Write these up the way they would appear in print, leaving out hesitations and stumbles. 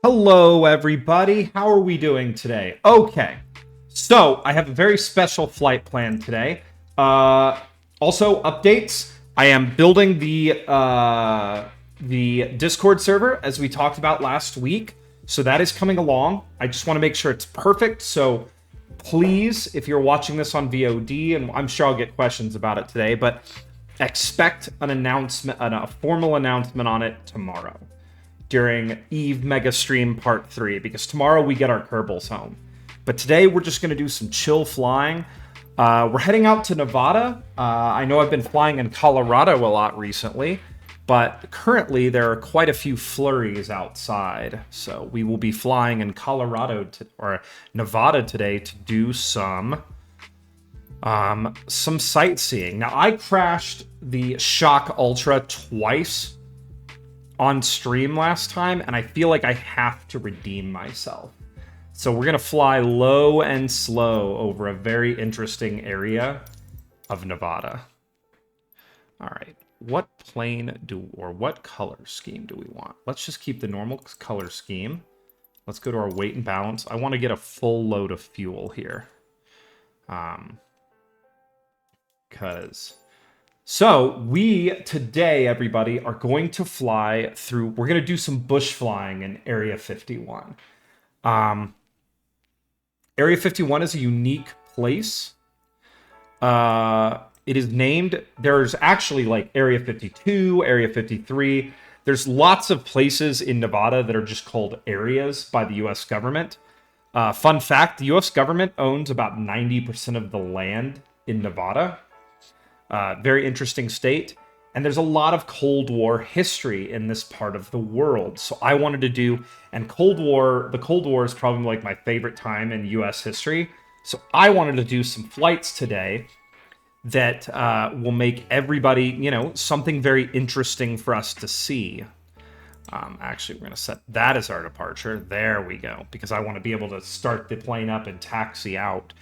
Hello, everybody. How are we doing today? Okay, so I have a very special flight plan today. Also, updates. I am building the Discord server as we talked about last week, so that is coming along. I just want to make sure it's perfect. So please, if you're watching this on VOD, and I'm sure I'll get questions about it today, but expect an announcement, a formal announcement on it tomorrow, during Eve Mega Stream Part 3, because tomorrow we get our Kerbals home. But today we're just going to do some chill flying. We're heading out to Nevada. I know I've been flying in Colorado a lot recently, but currently there are quite a few flurries outside. So we will be flying in Colorado or Nevada today to do some sightseeing. Now, I crashed the Shock Ultra twice on stream last time, and I feel like I have to redeem myself. So we're gonna fly low and slow over a very interesting area of Nevada. All right, what plane or what color scheme do we want? Let's just keep the normal color scheme. Let's go to our weight and balance. I want to get a full load of fuel here. So we today, everybody, are going to fly through. We're going to do some bush flying in Area 51. Area 51 is a unique place. It is named. There's actually like Area 52, Area 53. There's lots of places in Nevada that are just called areas by the U.S. government. Fun fact: the U.S. government owns about 90% of the land in Nevada. Very interesting state, and there's a lot of Cold War history in this part of the world. So I wanted to do, and the Cold War is probably like my favorite time in U.S. history. So I wanted to do some flights today that will make everybody, something very interesting for us to see. Actually, we're going to set that as our departure. There we go, because I want to be able to start the plane up and taxi out.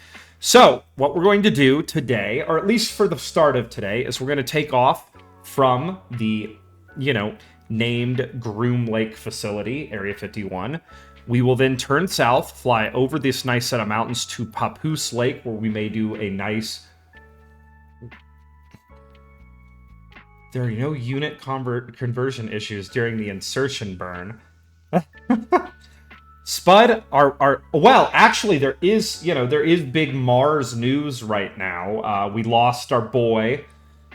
So what we're going to do today, or at least for the start of today, is we're going to take off from the, named Groom Lake facility, Area 51. We will then turn south, fly over this nice set of mountains to Papoose Lake, where we may do a nice... There are no unit conversion issues during the insertion burn. Spud, well, actually, there is big Mars news right now. We lost our boy.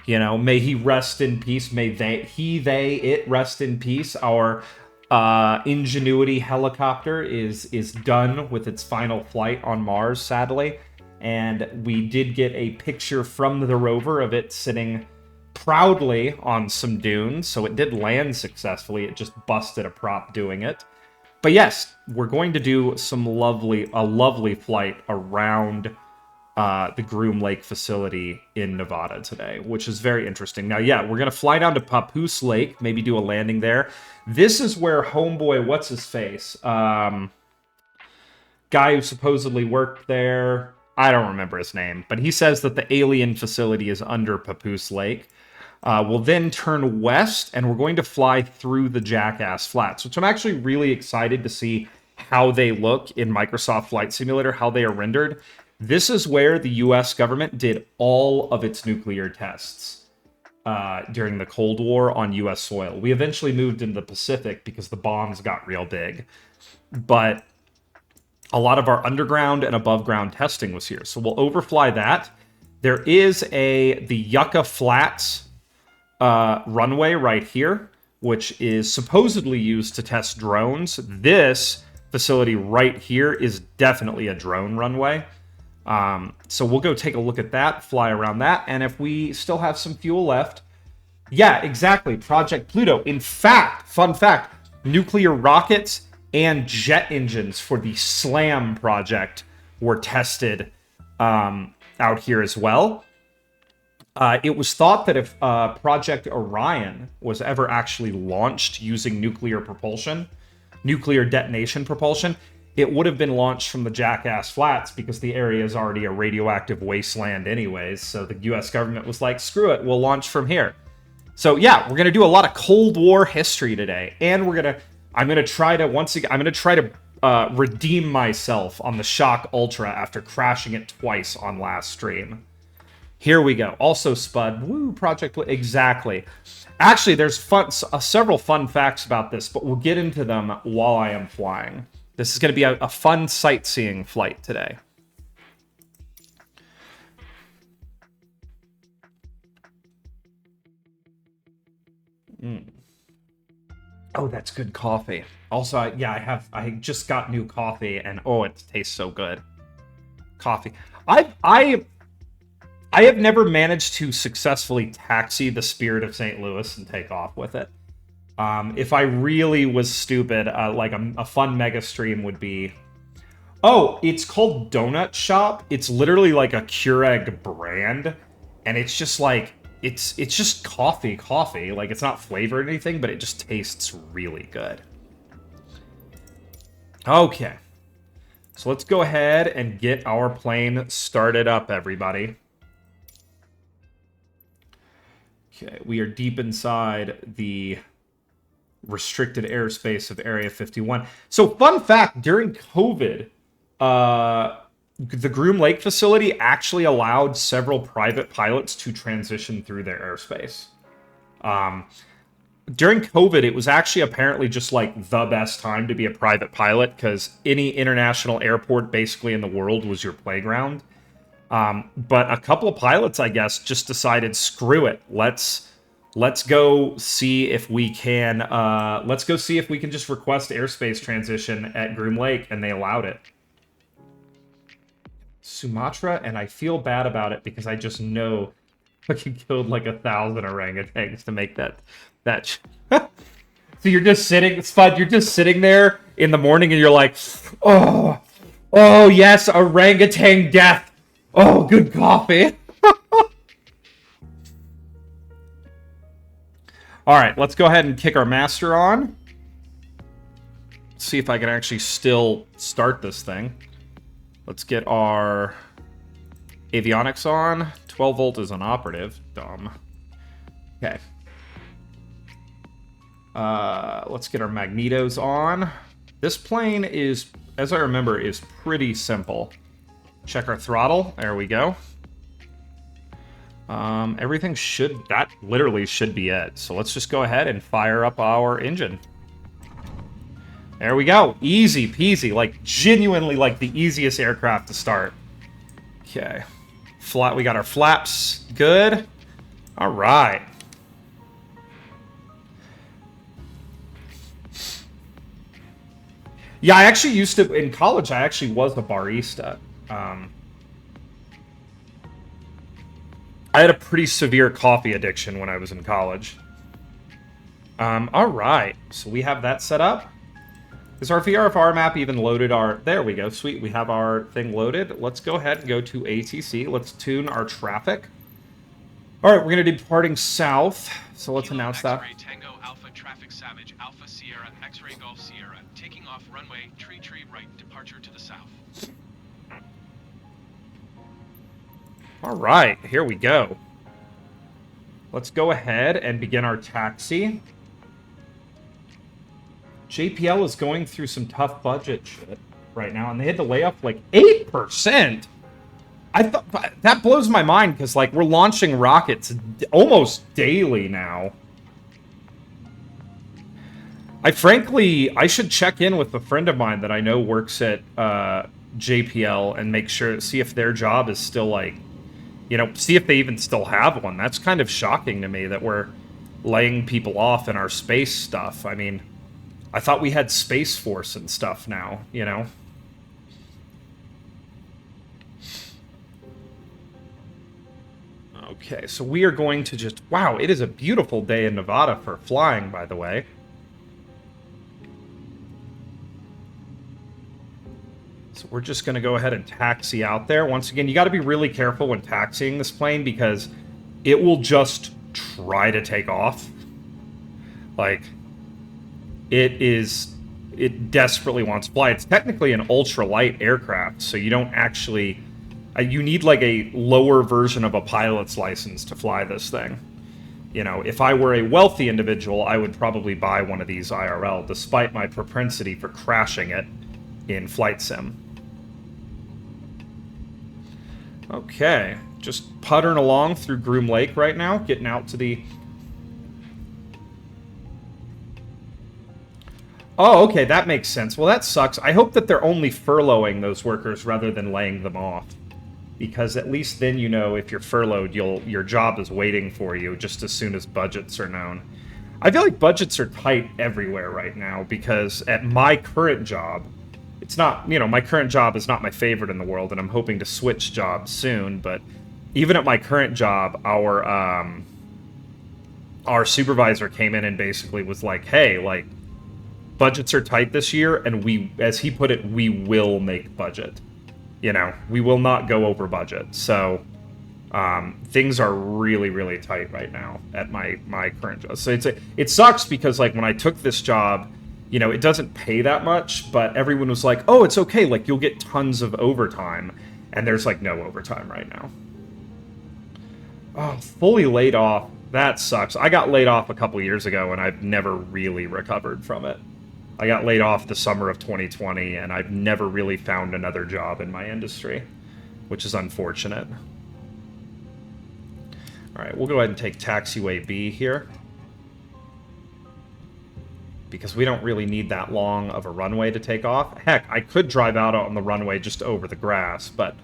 May he rest in peace. May it rest in peace. Our Ingenuity helicopter is done with its final flight on Mars, sadly. And we did get a picture from the rover of it sitting proudly on some dunes. So it did land successfully. It just busted a prop doing it. But yes, we're going to do a lovely flight around the Groom Lake facility in Nevada today, which is very interesting. Now, yeah, we're going to fly down to Papoose Lake, maybe do a landing there. This is where homeboy, what's his face? Guy who supposedly worked there. I don't remember his name, but he says that the alien facility is under Papoose Lake. We'll then turn west, and we're going to fly through the Jackass Flats, which I'm actually really excited to see how they look in Microsoft Flight Simulator, how they are rendered. This is where the U.S. government did all of its nuclear tests during the Cold War on U.S. soil. We eventually moved into the Pacific because the bombs got real big, but a lot of our underground and above ground testing was here. So we'll overfly that. There is the Yucca Flats runway right here, which is supposedly used to test drones. This facility right here is definitely a drone runway. So we'll go take a look at that, fly around that, and if we still have some fuel left... Yeah, exactly, Project Pluto. In fact, fun fact, nuclear rockets and jet engines for the SLAM project were tested out here as well. It was thought that if Project Orion was ever actually launched using nuclear detonation propulsion, it would have been launched from the Jackass Flats because the area is already a radioactive wasteland anyways. So the U.S. government was like, screw it, we'll launch from here. So yeah, we're going to do a lot of Cold War history today. And I'm gonna try to once again. I'm gonna try to redeem myself on the Shock Ultra after crashing it twice on last stream. Here we go. Also, Spud. Woo, Project... Exactly. Actually, there's several fun facts about this, but we'll get into them while I am flying. This is going to be a fun sightseeing flight today. Oh, that's good coffee. Also, I just got new coffee, and oh, it tastes so good. Coffee. I have never managed to successfully taxi the Spirit of St. Louis and take off with it. If I really was stupid, like a fun mega stream would be... Oh, it's called Donut Shop. It's literally like a Keurig brand, and it's just like... It's just coffee. Like, it's not flavored or anything, but it just tastes really good. Okay. So let's go ahead and get our plane started up, everybody. Okay, we are deep inside the restricted airspace of Area 51. So, fun fact, during COVID, the Groom Lake facility actually allowed several private pilots to transition through their airspace. During COVID, it was actually apparently just like the best time to be a private pilot because any international airport basically in the world was your playground. But a couple of pilots, I guess, just decided, screw it. Let's go see if we can. Let's go see if we can just request airspace transition at Groom Lake, and they allowed it. Sumatra, and I feel bad about it because I just know fucking killed like 1,000 orangutans to make that. So you're just sitting, Spud. You're just sitting there in the morning, and you're like, oh yes, orangutan death. Oh, good coffee. All right, let's go ahead and kick our master on. See if I can actually still start this thing. Let's get our avionics on. 12 volt is inoperative. Dumb. Okay. Let's get our magnetos on. This plane is, as I remember, is pretty simple. Check our throttle. There we go. Everything that literally should be it. So let's just go ahead and fire up our engine. There we go. Easy peasy. Like, genuinely, like, the easiest aircraft to start. Okay. We got our flaps. Good. All right. Yeah, I actually used to... In college, I actually was a barista. I had a pretty severe coffee addiction when I was in college. All right. So we have that set up. Is our VRFR map even loaded? There we go. Sweet. We have our thing loaded. Let's go ahead and go to ATC. Let's tune our traffic. All right, we're going to be departing south. So let's announce that. X-ray Tango Alpha Traffic Savage Alpha Sierra X-ray Golf Sierra taking off runway tree right departure to the south. All right, here we go. Let's go ahead and begin our taxi. JPL is going through some tough budget shit right now, and they had to lay off like 8%. I thought that blows my mind because like we're launching rockets almost daily now. I should check in with a friend of mine that I know works at JPL and see if their job is still like, see if they even still have one. That's kind of shocking to me that we're laying people off in our space stuff. I mean, I thought we had Space Force and stuff now, Okay, so we are going to just... Wow, it is a beautiful day in Nevada for flying, by the way. So we're just going to go ahead and taxi out there. Once again, you got to be really careful when taxiing this plane because it will just try to take off. Like... It desperately wants to fly. It's technically an ultralight aircraft, so you don't actually... you need like a lower version of a pilot's license to fly this thing. You know, if I were a wealthy individual, I would probably buy one of these IRL, despite my propensity for crashing it in Flight Sim. Okay, just puttering along through Groom Lake right now, getting out to the... Oh, okay, that makes sense. Well, that sucks. I hope that they're only furloughing those workers rather than laying them off. Because at least then you know if you're furloughed, your job is waiting for you just as soon as budgets are known. I feel like budgets are tight everywhere right now because at my current job, it's not, you know, my current job is not my favorite in the world, and I'm hoping to switch jobs soon, but even at my current job, our supervisor came in and basically was like, hey, like, budgets are tight this year, and we, as he put it, we will make budget. You know, we will not go over budget. So things are really, really tight right now at my current job. So it sucks because, like, when I took this job, you know, it doesn't pay that much, but everyone was like, oh, it's okay, like, you'll get tons of overtime. And there's, like, no overtime right now. Oh, fully laid off. That sucks. I got laid off a couple years ago, and I've never really recovered from it. I got laid off the summer of 2020, and I've never really found another job in my industry, which is unfortunate. All right, we'll go ahead and take taxiway B here, because we don't really need that long of a runway to take off. Heck, I could drive out on the runway just over the grass, but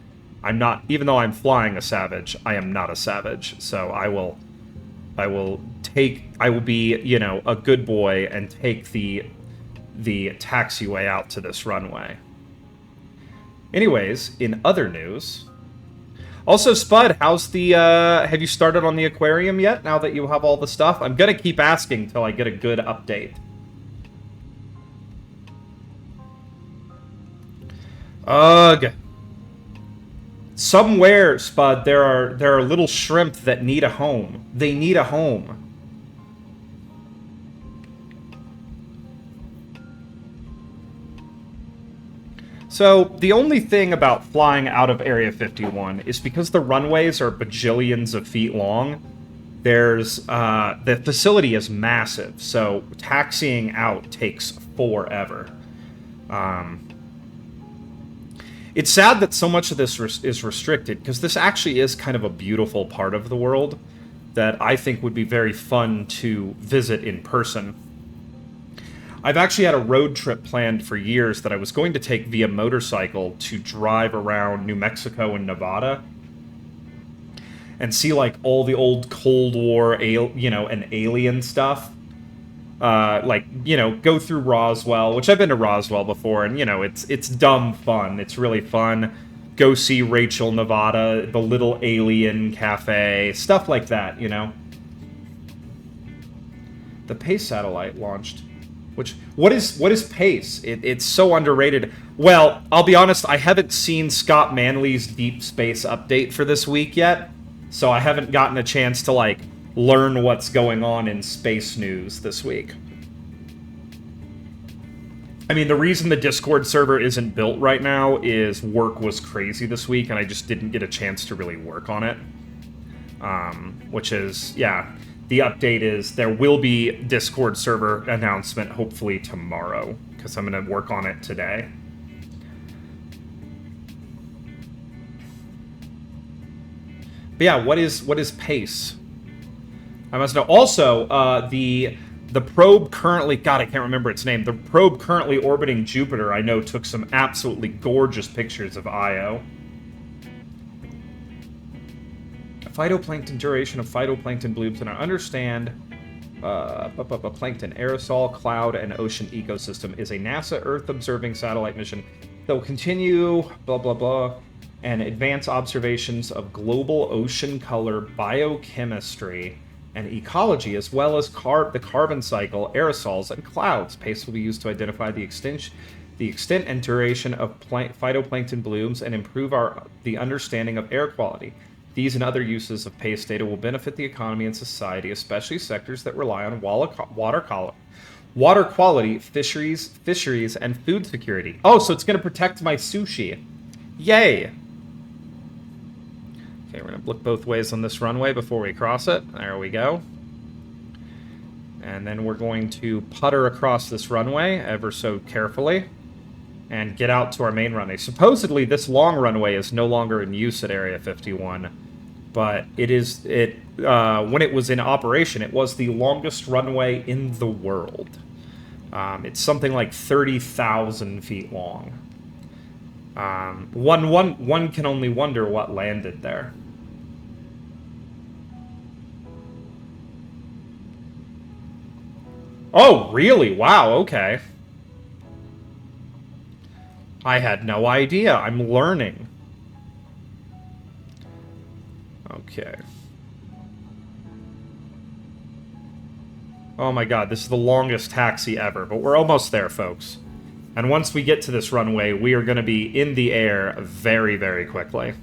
I'm not, even though I'm flying a Savage, I am not a Savage, so I will be, you know, a good boy and take the taxiway out to this runway. Anyways, in other news... Also, Spud, how's the, have you started on the aquarium yet, now that you have all the stuff? I'm gonna keep asking till I get a good update. Ugh. Somewhere, Spud, there are little shrimp that need a home. They need a home. So, the only thing about flying out of Area 51 is because the runways are bajillions of feet long, there's, the facility is massive, so taxiing out takes forever. It's sad that so much of this is restricted, because this actually is kind of a beautiful part of the world that I think would be very fun to visit in person. I've actually had a road trip planned for years that I was going to take via motorcycle to drive around New Mexico and Nevada and see, like, all the old Cold War, you know, and alien stuff. Like, you know, go through Roswell, which I've been to Roswell before, and, you know, it's dumb fun. It's really fun. Go see Rachel, Nevada, the little alien cafe, stuff like that, you know? The PACE satellite launched. What is PACE? It's so underrated. Well, I'll be honest, I haven't seen Scott Manley's Deep Space update for this week yet, so I haven't gotten a chance to, like, learn what's going on in space news this week. I mean, the reason the Discord server isn't built right now is work was crazy this week, and I just didn't get a chance to really work on it. Which is, yeah... The update is there will be Discord server announcement hopefully tomorrow, because I'm going to work on it today. But yeah, what is PACE? I must know. Also, the probe currently, God, I can't remember its name. The probe currently orbiting Jupiter, I know, took some absolutely gorgeous pictures of Io. Phytoplankton duration of phytoplankton blooms, and I understand plankton aerosol, cloud, and ocean ecosystem is a NASA Earth observing satellite mission that will continue, blah, blah, blah, and advance observations of global ocean color, biochemistry, and ecology, as well as the carbon cycle, aerosols, and clouds. PACE will be used to identify the extent and duration of phytoplankton blooms and improve the understanding of air quality. These and other uses of PACE data will benefit the economy and society, especially sectors that rely on water quality, fisheries, and food security. Oh, so it's going to protect my sushi. Yay! Okay, we're going to look both ways on this runway before we cross it. There we go. And then we're going to putter across this runway ever so carefully and get out to our main runway. Supposedly, this long runway is no longer in use at Area 51, but when it was in operation, it was the longest runway in the world. It's something like 30,000 feet long. One can only wonder what landed there. Oh, really? Wow, okay. I had no idea. I'm learning. Okay. Oh my god, this is the longest taxi ever, but we're almost there, folks. And once we get to this runway, we are going to be in the air very, very quickly.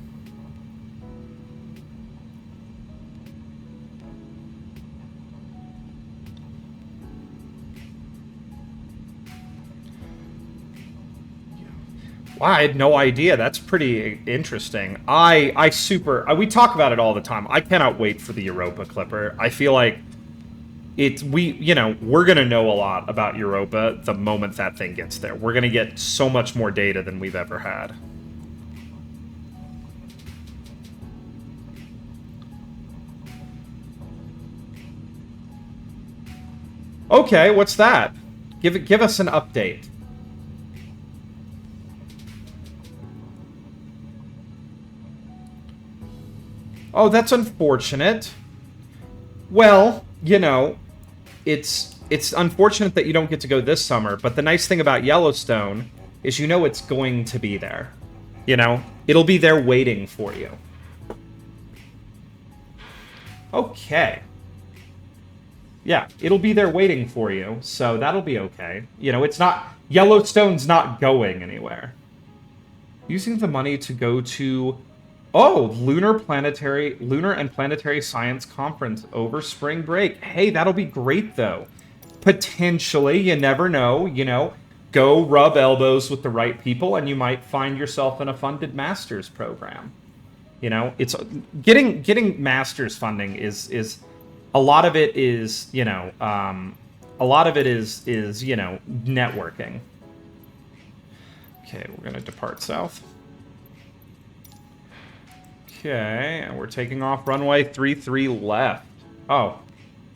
Wow, I had no idea. That's pretty interesting. We talk about it all the time. I cannot wait for the Europa Clipper. I feel like we're going to know a lot about Europa the moment that thing gets there. We're going to get so much more data than we've ever had. Okay, what's that? Give us an update. Oh, that's unfortunate. Well, it's unfortunate that you don't get to go this summer, but the nice thing about Yellowstone is it's going to be there. It'll be there waiting for you. Okay. Yeah, it'll be there waiting for you, so that'll be okay. Yellowstone's not going anywhere. Using the money to go to... Oh, Lunar and Planetary Science Conference over spring break. Hey, that'll be great, though. Potentially, you never know, go rub elbows with the right people, and you might find yourself in a funded master's program. It's getting master's funding is a lot of it is, networking. Okay, we're going to depart south. Okay, and we're taking off runway 33 left. Oh,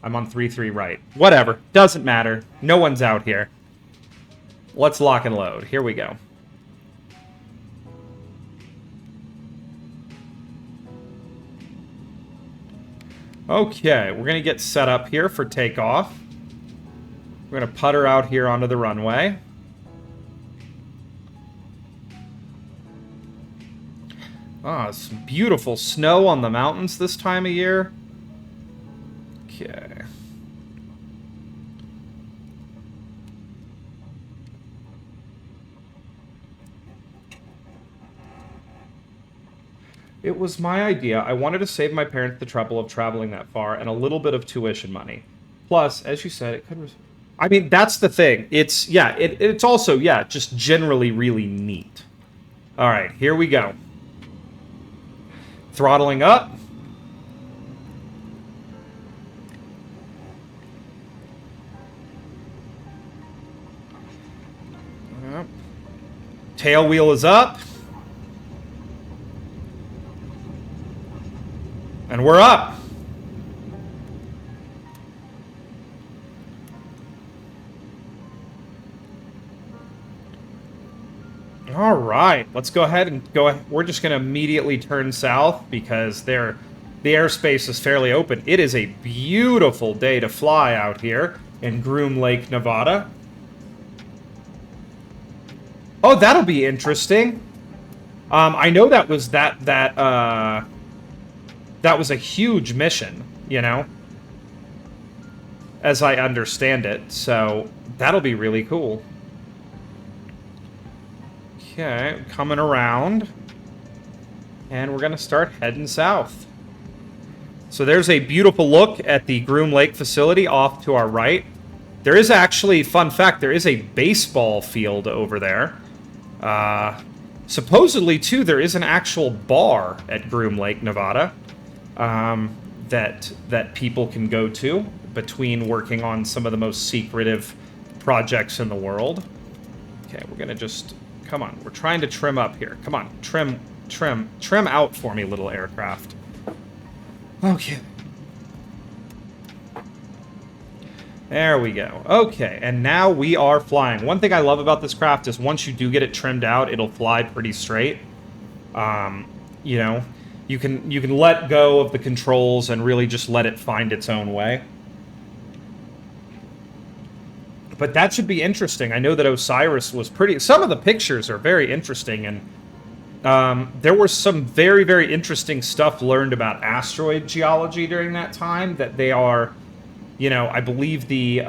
I'm on 33 right. Whatever, doesn't matter. No one's out here. Let's lock and load. Here we go. Okay, we're going to get set up here for takeoff. We're going to putter out here onto the runway. Ah, some beautiful snow on the mountains this time of year. Okay. It was my idea. I wanted to save my parents the trouble of traveling that far and a little bit of tuition money. Plus, as you said, it could... I mean, that's the thing. It's also, just generally really neat. All right, here we go. Throttling up. Yep. Tail wheel is up. And we're up. All right, let's go ahead and go. We're just going to immediately turn south because the airspace is fairly open. It is a beautiful day to fly out here in Groom Lake, Nevada. Oh, that'll be interesting. I know that was that was a huge mission, as I understand it. So that'll be really cool. Okay, coming around. And we're going to start heading south. So there's a beautiful look at the Groom Lake facility off to our right. There is actually, fun fact, there is a baseball field over there. Supposedly, too, there is an actual bar at Groom Lake, Nevada, that people can go to. between working on some of the most secretive projects in the world. Okay, we're gonna just... Come on, we're trying to trim up here. Come on, trim out for me, little aircraft. Okay. There we go. Okay, and now we are flying. One thing I love about this craft is once you do get it trimmed out, it'll fly pretty straight. You know, you can let go of the controls and really just let it find its own way. But that should be interesting. I know that Osiris was pretty... Some of the pictures are very interesting, and there was some very, very interesting stuff learned about asteroid geology during that time, that they are... You know, I believe the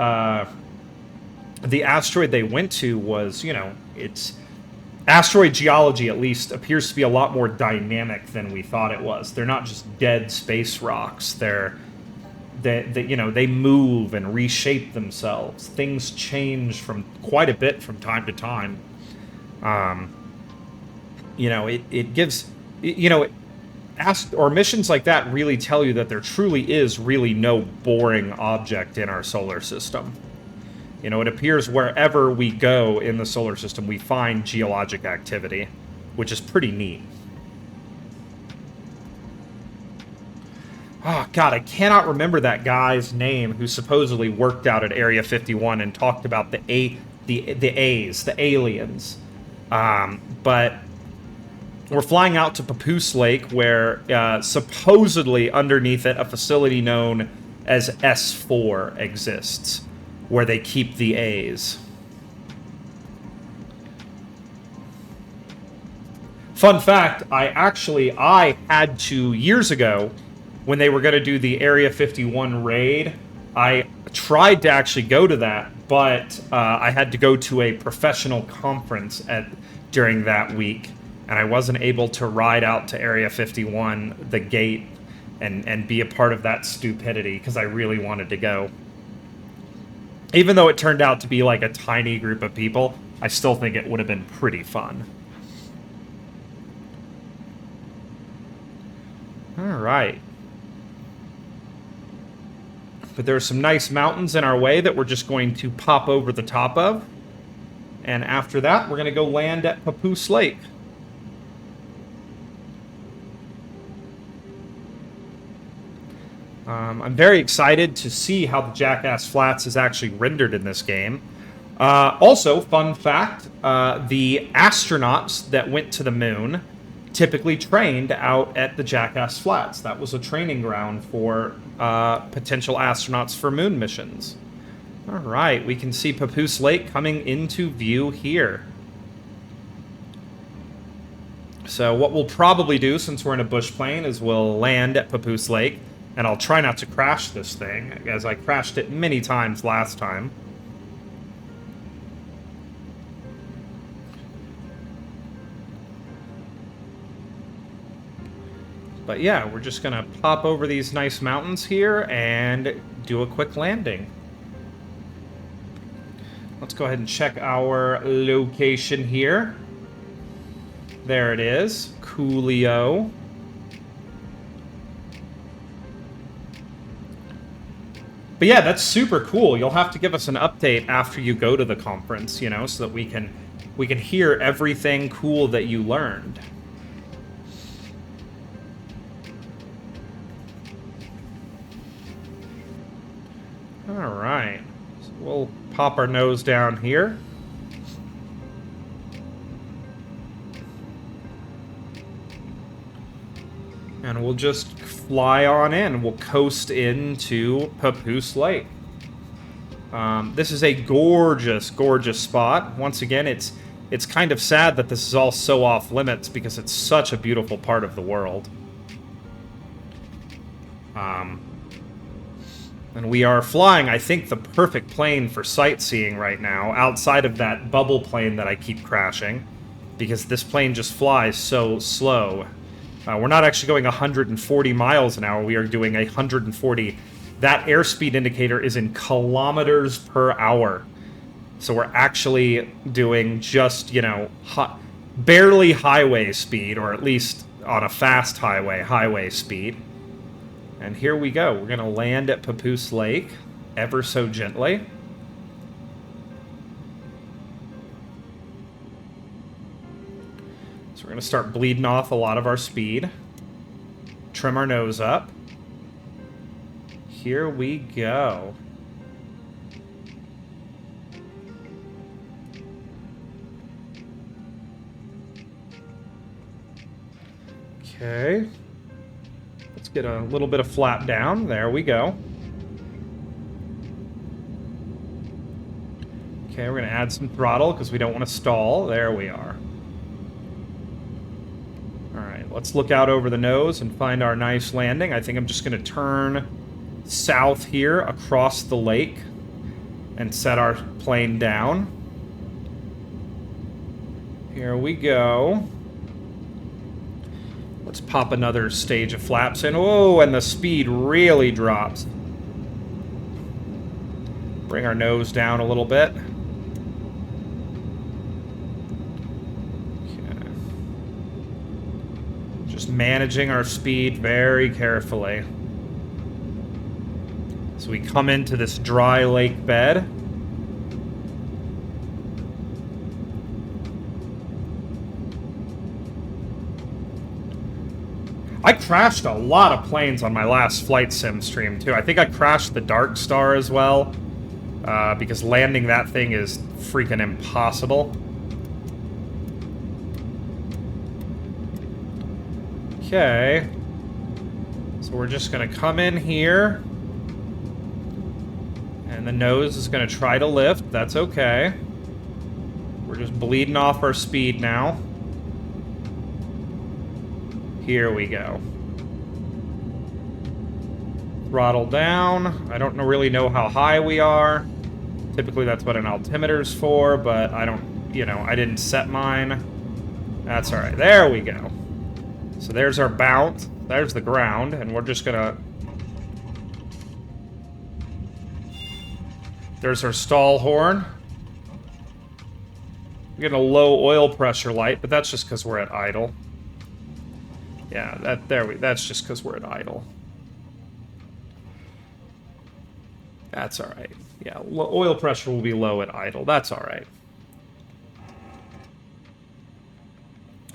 asteroid they went to was, you know, it's... Asteroid geology, at least, appears to be a lot more dynamic than we thought it was. They're not just dead space rocks. They you know, they move and reshape themselves. Things change from quite a bit from time to time. You know, it gives... You know... Or missions like that really tell you that there truly is really no boring object in our solar system. You know, it appears wherever we go in the solar system, we find geologic activity, which is pretty neat. Oh, God, I cannot remember that guy's name who supposedly worked out at Area 51 and talked about the A's, the aliens. But... We're flying out to Papoose Lake, where supposedly underneath it, a facility known as S4 exists, where they keep the A's. Fun fact, I had to, years ago, when they were going to do the Area 51 raid, I tried to actually go to that, but I had to go to a professional conference during that week. And I wasn't able to ride out to Area 51, the gate, and be a part of that stupidity, because I really wanted to go. Even though it turned out to be like a tiny group of people, I still think it would have been pretty fun. Alright. But there are some nice mountains in our way that we're just going to pop over the top of. And after that, we're going to go land at Papoose Lake. I'm very excited to see how the Jackass Flats is actually rendered in this game. Also, fun fact, the astronauts that went to the moon typically trained out at the Jackass Flats. That was a training ground for potential astronauts for moon missions. All right, we can see Papoose Lake coming into view here. So what we'll probably do, since we're in a bush plane, is we'll land at Papoose Lake. And I'll try not to crash this thing, as I crashed it many times last time. But yeah, we're just gonna pop over these nice mountains here and do a quick landing. Let's go ahead and check our location here. There it is, coolio. But yeah, that's super cool. You'll have to give us an update after you go to the conference, you know, so that we can hear everything cool that you learned. All right. So we'll pop our nose down here. And we'll just fly on in. We'll coast into Papoose Lake. This is a gorgeous, gorgeous spot. Once again, it's kind of sad that this is all so off limits because it's such a beautiful part of the world. And we are flying, I think, the perfect plane for sightseeing right now, outside of that bubble plane that I keep crashing, because this plane just flies so slow. We're not actually going 140 miles an hour. We are doing 140. That airspeed indicator is in kilometers per hour. So we're actually doing just, you know, barely highway speed, or at least on a fast highway speed. And here we go. We're going to land at Papoose Lake. ever so gently. So we're going to start bleeding off a lot of our speed. Trim our nose up. Here we go. Okay. Let's get a little bit of flap down. There we go. Okay, we're going to add some throttle because we don't want to stall. There we are. Alright, let's look out over the nose and find our nice landing. I think I'm just going to turn south here across the lake and set our plane down. Here we go. Let's pop another stage of flaps in. Oh, and the speed really drops. Bring our nose down a little bit. Okay. Just managing our speed very carefully. So we come into this dry lake bed. I crashed a lot of planes on my last flight sim stream, too. I think I crashed the Dark Star as well, because landing that thing is freaking impossible. Okay. So we're just going to come in here. And the nose is going to try to lift. That's okay. We're just bleeding off our speed now. Here we go. Throttle down. I don't really know how high we are. Typically that's what an altimeter's for, but I don't, you know, I didn't set mine. That's alright. There we go. So there's our bounce. There's the ground, and we're just gonna... There's our stall horn. We're getting a low oil pressure light, but that's just because we're at idle. Yeah, that's just because we're at idle. That's alright. Yeah, oil pressure will be low at idle. That's alright.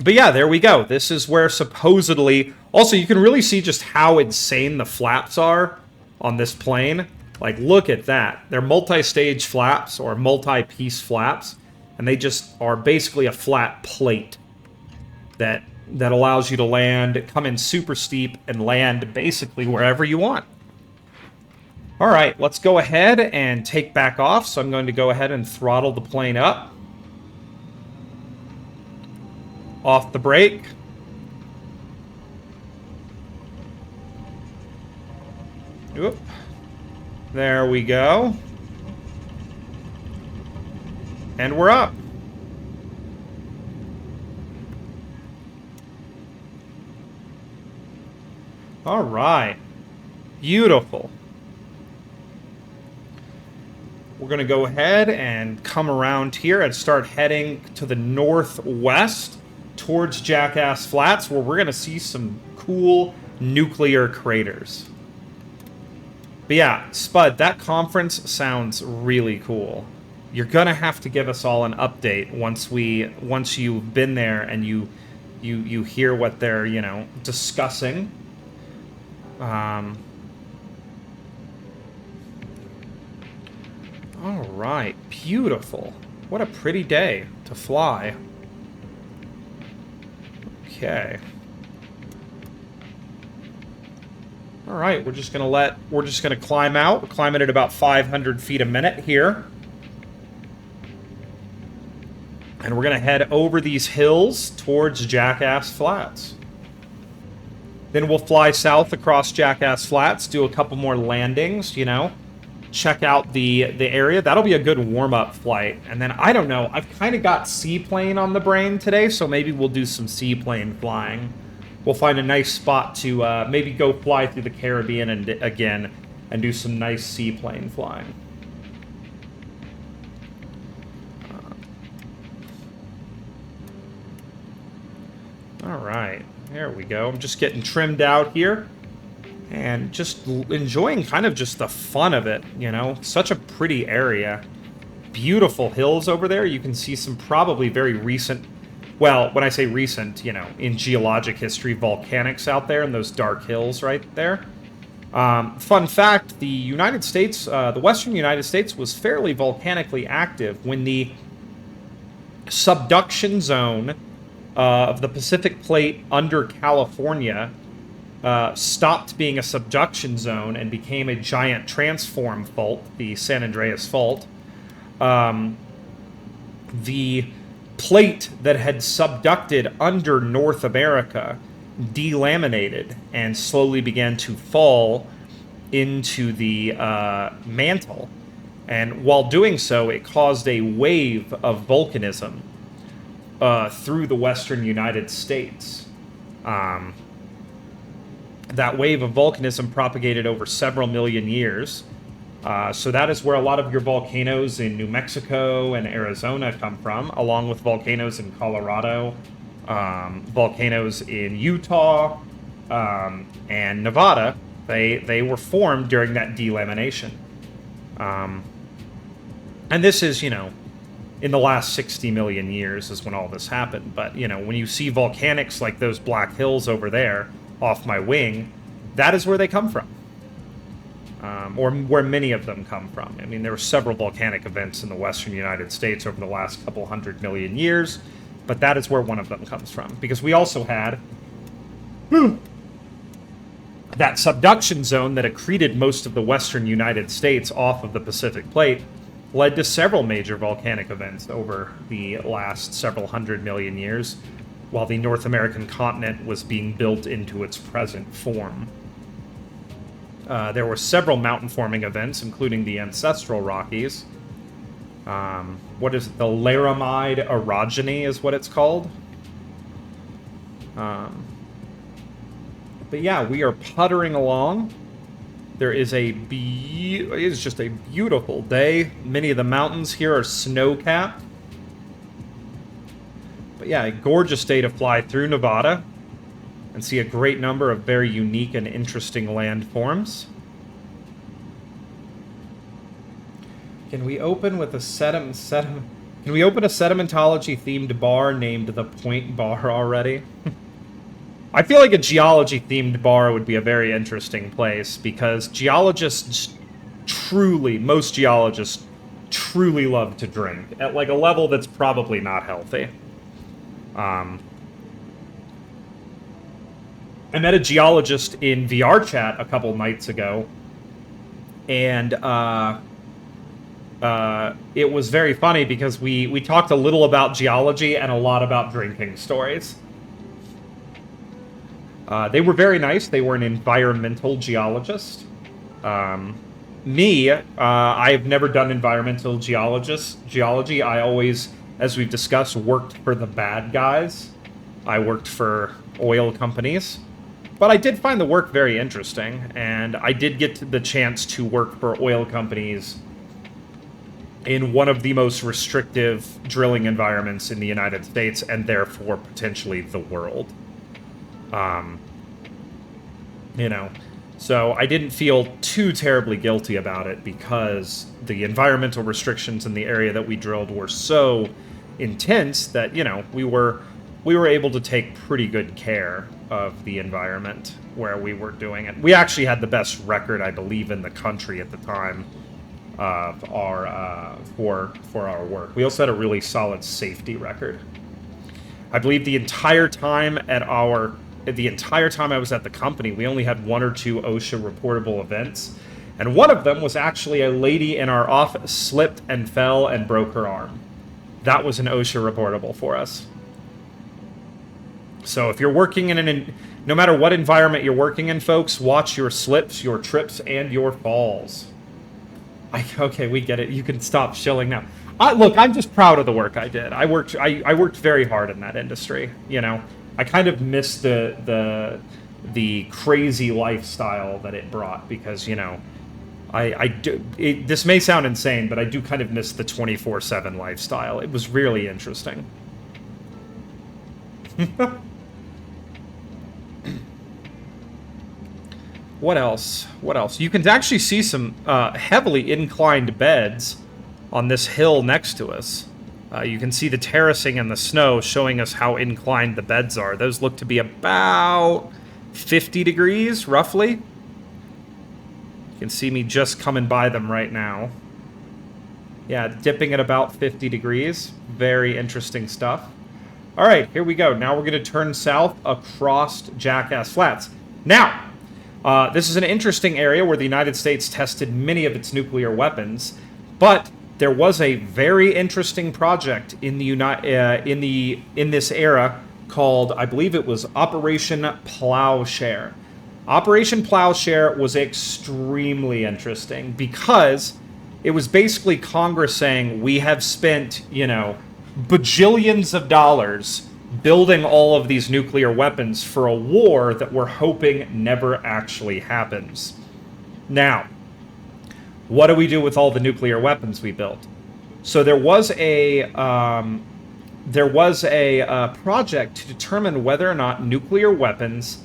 But yeah, there we go. This is where supposedly... Also, you can really see just how insane the flaps are on this plane. Like, look at that. They're multi-stage flaps, or multi-piece flaps, and they just are basically a flat plate that allows you to land, come in super steep, and land basically wherever you want. Alright, let's go ahead and take back off. So I'm going to go ahead and throttle the plane up. Off the brake. Oop. There we go. And we're up. All right. Beautiful. We're going to go ahead and come around here and start heading to the northwest towards Jackass Flats, where we're going to see some cool nuclear craters. But yeah, Spud, that conference sounds really cool. You're going to have to give us all an update once you've been there and you hear what they're, you know, discussing. All right, beautiful. What a pretty day to fly. Okay. All right, we're just gonna climb out. We're climbing at about 500 feet a minute here. And we're gonna head over these hills towards Jackass Flats. Then we'll fly south across Jackass Flats, do a couple more landings, you know, check out the area. That'll be a good warm-up flight. And then, I don't know, I've kind of got seaplane on the brain today, so maybe we'll do some seaplane flying. We'll find a nice spot to maybe go fly through the Caribbean again and do some nice seaplane flying. All right, there we go. I'm just getting trimmed out here. and just enjoying kind of just the fun of it, you know? Such a pretty area. Beautiful hills over there. You can see some probably very recent, well, when I say recent, you know, in geologic history, volcanics out there in those dark hills right there. Fun fact, the United States, the western United States was fairly volcanically active when the subduction zone of the Pacific Plate under California stopped being a subduction zone and became a giant transform fault, the San Andreas Fault. The plate that had subducted under North America delaminated and slowly began to fall into the mantle. And while doing so, it caused a wave of volcanism through the western United States. That wave of volcanism propagated over several million years. So that is where a lot of your volcanoes in New Mexico and Arizona come from, along with volcanoes in Colorado, volcanoes in Utah, and Nevada. They were formed during that delamination. And this is, you know, in the last 60 million years is when all this happened. But, you know, when you see volcanics like those black hills over there off my wing, that is where they come from. Or where many of them come from. I mean, there were several volcanic events in the western United States over the last couple 100 million years, but that is where one of them comes from. Because we also had that subduction zone that accreted most of the western United States off of the Pacific Plate led to several major volcanic events over the last several 100 million years, while the North American continent was being built into its present form. There were several mountain-forming events, including the Ancestral Rockies. What is it? The Laramide Orogeny is what it's called. But yeah, we are puttering along. There is it is just a beautiful day. Many of the mountains here are snow-capped. But yeah, a gorgeous day to fly through Nevada and see a great number of very unique and interesting landforms. Can we open with a Can we open a sedimentology-themed bar named the Point Bar already? I feel like a geology-themed bar would be a very interesting place, because most geologists truly love to drink, at like a level that's probably not healthy. I met a geologist in VR chat a couple nights ago, and it was very funny because we talked a little about geology and a lot about drinking stories. They were very nice. They were an environmental geologist. I've never done environmental geology. I always, as we've discussed, worked for the bad guys. I worked for oil companies. But I did find the work very interesting, and I did get the chance to work for oil companies in one of the most restrictive drilling environments in the United States, and therefore potentially the world. You know, so I didn't feel too terribly guilty about it, because the environmental restrictions in the area that we drilled were so intense that, you know, we were able to take pretty good care of the environment where we were doing it. We actually had the best record, I believe, in the country at the time of our for our work. We also had a really solid safety record. I believe the entire time I was at the company, we only had 1 or 2 OSHA reportable events, and one of them was actually a lady in our office slipped and fell and broke her arm. That was an OSHA reportable for us. So if you're working in no matter what environment you're working in, folks, watch your slips, your trips, and your falls. Okay, we get it. You can stop shilling now. Look, I'm just proud of the work I did. I worked very hard in that industry. You know, I kind of miss the crazy lifestyle that it brought, because, you know, this may sound insane, but I do kind of miss the 24/7 lifestyle. It was really interesting. What else? What else? You can actually see some heavily inclined beds on this hill next to us. You can see the terracing and the snow showing us how inclined the beds are. Those look to be about 50 degrees, roughly. You can see me just coming by them right now. Yeah, dipping at about 50 degrees. Very interesting stuff. All right, here we go. Now we're going to turn south across Jackass Flats. Now, this is an interesting area where the United States tested many of its nuclear weapons, but there was a very interesting project in this era called, I believe it was Operation Plowshare. Operation Plowshare was extremely interesting because it was basically Congress saying, we have spent, bajillions of dollars building all of these nuclear weapons for a war that we're hoping never actually happens. Now, what do we do with all the nuclear weapons we built? So there was a project to determine whether or not nuclear weapons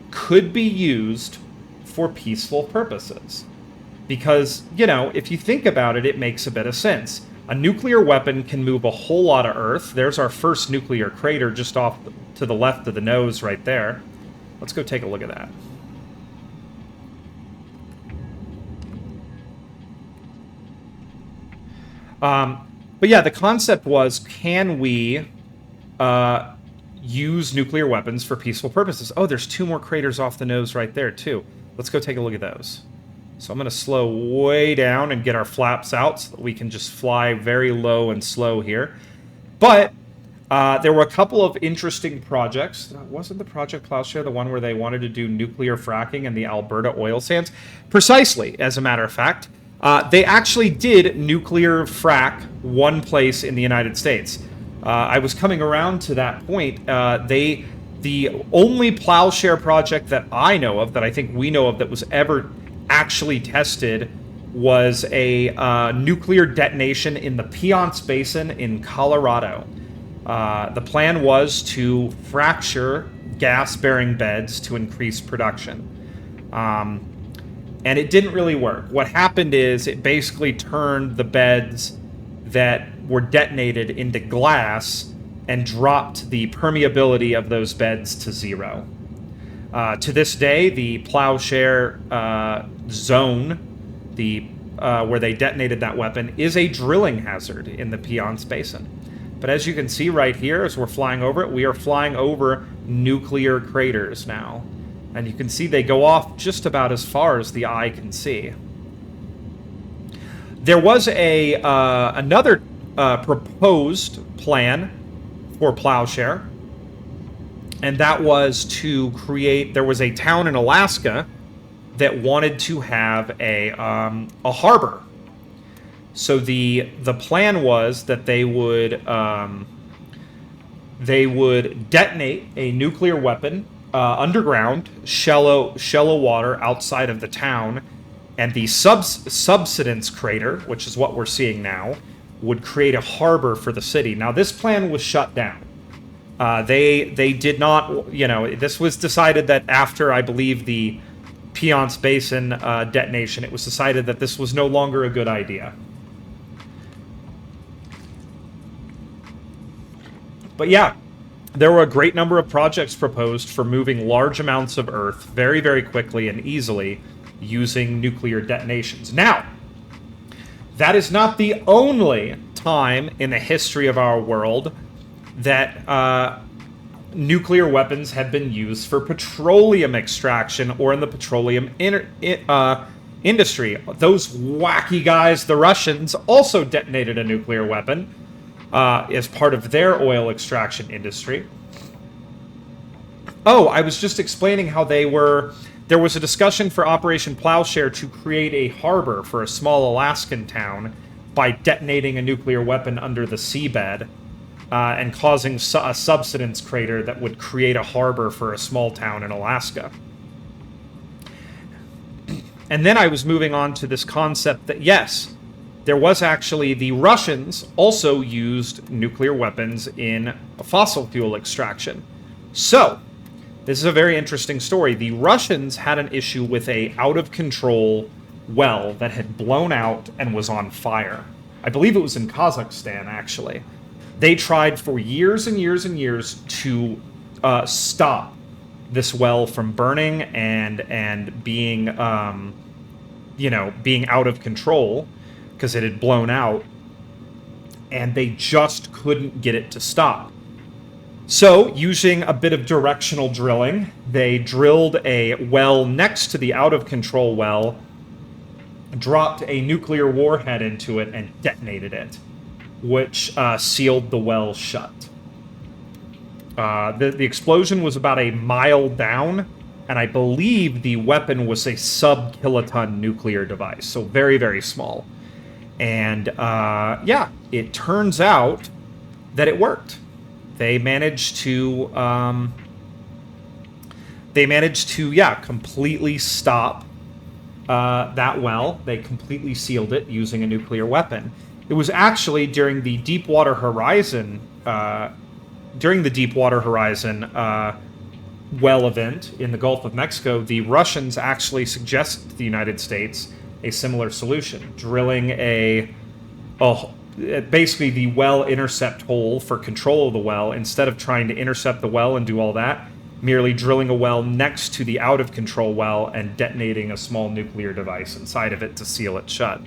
could be used for peaceful purposes. Because, if you think about it, it makes a bit of sense. A nuclear weapon can move a whole lot of Earth. There's our first nuclear crater just off to the left of the nose right there. Let's go take a look at that. But yeah, the concept was, can we use nuclear weapons for peaceful purposes? Oh, there's 2 more craters off the nose right there, too. Let's go take a look at those. So I'm going to slow way down and get our flaps out so that we can just fly very low and slow here. But there were a couple of interesting projects. Wasn't the Project Plowshare the one where they wanted to do nuclear fracking in the Alberta oil sands? Precisely, as a matter of fact. They actually did nuclear frack one place in the United States. I was coming around to that point. The only Plowshare project that I know of, that I think we know of, that was ever actually tested was a nuclear detonation in the Piceance Basin in Colorado. The plan was to fracture gas-bearing beds to increase production. And it didn't really work. What happened is it basically turned the beds that were detonated into glass and dropped the permeability of those beds to 0. To this day, the Plowshare zone, where they detonated that weapon, is a drilling hazard in the Piceance Basin. But as you can see right here, as we're flying over it, we are flying over nuclear craters now. And you can see they go off just about as far as the eye can see. There was another proposed plan for Plowshare, and that was to create... There was a town in Alaska that wanted to have a harbor. So the plan was that they would detonate a nuclear weapon underground, shallow water outside of the town, and the subsidence crater, which is what we're seeing now, would create a harbor for the city. Now, this plan was shut down. They did not, this was decided that after, I believe, the Piceance Basin detonation, it was decided that this was no longer a good idea. But yeah, there were a great number of projects proposed for moving large amounts of Earth very, very quickly and easily using nuclear detonations. Now, that is not the only time in the history of our world that nuclear weapons have been used for petroleum extraction or in the petroleum industry. Those wacky guys, the Russians, also detonated a nuclear weapon as part of their oil extraction industry. Oh, I was just explaining how there was a discussion for Operation Plowshare to create a harbor for a small Alaskan town by detonating a nuclear weapon under the seabed and causing a subsidence crater that would create a harbor for a small town in Alaska. And then I was moving on to this concept that, yes, there was actually... The Russians also used nuclear weapons in fossil fuel extraction. So, This is a very interesting story. The Russians had an issue with a out-of-control well that had blown out and was on fire. I believe it was in Kazakhstan, actually. They tried for years and years and years to stop this well from burning and being, being out of control because it had blown out, and they just couldn't get it to stop. So, using a bit of directional drilling, they drilled a well next to the out-of-control well, dropped a nuclear warhead into it, and detonated it, which sealed the well shut. The explosion was about a mile down, and I believe the weapon was a sub-kiloton nuclear device, so very, very small. And, it turns out that it worked. They managed to, completely stop that well. They completely sealed it using a nuclear weapon. It was actually during the Deepwater Horizon, well event in the Gulf of Mexico, the Russians actually suggested to the United States a similar solution, drilling basically the well intercept hole for control of the well. Instead of trying to intercept the well and do all that, merely drilling a well next to the out-of-control well and detonating a small nuclear device inside of it to seal it shut.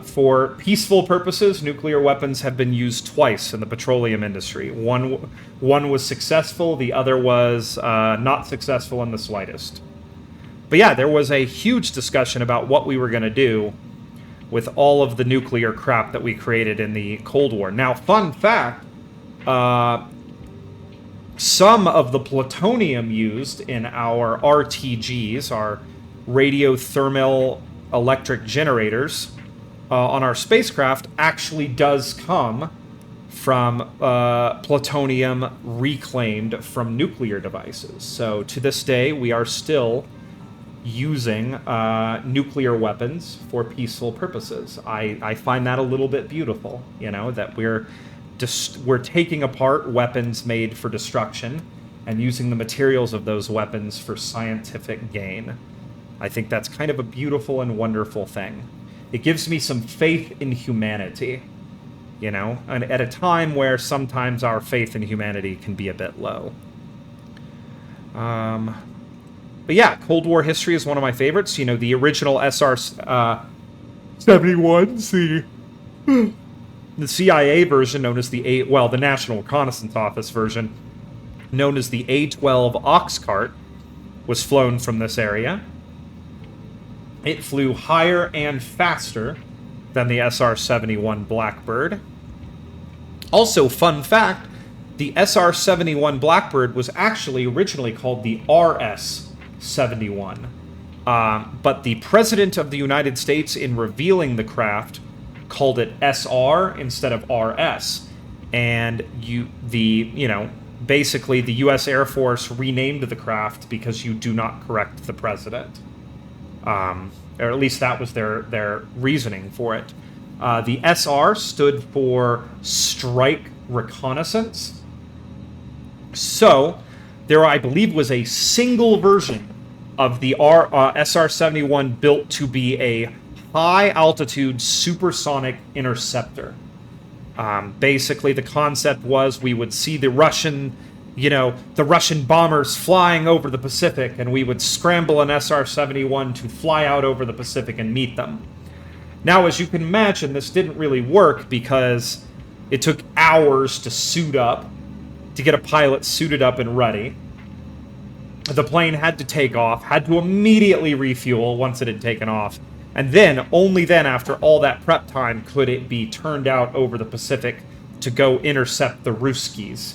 For peaceful purposes, nuclear weapons have been used twice in the petroleum industry. One was successful, the other was not successful in the slightest. But yeah, there was a huge discussion about what we were going to do with all of the nuclear crap that we created in the Cold War. Now, fun fact, some of the plutonium used in our RTGs, our radiothermal electric generators, on our spacecraft actually does come from plutonium reclaimed from nuclear devices. So to this day, we are still using nuclear weapons for peaceful purposes. I find that a little bit beautiful, that we're taking apart weapons made for destruction and using the materials of those weapons for scientific gain. I think that's kind of a beautiful and wonderful thing. It gives me some faith in humanity, and at a time where sometimes our faith in humanity can be a bit low. But yeah, Cold War history is one of my favorites. The original SR-71s, the CIA version known as the the National Reconnaissance Office version, known as the A-12 Oxcart, was flown from this area. It flew higher and faster than the SR-71 Blackbird. Also, fun fact, the SR-71 Blackbird was actually originally called the RS-71. But the President of the United States, in revealing the craft, called it SR instead of RS. And basically the U.S. Air Force renamed the craft because you do not correct the president. Or at least that was their reasoning for it. The SR stood for Strike Reconnaissance. So, there, I believe, was a single version of the SR-71 built to be a high-altitude supersonic interceptor. Basically, the concept was we would see the Russian bombers flying over the Pacific, and we would scramble an SR-71 to fly out over the Pacific and meet them. Now, as you can imagine, this didn't really work because it took hours to suit up, to get a pilot suited up and ready. The plane had to take off, had to immediately refuel once it had taken off, and then, only then, after all that prep time, could it be turned out over the Pacific to go intercept the Ruskies.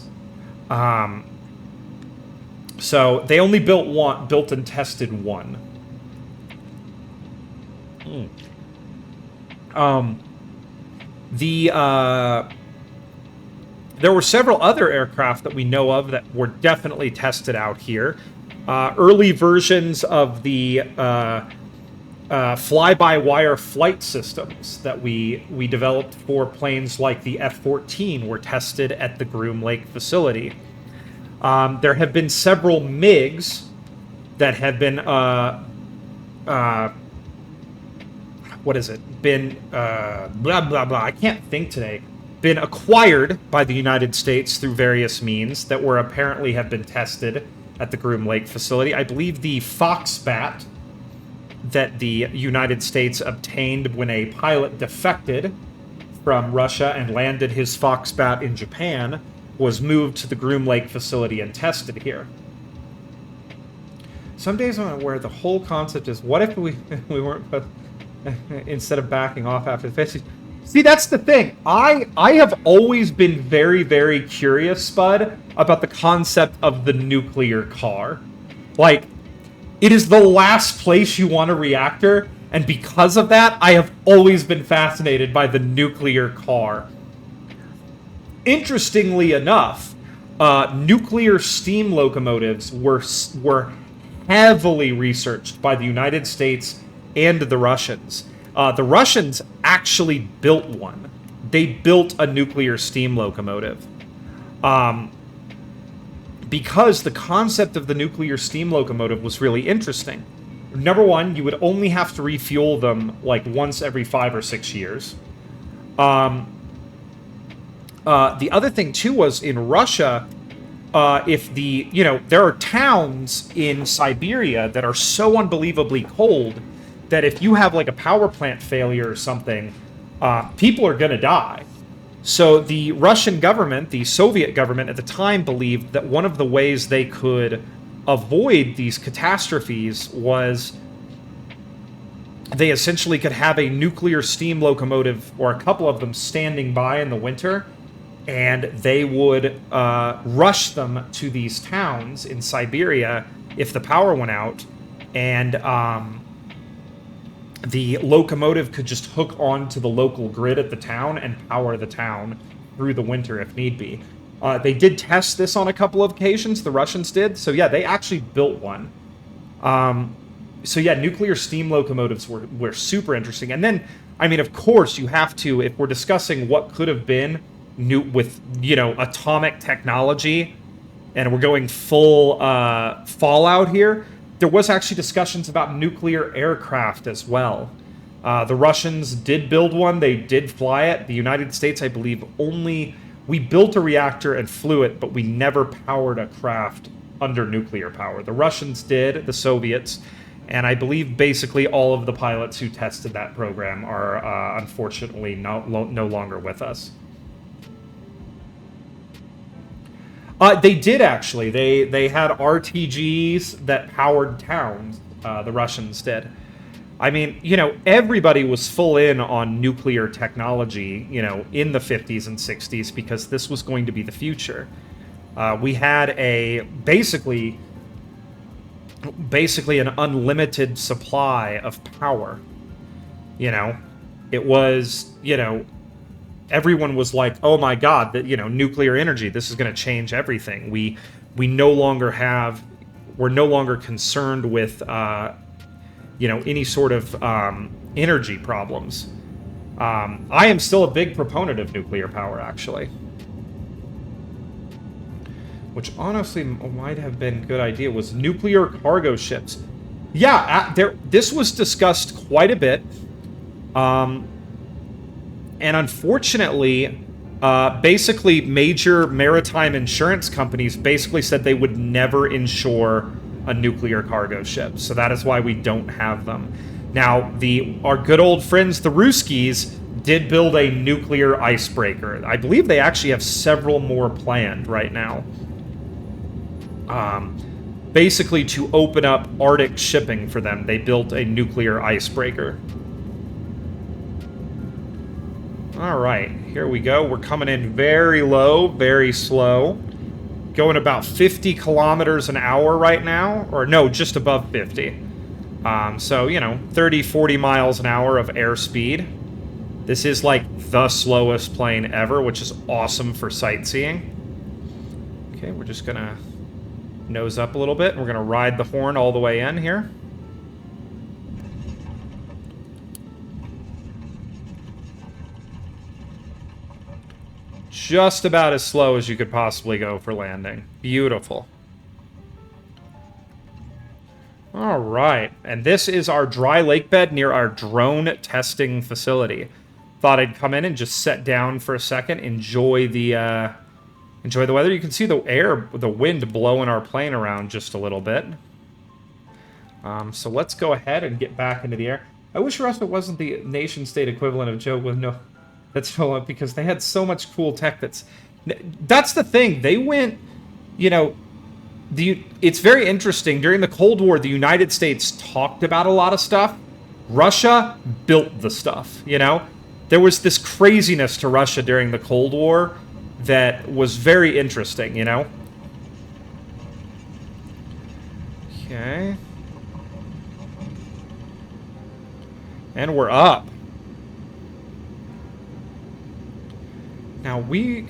So they only built and tested one. There were several other aircraft that we know of that were definitely tested out here. Early versions of the fly-by-wire flight systems that we developed for planes like the F-14 were tested at the Groom Lake facility. There have been several MiGs that have been what is it? Been blah blah blah. I can't think today. Been acquired by the United States through various means that were apparently have been tested at the Groom Lake facility. I believe the Foxbat that the United States obtained when a pilot defected from Russia and landed his Foxbat in Japan was moved to the Groom Lake facility and tested here. Some days on where the whole concept is, what if we weren't instead of backing off after the face? See, that's the thing. I have always been very, very curious, Spud, about the concept of the nuclear car. Like, it is the last place you want a reactor, and because of that, I have always been fascinated by the nuclear car. Interestingly enough, nuclear steam locomotives were heavily researched by the United States and the Russians. The Russians actually built one. They built a nuclear steam locomotive. Because the concept of the nuclear steam locomotive was really interesting. Number one, you would only have to refuel them like once every 5 or 6 years. The other thing too was in Russia, there are towns in Siberia that are so unbelievably cold that if you have like a power plant failure or something, people are going to die. So the Russian government, the Soviet government at the time, believed that one of the ways they could avoid these catastrophes was they essentially could have a nuclear steam locomotive or a couple of them standing by in the winter, and they would rush them to these towns in Siberia if the power went out, and the locomotive could just hook onto the local grid at the town and power the town through the winter if need be. They did test this on a couple of occasions, the Russians did, so yeah, they actually built one. So yeah, nuclear steam locomotives were super interesting. And then, I mean, of course, you have to, if we're discussing what could have been with, atomic technology, and we're going full Fallout here, there was actually discussions about nuclear aircraft as well. The Russians did build one. They did fly it. The United States, I believe, we built a reactor and flew it, but we never powered a craft under nuclear power. The Russians did, the Soviets, and I believe basically all of the pilots who tested that program are unfortunately no longer with us. They did, actually. They had RTGs that powered towns, the Russians did. I mean, everybody was full in on nuclear technology, in the 50s and 60s because this was going to be the future. We had basically an unlimited supply of power. It was, everyone was like, "Oh my God, that nuclear energy. This is going to change everything." We're no longer concerned with any sort of energy problems. I am still a big proponent of nuclear power, actually, which honestly might have been a good idea. Was nuclear cargo ships? Yeah, this was discussed quite a bit. And unfortunately, basically major maritime insurance companies basically said they would never insure a nuclear cargo ship. So that is why we don't have them. Now, our good old friends, the Ruskies, did build a nuclear icebreaker. I believe they actually have several more planned right now. Basically, to open up Arctic shipping for them, they built a nuclear icebreaker. Alright, here we go. We're coming in very low, very slow. Going about 50 kilometers an hour right now. Or no, just above 50. So, 30, 40 miles an hour of airspeed. This is like the slowest plane ever, which is awesome for sightseeing. Okay, we're just gonna nose up a little bit. And we're gonna ride the horn all the way in here. just about as slow as you could possibly go for landing. Beautiful. All right, and this is our dry lake bed near our drone testing facility. Thought I'd come in and just set down for a second, enjoy the weather. You can see the wind blowing our plane around just a little bit. So let's go ahead and get back into the air. I wish Russia wasn't the nation-state equivalent of joke with no... That's no, because they had so much cool tech that's the thing. They went, you know... It's very interesting. During the Cold War, the United States talked about a lot of stuff. Russia built the stuff, you know? There was this craziness to Russia during the Cold War that was very interesting, you know? Okay. And we're up. Now,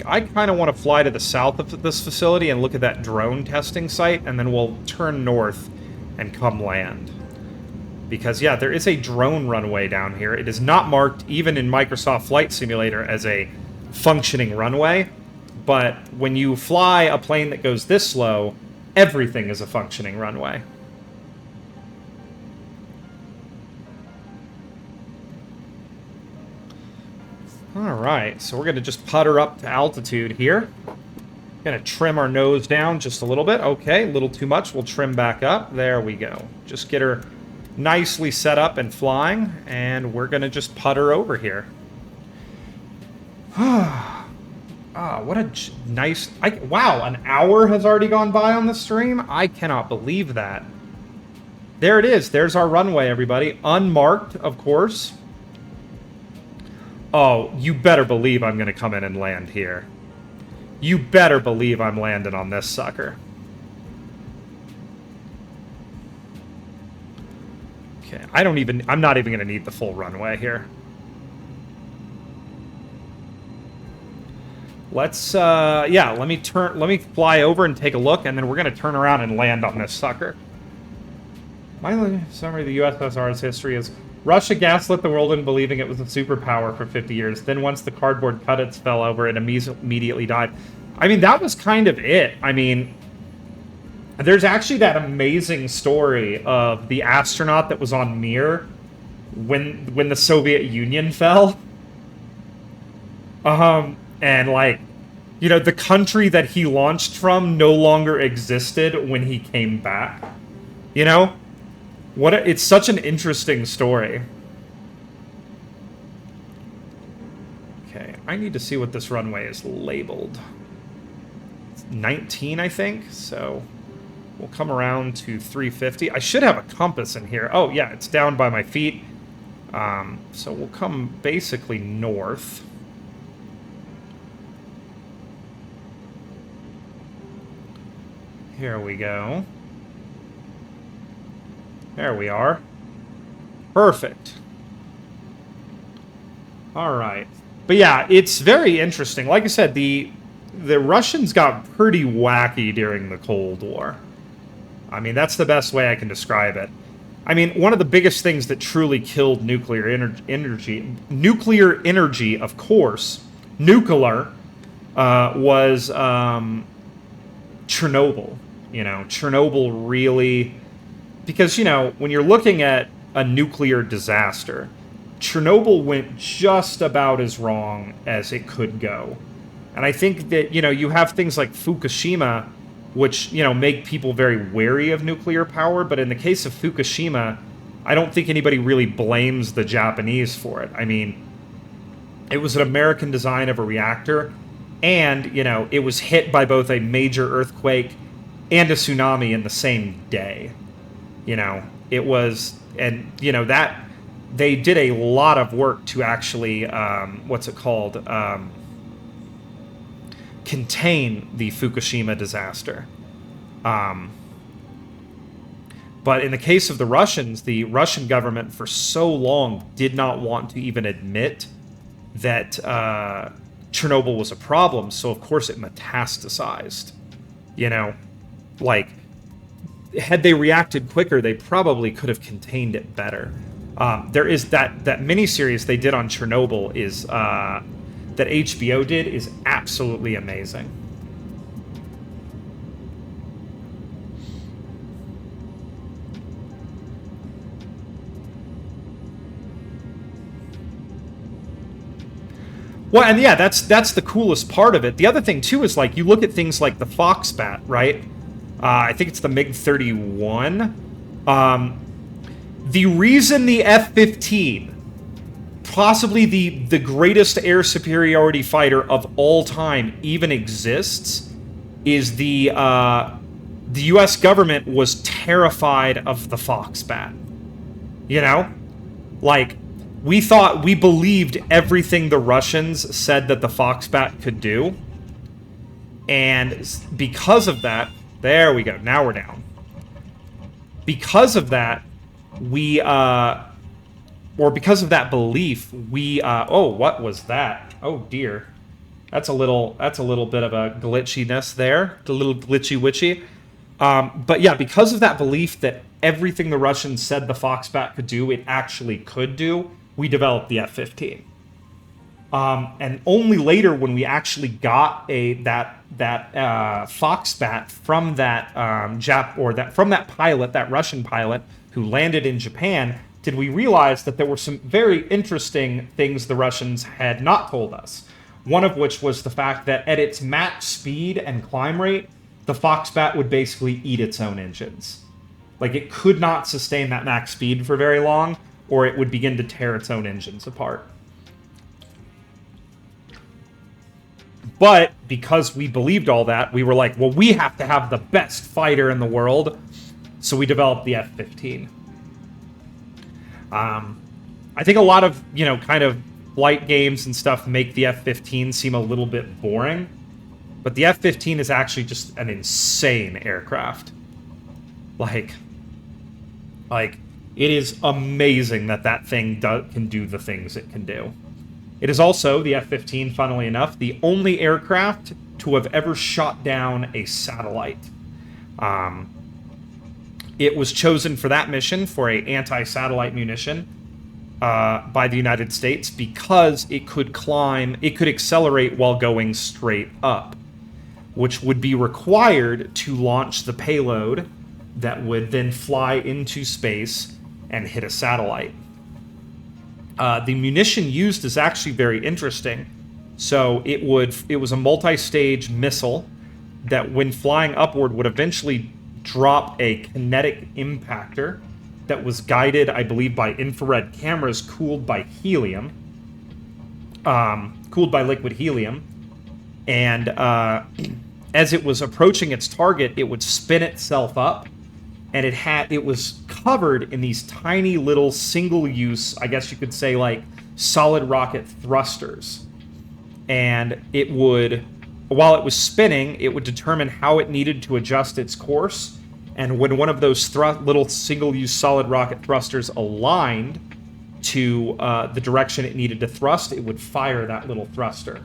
I kind of want to fly to the south of this facility and look at that drone testing site, and then we'll turn north and come land. Because, yeah, there is a drone runway down here. It is not marked, even in Microsoft Flight Simulator, as a functioning runway. But when you fly a plane that goes this slow, everything is a functioning runway. Alright, so we're going to just putter up to altitude here. Going to trim our nose down just a little bit. Okay, a little too much. We'll trim back up. There we go. Just get her nicely set up and flying, and we're going to just putter over here. What a nice... wow, an hour has already gone by on the stream? I cannot believe that. There it is. There's our runway, everybody. Unmarked, of course. Oh, you better believe I'm going to come in and land here. You better believe I'm landing on this sucker. Okay, I'm not even going to need the full runway here. Let's, yeah, let me fly over and take a look, and then we're going to turn around and land on this sucker. My summary of the USSR's history is... Russia gaslit the world into believing it was a superpower for 50 years. Then once the cardboard cuttings fell over, it immediately died. I mean, that was kind of it. I mean, there's actually that amazing story of the astronaut that was on Mir when the Soviet Union fell. And like, you know, the country that he launched from no longer existed when he came back. You know? It's such an interesting story. Okay, I need to see what this runway is labeled. It's 19, I think, so we'll come around to 350. I should have a compass in here. Oh, yeah, it's down by my feet. So we'll come basically north. Here we go. There we are. Perfect. All right. But yeah, it's very interesting. Like I said, the Russians got pretty wacky during the Cold War. I mean, that's the best way I can describe it. I mean, one of the biggest things that truly killed nuclear energy, of course, nuclear, was Chernobyl. You know, Chernobyl really... Because, you know, when you're looking at a nuclear disaster, Chernobyl went just about as wrong as it could go. And I think that, you know, you have things like Fukushima, which, you know, make people very wary of nuclear power. But in the case of Fukushima, I don't think anybody really blames the Japanese for it. I mean, it was an American design of a reactor. And, you know, it was hit by both a major earthquake and a tsunami in the same day. You know, it was, and, you know, that, they did a lot of work to actually, contain the Fukushima disaster. But in the case of the Russian government for so long did not want to even admit that Chernobyl was a problem, so of course it metastasized. You know, like, had they reacted quicker, they probably could have contained it better. There is that miniseries they did on Chernobyl is that HBO did is absolutely amazing. Well, and yeah, that's the coolest part of it. The other thing too is like you look at things like the Foxbat, right? I think it's the MiG-31. The reason the F-15, possibly the greatest air superiority fighter of all time, even exists, is the U.S. government was terrified of the Foxbat. You know, like. We believed everything the Russians said that the Foxbat could do. And because of that, there we go, now we're down. Because of that, because of that belief, oh, what was that? Oh dear. That's a little bit of a glitchiness there, a little glitchy-witchy. But yeah, because of that belief that everything the Russians said the Foxbat could do, it actually could do, we developed the F-15. And only later, when we actually got that Foxbat from that from that pilot, that Russian pilot who landed in Japan, did we realize that there were some very interesting things the Russians had not told us. One of which was the fact that at its max speed and climb rate, the Foxbat would basically eat its own engines. Like, it could not sustain that max speed for very long, or it would begin to tear its own engines apart. But because we believed all that, we were like, well, we have to have the best fighter in the world, so we developed the F-15. I think a lot of, kind of flight games and stuff make the F-15 seem a little bit boring, but the F-15 is actually just an insane aircraft. Like, it is amazing that thing can do the things it can do. It is also, the F-15, funnily enough, the only aircraft to have ever shot down a satellite. It was chosen for that mission for an anti-satellite munition by the United States because it could accelerate while going straight up, which would be required to launch the payload that would then fly into space and hit a satellite. The munition used is actually very interesting. So it was a multi-stage missile that, when flying upward, would eventually drop a kinetic impactor that was guided, I believe, by infrared cameras cooled by helium, cooled by liquid helium. And as it was approaching its target, it would spin itself up. And it was covered in these tiny little single-use, I guess you could say, like, solid rocket thrusters. And it would, while it was spinning, it would determine how it needed to adjust its course. And when one of those little single-use solid rocket thrusters aligned to the direction it needed to thrust, it would fire that little thruster.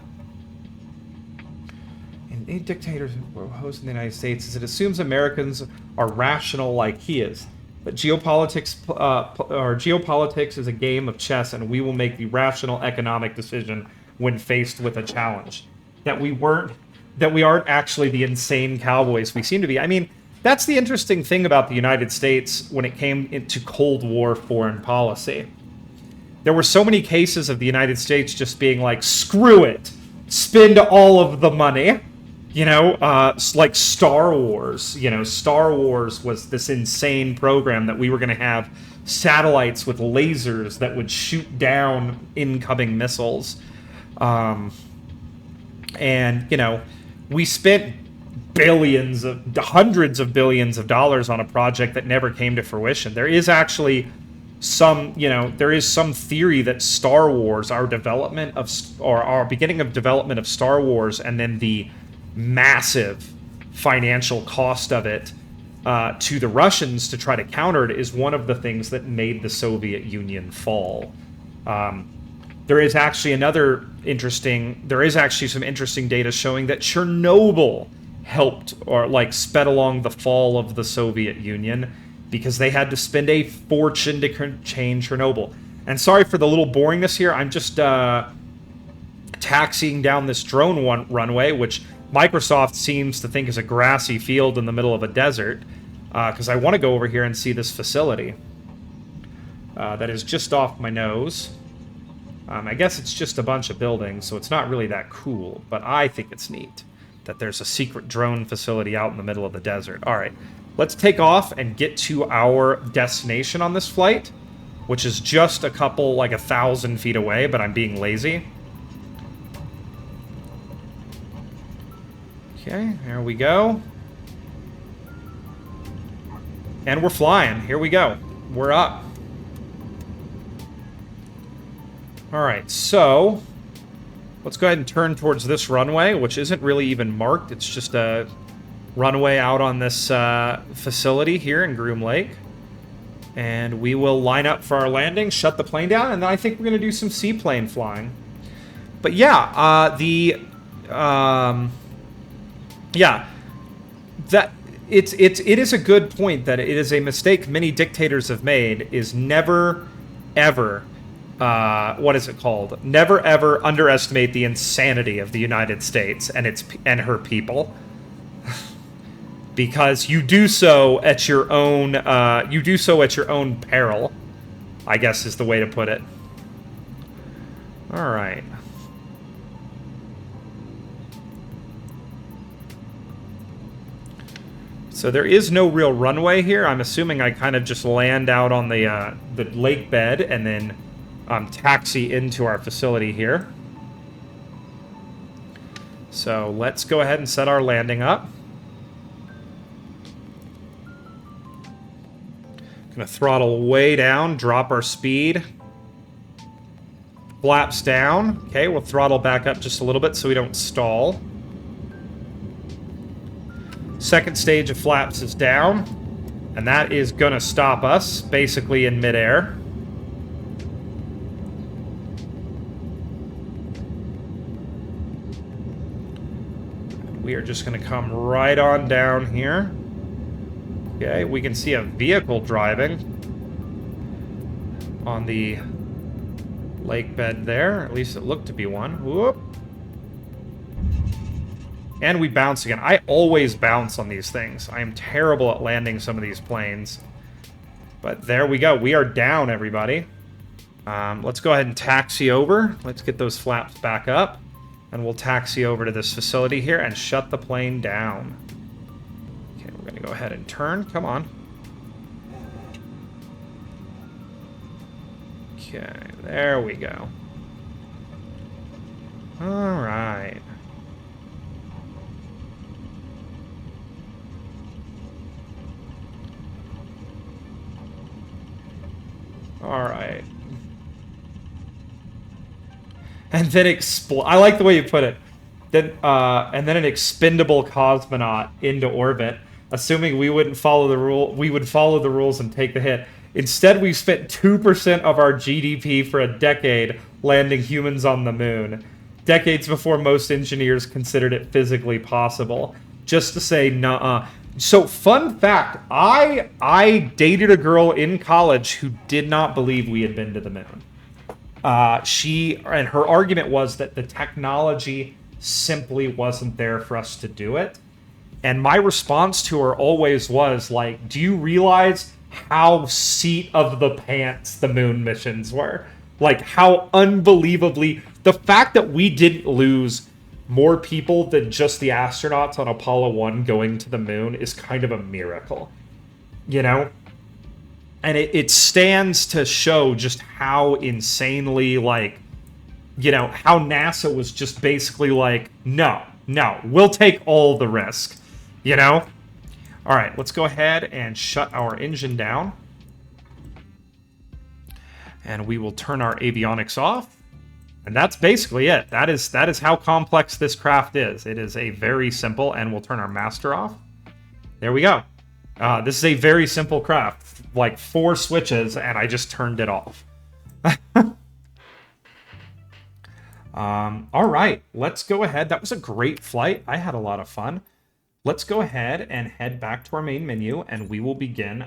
Any dictators who host in the United States is it assumes Americans are rational like he is. But geopolitics is a game of chess, and we will make the rational economic decision when faced with a challenge. That we aren't actually the insane cowboys we seem to be. I mean, that's the interesting thing about the United States when it came into Cold War foreign policy. There were so many cases of the United States just being like, screw it, spend all of the money. Like Star Wars. Star Wars was this insane program that we were going to have satellites with lasers that would shoot down incoming missiles. We spent hundreds of billions of dollars on a project that never came to fruition. There is actually some theory that Star Wars, our beginning of development of Star Wars, and then the massive financial cost of it to the Russians to try to counter it, is one of the things that made the Soviet Union fall. There is actually some interesting data showing that Chernobyl helped or sped along the fall of the Soviet Union because they had to spend a fortune to change Chernobyl. And sorry for the little boringness here. I'm just taxiing down this drone runway, which Microsoft seems to think is a grassy field in the middle of a desert, because I want to go over here and see this facility. That is just off my nose. I guess it's just a bunch of buildings, so it's not really that cool, but I think it's neat that there's a secret drone facility out in the middle of the desert. All right, let's take off and get to our destination on this flight, which is just a couple, like 1,000 feet away, but I'm being lazy. Okay, there we go. And we're flying. Here we go. We're up. Alright, so let's go ahead and turn towards this runway, which isn't really even marked. It's just a runway out on this facility here in Groom Lake. And we will line up for our landing, shut the plane down, and then I think we're going to do some seaplane flying. But yeah, it is a good point that it is a mistake many dictators have made, is never, ever, what is it called? Never ever underestimate the insanity of the United States and her people, because you do so at your own peril, I guess is the way to put it. All right. So there is no real runway here. I'm assuming I kind of just land out on the lake bed and then taxi into our facility here. So let's go ahead and set our landing up. Gonna throttle way down, drop our speed. Flaps down. Okay, we'll throttle back up just a little bit so we don't stall. Second stage of flaps is down, and that is gonna stop us basically in midair. We are just gonna come right on down here. Okay, we can see a vehicle driving on the lake bed there. At least it looked to be one. Whoop. And we bounce again. I always bounce on these things. I am terrible at landing some of these planes. But there we go. We are down, everybody. Let's go ahead and taxi over. Let's get those flaps back up. And we'll taxi over to this facility here and shut the plane down. Okay, we're going to go ahead and turn. Come on. Okay, there we go. All right. Alright. And then I like the way you put it. Then, and then an expendable cosmonaut into orbit, assuming we wouldn't follow the rule. We would follow the rules and take the hit. Instead, we spent 2% of our GDP for a decade landing humans on the moon. Decades before most engineers considered it physically possible. Just to say, nuh-uh. So, fun fact, I dated a girl in college who did not believe we had been to the moon. And her argument was that the technology simply wasn't there for us to do it. And my response to her always was, like, do you realize how seat of the pants the moon missions were? Like, how unbelievably... The fact that we didn't lose more people than just the astronauts on Apollo 1 going to the moon is kind of a miracle, you know? And it stands to show just how insanely, like, you know, how NASA was just basically like, no, we'll take all the risk, you know? All right, let's go ahead and shut our engine down. And we will turn our avionics off. And that's basically it. That is how complex this craft is. It is a very simple, and we'll turn our master off. There we go. This is a very simple craft. Like 4 switches, and I just turned it off. All right, let's go ahead. That was a great flight. I had a lot of fun. Let's go ahead and head back to our main menu, and we will begin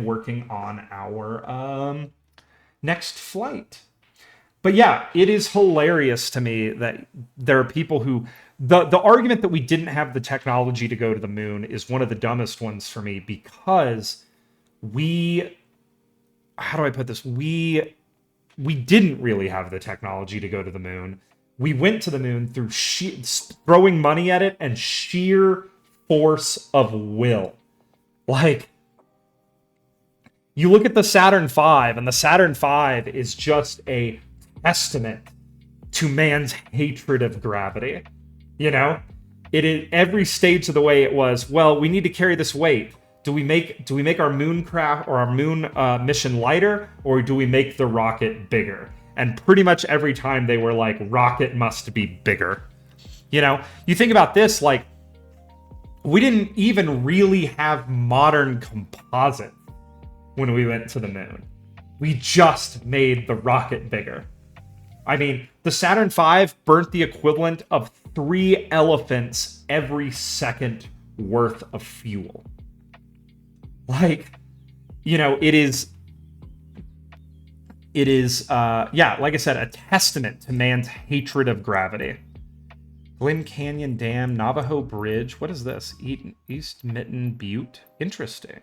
working on our next flight. But yeah, it is hilarious to me that there are people who the argument that we didn't have the technology to go to the moon is one of the dumbest ones for me, because we how do I put this? We didn't really have the technology to go to the moon. We went to the moon through throwing money at it and sheer force of will. Like, you look at the Saturn V, and the Saturn V is just a testament to man's hatred of gravity. You know? It is every stage of the way it was, well, we need to carry this weight. Do we make our moon craft or our moon mission lighter, or do we make the rocket bigger? And pretty much every time they were like, rocket must be bigger. You know, you think about this, like, we didn't even really have modern composites when we went to the moon. We just made the rocket bigger. I mean, the Saturn V burnt the equivalent of 3 elephants every second worth of fuel. Like, you know, it is, yeah, like I said, a testament to man's hatred of gravity. Glen Canyon Dam, Navajo Bridge. What is this? East Mitten Butte. Interesting.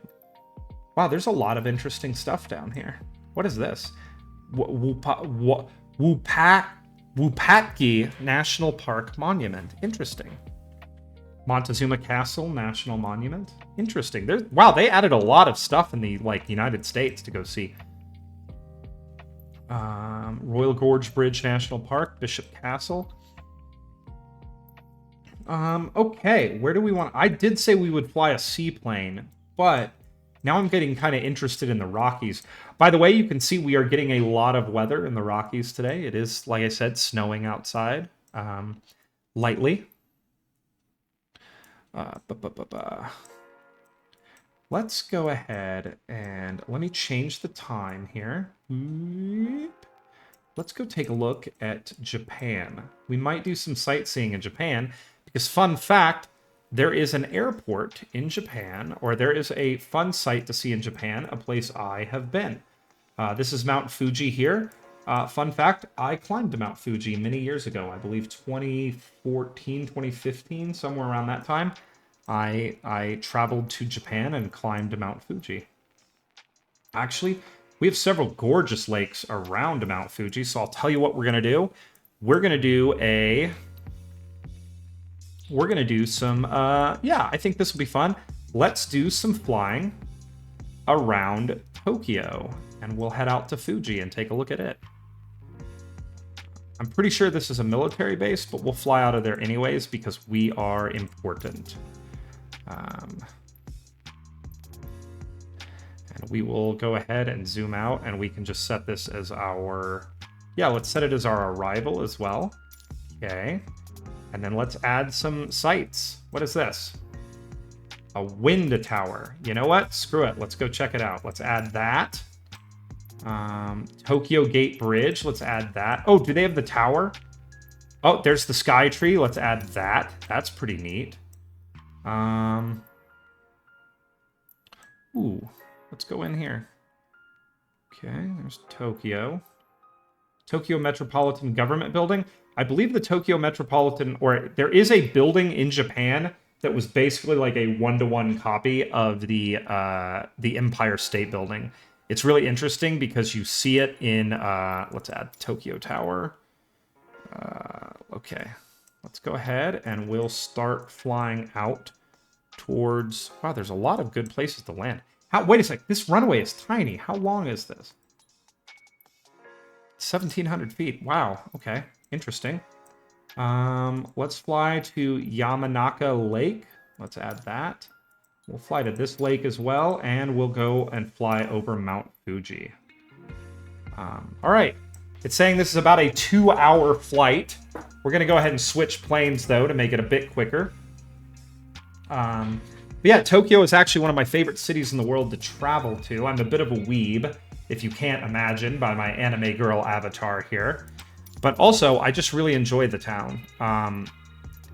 Wow, there's a lot of interesting stuff down here. What is this? Wupatki National Park Monument. Interesting. Montezuma Castle National Monument. Interesting. Wow, they added a lot of stuff in the United States to go see. Royal Gorge Bridge National Park, Bishop Castle. Okay, where do we want? I did say we would fly a seaplane, but now I'm getting kind of interested in the Rockies. By the way, you can see we are getting a lot of weather in the Rockies today. It is, like I said, snowing outside, lightly. Let's go ahead and let me change the time here. Let's go take a look at Japan. We might do some sightseeing in Japan, because fun fact, there is an airport in Japan, or there is a fun sight to see in Japan, a place I have been. This is Mount Fuji here. Fun fact, I climbed Mount Fuji many years ago. I believe 2014, 2015, somewhere around that time. I traveled to Japan and climbed Mount Fuji. Actually, we have several gorgeous lakes around Mount Fuji, so I'll tell you what we're going to do. We're going to do some, yeah, I think this will be fun. Let's do some flying around Tokyo, and we'll head out to Fuji and take a look at it. I'm pretty sure this is a military base, but we'll fly out of there anyways because we are important. And we will go ahead and zoom out, and we can just set this as our... Yeah, let's set it as our arrival as well. Okay. And then let's add some sights. What is this? A wind tower. You know what? Screw it. Let's go check it out. Let's add that. Tokyo Gate Bridge. Let's add that. Oh, do they have the tower? Oh, there's the sky tree. Let's add that. That's pretty neat. Ooh, let's go in here. Okay, there's Tokyo. Tokyo Metropolitan Government Building. I believe the Tokyo Metropolitan, or there is a building in Japan that was basically like a one-to-one copy of the Empire State Building. It's really interesting because you see it in, let's add Tokyo Tower. Okay, let's go ahead and we'll start flying out towards, wow, there's a lot of good places to land. Wait a sec, this runway is tiny. How long is this? 1,700 feet. Wow, okay, interesting. Let's fly to Yamanaka Lake. Let's add that. We'll fly to this lake as well, and we'll go and fly over Mount Fuji. All right. It's saying this is about a 2-hour flight. We're going to go ahead and switch planes, though, to make it a bit quicker. But yeah, Tokyo is actually one of my favorite cities in the world to travel to. I'm a bit of a weeb, if you can't imagine by my anime girl avatar here. But also, I just really enjoy the town.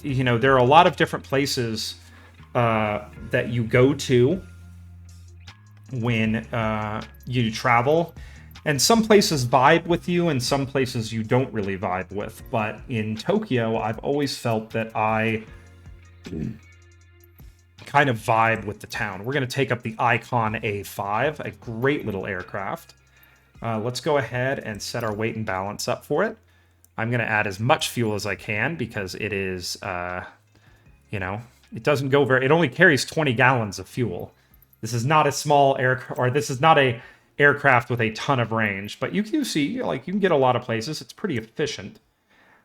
You know, there are a lot of different places that you go to when you travel. And some places vibe with you, and some places you don't really vibe with. But in Tokyo, I've always felt that I kind of vibe with the town. We're going to take up the Icon A5, a great little aircraft. Let's go ahead and set our weight and balance up for it. I'm going to add as much fuel as I can because it is, you know, it doesn't go very... It only carries 20 gallons of fuel. This is not a small aircraft, or this is not a aircraft with a ton of range, but you can see, like, you can get a lot of places. It's pretty efficient.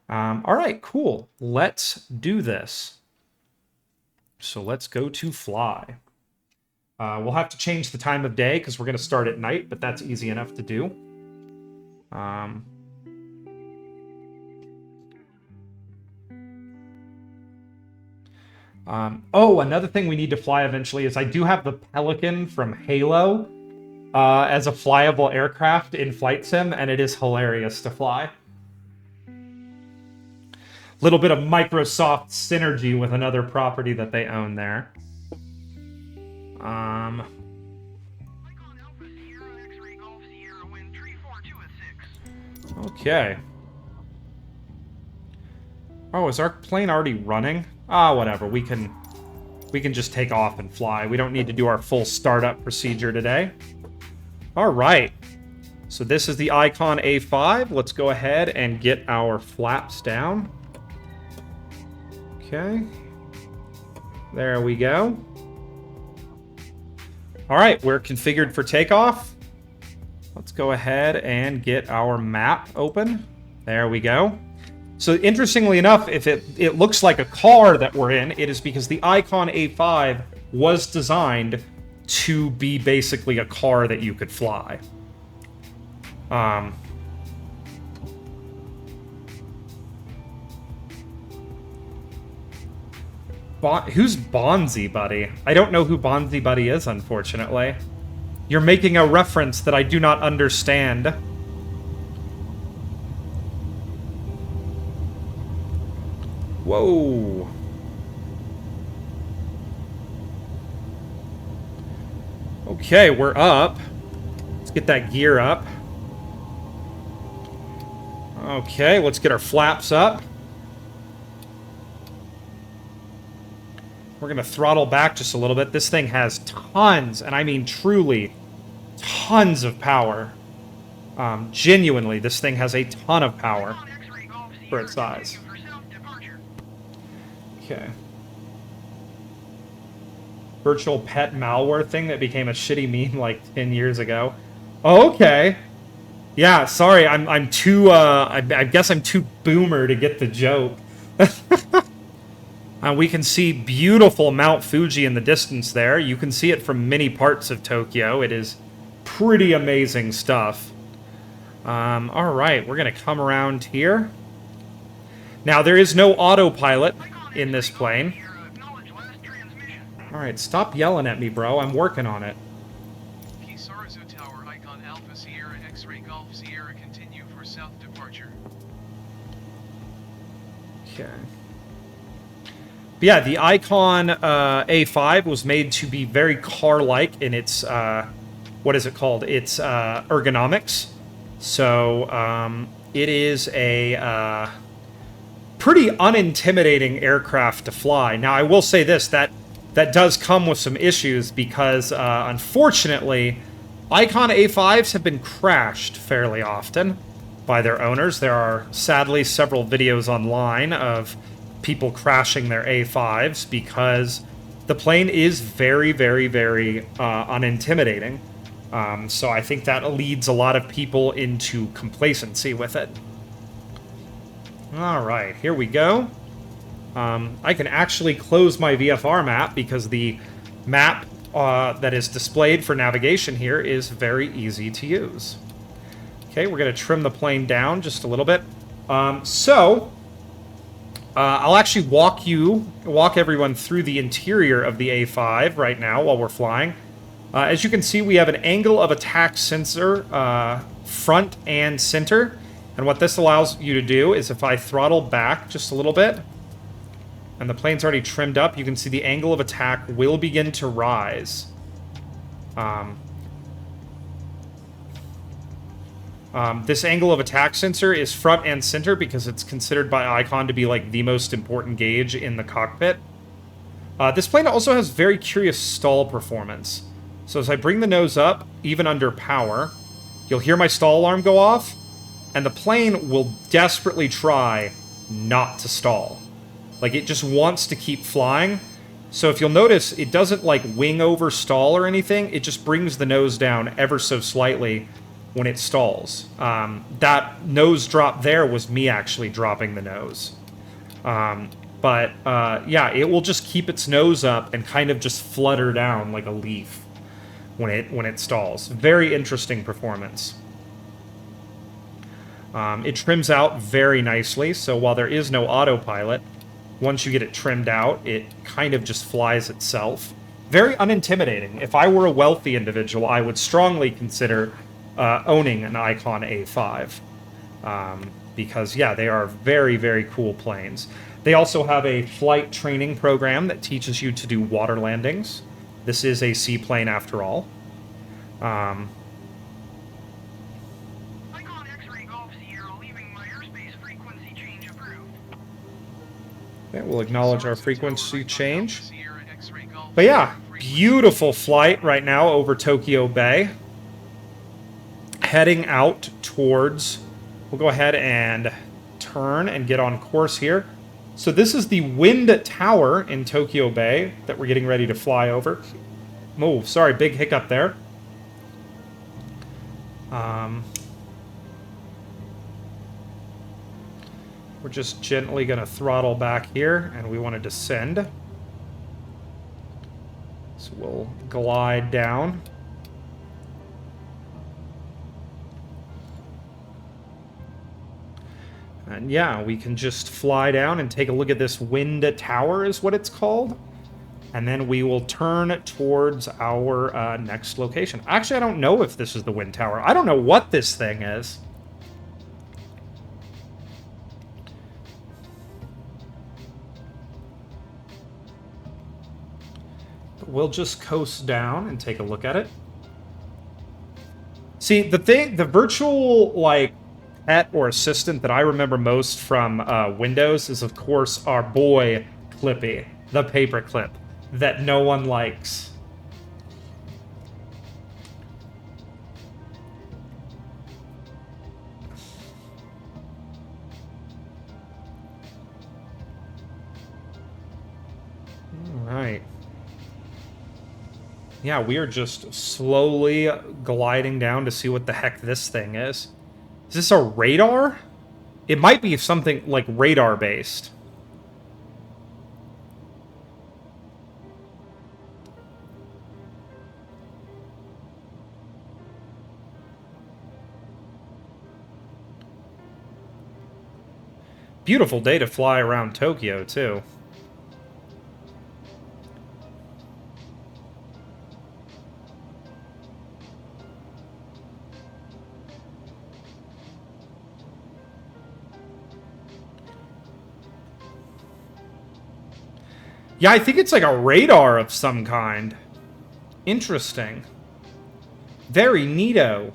All right, cool. Let's do this. So let's go to fly. We'll have to change the time of day because we're going to start at night, but that's easy enough to do. Oh, another thing we need to fly eventually is I do have the Pelican from Halo as a flyable aircraft in Flight Sim, and it is hilarious to fly. Little bit of Microsoft synergy with another property that they own there. Okay. Oh, is our plane already running? Ah, whatever. We can just take off and fly. We don't need to do our full startup procedure today. All right. So this is the Icon A5. Let's go ahead and get our flaps down. Okay. There we go. All right, we're configured for takeoff. Let's go ahead and get our map open. There we go. So interestingly enough, if it looks like a car that we're in, it is because the Icon A5 was designed to be basically a car that you could fly. Who's Bonzi Buddy? I don't know who Bonzi Buddy is, unfortunately. You're making a reference that I do not understand. Whoa. Okay, we're up. Let's get that gear up. Okay, let's get our flaps up. We're going to throttle back just a little bit. This thing has tons, and I mean truly, tons of power. Genuinely, this thing has a ton of power for its size. Okay. Virtual pet malware thing that became a shitty meme like 10 years ago. Oh, okay. Yeah, sorry, I'm too, I guess I'm too boomer to get the joke. We can see beautiful Mount Fuji in the distance there. You can see it from many parts of Tokyo. It is pretty amazing stuff. All right, we're going to come around here. Now, there is no autopilot in this plane. All right, stop yelling at me, bro. I'm working on it. Kisarazu Tower, Icon Alpha Sierra X-Ray Golf Sierra, continue for south departure. Okay. Yeah, the Icon A5 was made to be very car-like in its, what is it called? Its ergonomics. So, it is a pretty unintimidating aircraft to fly. Now, I will say this, that does come with some issues because, unfortunately, Icon A5s have been crashed fairly often by their owners. There are, sadly, several videos online of people crashing their A5s because the plane is very, very, very unintimidating. So I think that leads a lot of people into complacency with it. All right, here we go. I can actually close my VFR map because the map that is displayed for navigation here is very easy to use. Okay, we're going to trim the plane down just a little bit. I'll actually walk everyone through the interior of the A5 right now while we're flying. As you can see, we have an angle of attack sensor, front and center. And what this allows you to do is if I throttle back just a little bit, and the plane's already trimmed up, you can see the angle of attack will begin to rise. This angle of attack sensor is front and center because it's considered by Icon to be like the most important gauge in the cockpit. This plane also has very curious stall performance. So as I bring the nose up, even under power, you'll hear my stall alarm go off, and the plane will desperately try not to stall. Like, it just wants to keep flying. So if you'll notice, it doesn't, like, wing over stall or anything. It just brings the nose down ever so slightly when it stalls. That nose drop there was me actually dropping the nose. Yeah, it will just keep its nose up and kind of just flutter down like a leaf when it stalls. Very interesting performance. It trims out very nicely, so while there is no autopilot, once you get it trimmed out, it kind of just flies itself. Very unintimidating. If I were a wealthy individual, I would strongly consider owning an Icon A5. Because, yeah, they are very, very cool planes. They also have a flight training program that teaches you to do water landings. This is a seaplane after all. Icon X-ray Golf Sierra leaving my airspace frequency change approved. Okay, we'll acknowledge our frequency change. But yeah, beautiful flight right now over Tokyo Bay. Heading out towards... We'll go ahead and turn and get on course here. So this is the Wind Tower in Tokyo Bay that we're getting ready to fly over. Oh, sorry, big hiccup there. We're just gently going to throttle back here, and we want to descend. So we'll glide down. And yeah, we can just fly down and take a look at this Wind Tower is what it's called. And then we will turn towards our next location. Actually, I don't know if this is the Wind Tower. I don't know what this thing is. But we'll just coast down and take a look at it. See, the virtual, like, pet or assistant that I remember most from Windows is, of course, our boy Clippy, the paperclip that no one likes. All right. Yeah, we are just slowly gliding down to see what the heck this thing is. Is this a radar? It might be something like radar-based. Beautiful day to fly around Tokyo, too. Yeah, I think it's like a radar of some kind. Interesting. Very neato.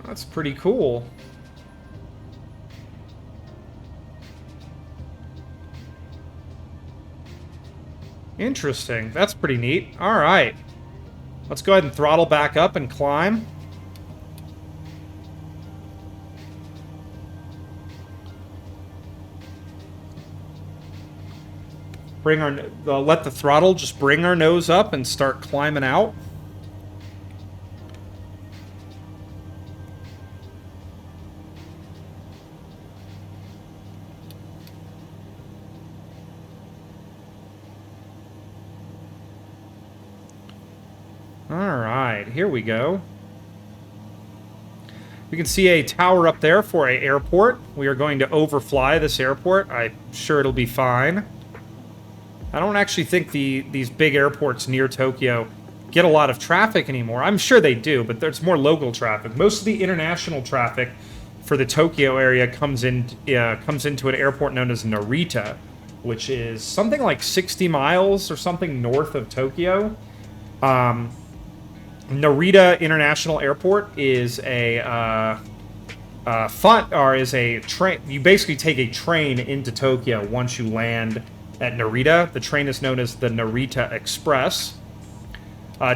That's pretty cool. Interesting. That's pretty neat. All right. Let's go ahead and throttle back up and climb. Bring our let the throttle just bring our nose up and start climbing out. Alright, here we go. We can see a tower up there for an airport. We are going to overfly this airport. I'm sure it'll be fine. I don't actually think these big airports near Tokyo get a lot of traffic anymore. I'm sure they do, but there's more local traffic. Most of the international traffic for the Tokyo area comes into an airport known as Narita, which is something like 60 miles or something north of Tokyo. Narita International Airport is a train. You basically take a train into Tokyo once you land at Narita. The train is known as the Narita Express.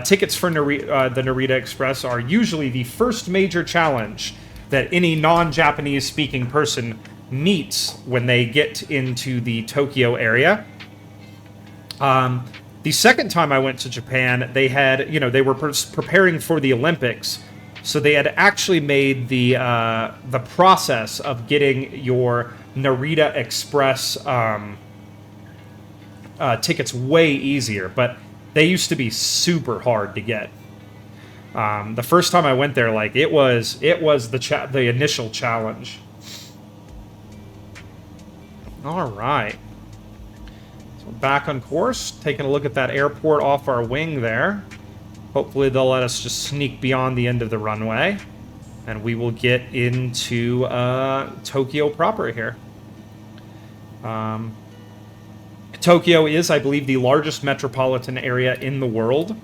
Tickets for the Narita Express are usually the first major challenge that any non-Japanese speaking person meets when they get into the Tokyo area. The second time I went to Japan, they had, they were preparing for the Olympics, so they had actually made the process of getting your Narita Express tickets way easier, but they used to be super hard to get. The first time I went there, like it was the initial challenge. All right. So back on course, taking a look at that airport off our wing there. Hopefully they'll let us just sneak beyond the end of the runway, and we will get into Tokyo proper here. Tokyo is, I believe, the largest metropolitan area in the world.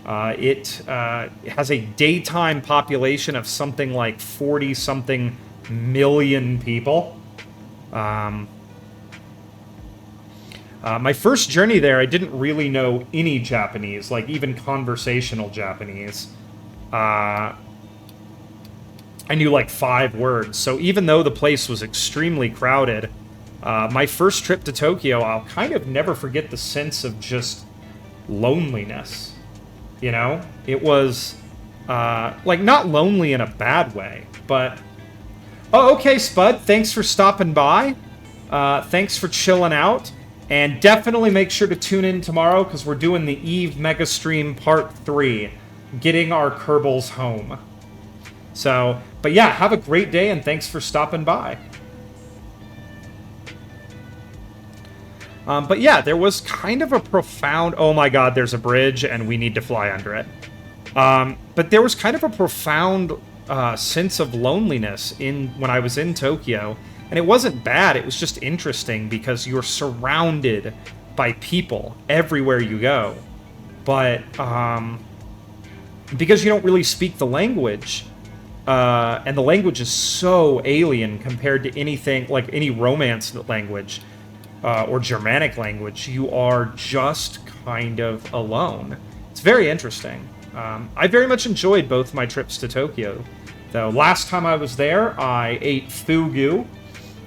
It has a daytime population of something like 40-something million people. My first journey there, I didn't really know any Japanese, like even conversational Japanese. I knew like 5 words, so even though the place was extremely crowded, my first trip to Tokyo, I'll kind of never forget the sense of just loneliness. It was, like, not lonely in a bad way, but... Oh, okay, Spud, thanks for stopping by. Thanks for chilling out. And definitely make sure to tune in tomorrow, because we're doing the Eve Mega Stream Part 3, getting our Kerbals home. So, but yeah, have a great day, and thanks for stopping by. But yeah, there was kind of a profound... Oh my god, there's a bridge, and we need to fly under it. But there was kind of a profound sense of loneliness when I was in Tokyo. And it wasn't bad, it was just interesting, because you're surrounded by people everywhere you go. But, because you don't really speak the language, and the language is so alien compared to anything, like any Romance language, or Germanic language, you are just kind of alone. It's very interesting. I very much enjoyed both my trips to Tokyo, though. Last time I was there, I ate fugu,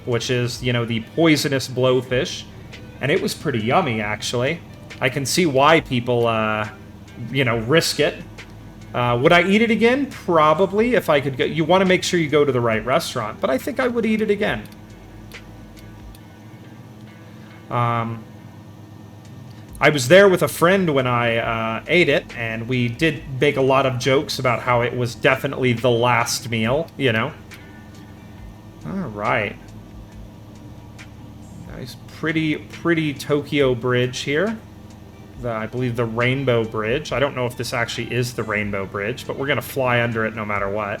which is, the poisonous blowfish, and it was pretty yummy, actually. I can see why people, risk it. Would I eat it again? Probably, if I could go. You want to make sure you go to the right restaurant, but I think I would eat it again. I was there with a friend when I ate it, and we did make a lot of jokes about how it was definitely the last meal, Alright. Nice, pretty Tokyo bridge here. I believe the Rainbow Bridge. I don't know if this actually is the Rainbow Bridge, but we're going to fly under it no matter what,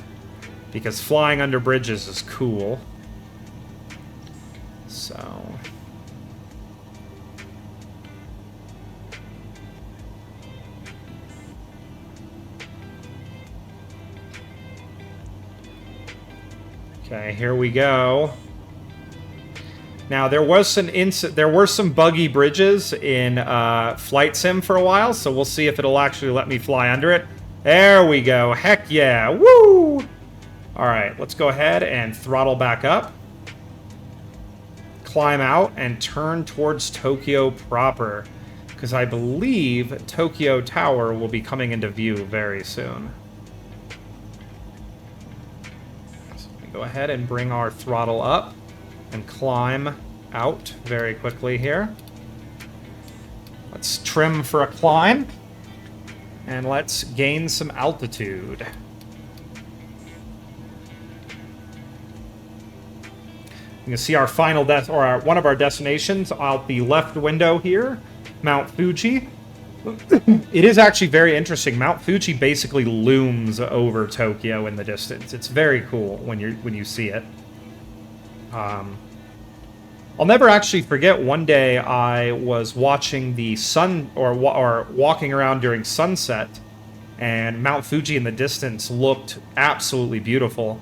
because flying under bridges is cool. So... Okay, here we go. Now, there were some buggy bridges in Flight Sim for a while, so we'll see if it'll actually let me fly under it. There we go. Heck yeah. Woo! All right, let's go ahead and throttle back up. Climb out and turn towards Tokyo proper, because I believe Tokyo Tower will be coming into view very soon. Go ahead and bring our throttle up and climb out very quickly here. Let's trim for a climb, and let's gain some altitude. You can see our final one of our destinations out the left window here, Mount Fuji. It is actually very interesting. Mount Fuji basically looms over Tokyo in the distance. It's very cool when you see it. I'll never actually forget one day I was watching the sun or walking around during sunset, and Mount Fuji in the distance looked absolutely beautiful.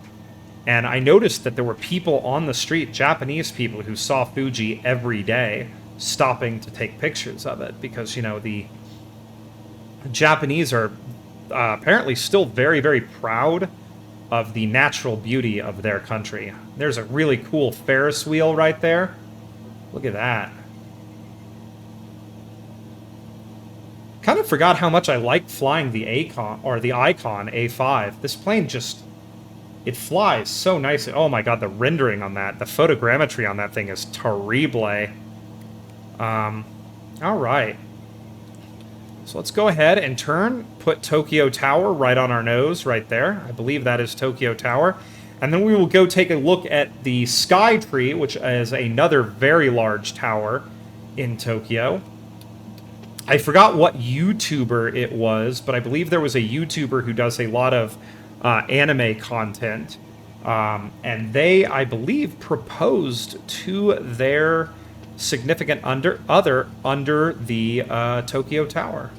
And I noticed that there were people on the street, Japanese people, who saw Fuji every day, stopping to take pictures of it because, you know, the Japanese are apparently still very, very proud of the natural beauty of their country. There's a really cool Ferris wheel right there. Look at that. Kind of forgot how much I like flying the Icon A5. This plane just, it flies so nicely. Oh my god, the rendering on that, the photogrammetry on that thing is terrible. All right. So let's go ahead and turn, put Tokyo Tower right on our nose, right there. I believe that is Tokyo Tower. And then we will go take a look at the Sky Tree, which is another very large tower in Tokyo. I forgot what YouTuber it was, but I believe there was a YouTuber who does a lot of anime content. And they, I believe, proposed to their significant other under the Tokyo Tower.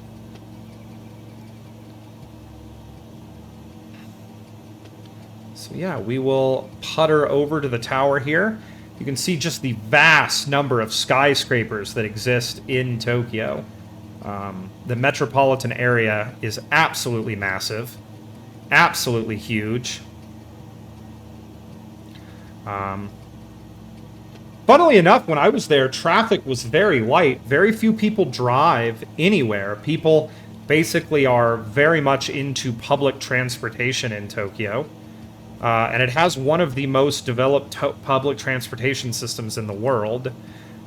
So yeah, we will putter over to the tower here. You can see just the vast number of skyscrapers that exist in Tokyo. The metropolitan area is absolutely massive, absolutely huge. Funnily enough, when I was there, traffic was very light. Very few people drive anywhere. People basically are very much into public transportation in Tokyo. And it has one of the most developed public transportation systems in the world.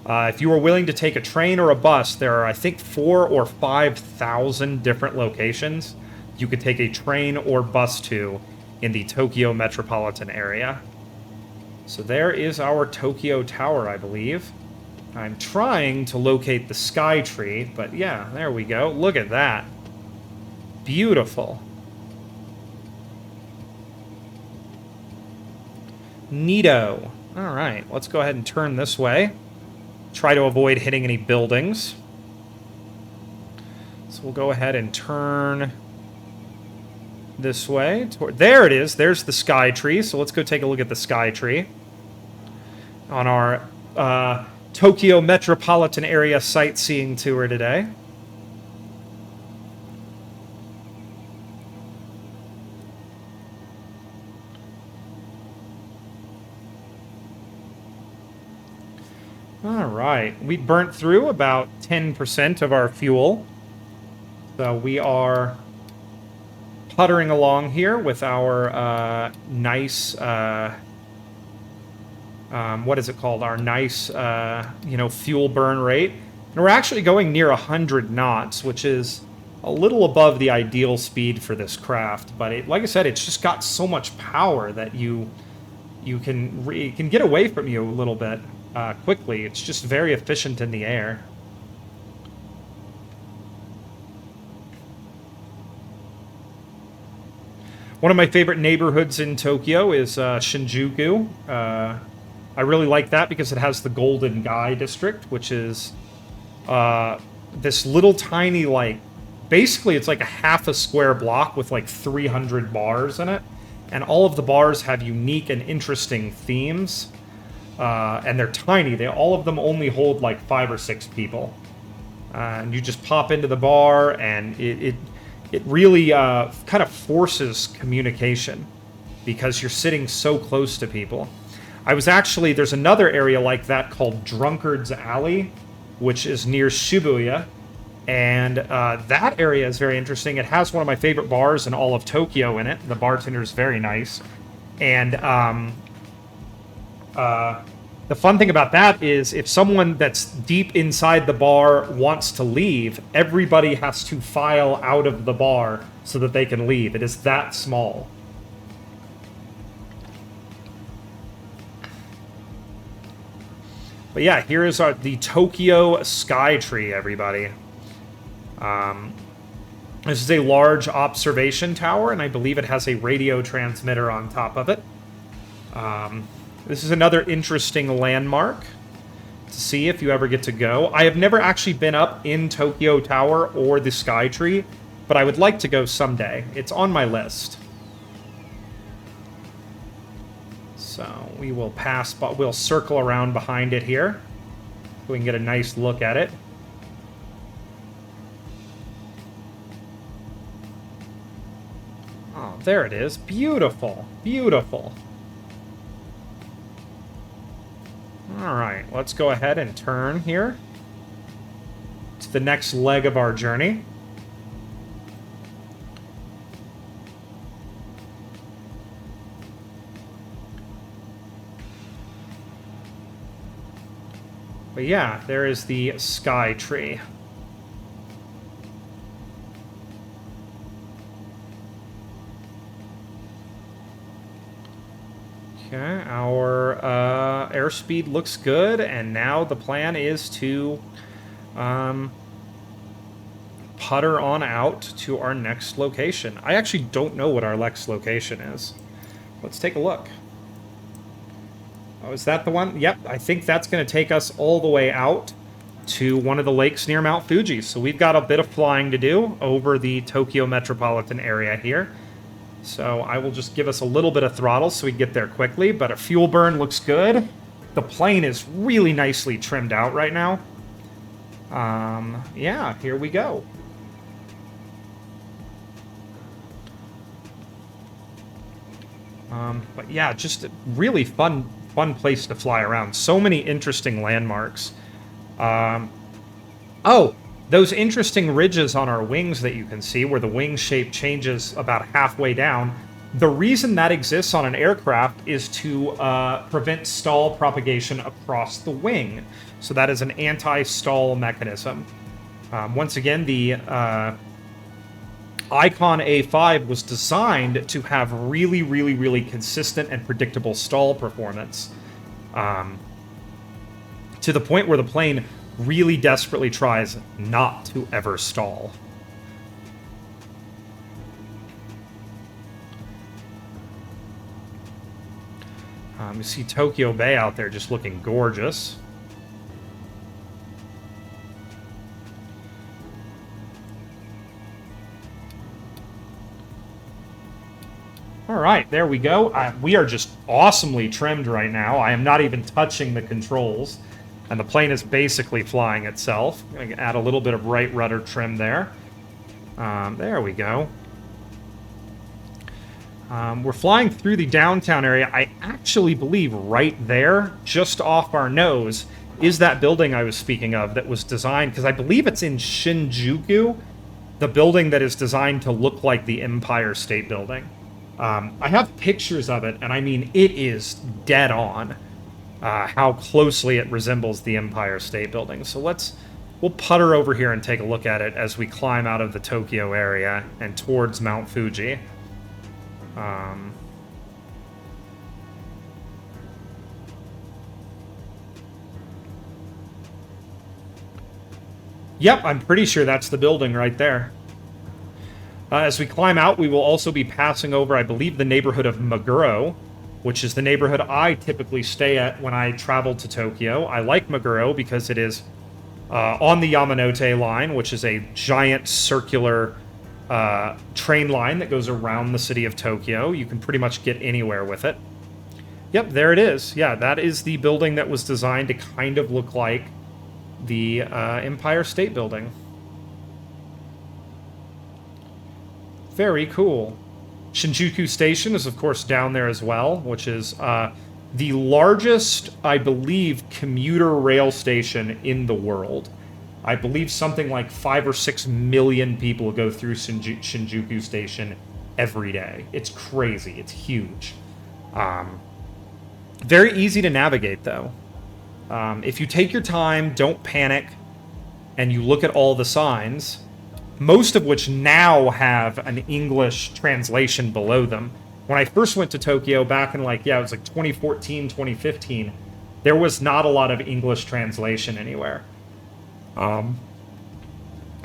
If you are willing to take a train or a bus, there are, I think, 4,000 or 5,000 different locations you could take a train or bus to in the Tokyo metropolitan area. So there is our Tokyo Tower, I believe. I'm trying to locate the Sky Tree, but yeah, there we go. Look at that. Beautiful. Neato. All right, let's go ahead and turn this way. Try to avoid hitting any buildings. So we'll go ahead and turn this way. There it is. There's the Sky Tree. So let's go take a look at the Sky Tree on our Tokyo metropolitan area sightseeing tour today. All right, we burnt through about 10% of our fuel. So we are puttering along here with our nice, what is it called? Our nice, fuel burn rate. And we're actually going near 100 knots, which is a little above the ideal speed for this craft. But like I said, it's just got so much power that it can get away from you a little bit. Quickly. It's just very efficient in the air. One of my favorite neighborhoods in Tokyo is Shinjuku. I really like that because it has the Golden Gai district, which is this little tiny, basically it's like a half a square block with like 300 bars in it. And all of the bars have unique and interesting themes. And they're tiny. All of them only hold like 5 or 6 people. And you just pop into the bar, and it really kind of forces communication because you're sitting so close to people. There's another area like that called Drunkard's Alley, which is near Shibuya. And that area is very interesting. It has one of my favorite bars in all of Tokyo in it. The bartender is very nice. And the fun thing about that is if someone that's deep inside the bar wants to leave, everybody has to file out of the bar so that they can leave. It is that small. But yeah, here is the Tokyo Sky Tree, everybody. This is a large observation tower, and I believe it has a radio transmitter on top of it. This is another interesting landmark to see if you ever get to go. I have never actually been up in Tokyo Tower or the Sky Tree, but I would like to go someday. It's on my list. So we will pass, but we'll circle around behind it here so we can get a nice look at it. Oh, there it is. Beautiful. Beautiful. All right, let's go ahead and turn here to the next leg of our journey. But yeah, there is the Sky Tree. Okay, our airspeed looks good, and now the plan is to putter on out to our next location. I actually don't know what our next location is. Let's take a look. Oh, is that the one? Yep, I think that's going to take us all the way out to one of the lakes near Mount Fuji. So we've got a bit of flying to do over the Tokyo metropolitan area here. So I will just give us a little bit of throttle so we can get there quickly, but a fuel burn looks good. The plane is really nicely trimmed out right now. Yeah, here we go. But yeah, just a really fun place to fly around. So many interesting landmarks. Oh, those interesting ridges on our wings that you can see, where the wing shape changes about halfway down. The reason that exists on an aircraft is to prevent stall propagation across the wing. So that is an anti-stall mechanism. Once again, the Icon A5 was designed to have really, really, really consistent and predictable stall performance. To the point where the plane really desperately tries not to ever stall. You see Tokyo Bay out there just looking gorgeous. All right, there we go. We are just awesomely trimmed right now. I am not even touching the controls, and the plane is basically flying itself. I'm going to add a little bit of right rudder trim there. There we go. We're flying through the downtown area. I actually believe right there, just off our nose, is that building I was speaking of that was designed, because I believe it's in Shinjuku, the building that is designed to look like the Empire State Building. I have pictures of it, and I mean, it is dead on how closely it resembles the Empire State Building. So we'll putter over here and take a look at it as we climb out of the Tokyo area and towards Mount Fuji. Yep, I'm pretty sure that's the building right there. As we climb out, we will also be passing over, I believe, the neighborhood of Meguro, which is the neighborhood I typically stay at when I travel to Tokyo. I like Meguro because it is on the Yamanote line, which is a giant circular train line that goes around the city of Tokyo. You can pretty much get anywhere with it. Yep, there it is. Yeah, that is the building that was designed to kind of look like the Empire State Building. Very cool. Shinjuku Station is, of course, down there as well, which is the largest, I believe, commuter rail station in the world. I believe something like 5 or 6 million people go through Shinjuku Station every day. It's crazy. It's huge. Very easy to navigate, though. If you take your time, don't panic, and you look at all the signs, most of which now have an English translation below them. When I first went to Tokyo back in it was like 2014, 2015, there was not a lot of English translation anywhere.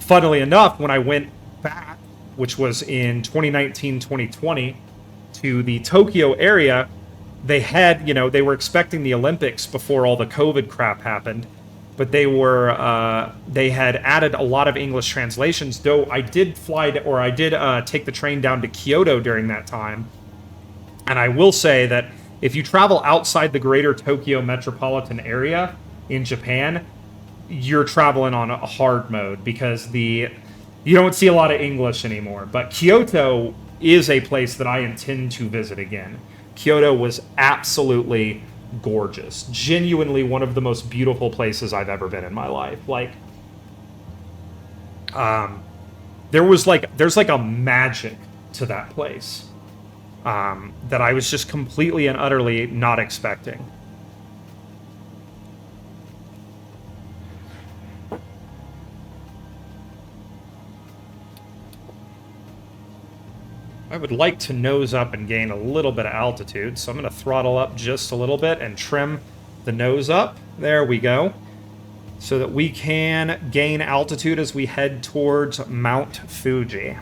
funnily enough, when I went back, which was in 2019, 2020, to the Tokyo area, they had, they were expecting the Olympics before all the COVID crap happened, but they had added a lot of English translations, though I did take the train down to Kyoto during that time. And I will say that if you travel outside the greater Tokyo metropolitan area in Japan, you're traveling on a hard mode because you don't see a lot of English anymore. But Kyoto is a place that I intend to visit again. Kyoto was absolutely gorgeous. Genuinely one of the most beautiful places I've ever been in my life. Like, there's like a magic to that place that I was just completely and utterly not expecting. I would like to nose up and gain a little bit of altitude, so I'm going to throttle up just a little bit and trim the nose up. There we go. So that we can gain altitude as we head towards Mount Fuji.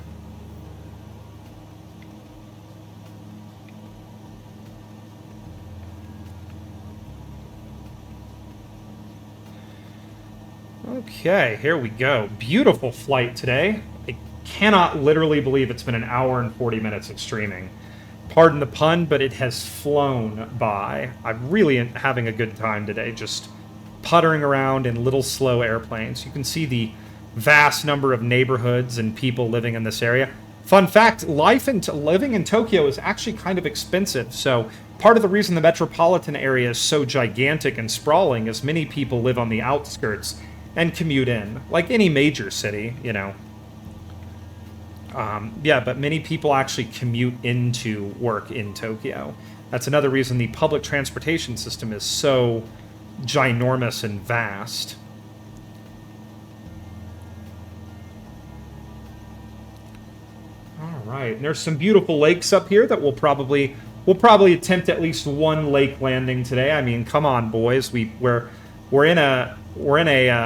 Okay, here we go. Beautiful flight today. I cannot literally believe it's been an hour and 40 minutes of streaming. Pardon the pun, but it has flown by. I'm really having a good time today, just puttering around in little slow airplanes. You can see the vast number of neighborhoods and people living in this area. Fun fact, living in Tokyo is actually kind of expensive, so part of the reason the metropolitan area is so gigantic and sprawling is many people live on the outskirts and commute in, like any major city, Yeah, but many people actually commute into work in Tokyo. That's another reason the public transportation system is so ginormous and vast. All right, and there's some beautiful lakes up here that we'll probably attempt at least one lake landing today. I mean, come on, boys, we're in a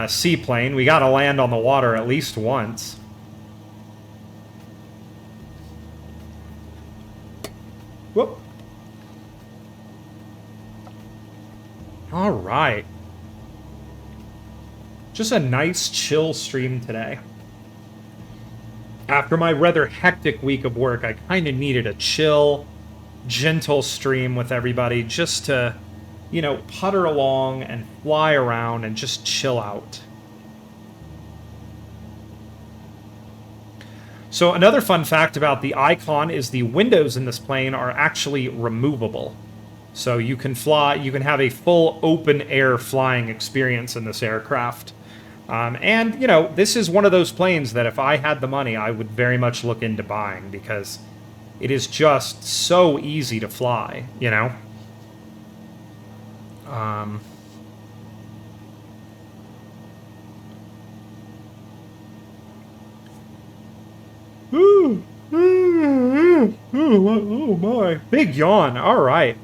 seaplane. We got to land on the water at least once. Whoop. All right. Just a nice chill stream today. After my rather hectic week of work, I kind of needed a chill, gentle stream with everybody just to, putter along and fly around and just chill out. So another fun fact about the Icon is the windows in this plane are actually removable. So you can have a full open air flying experience in this aircraft. And, this is one of those planes that if I had the money, I would very much look into buying because it is just so easy to fly, Oh my. Big yawn. All right.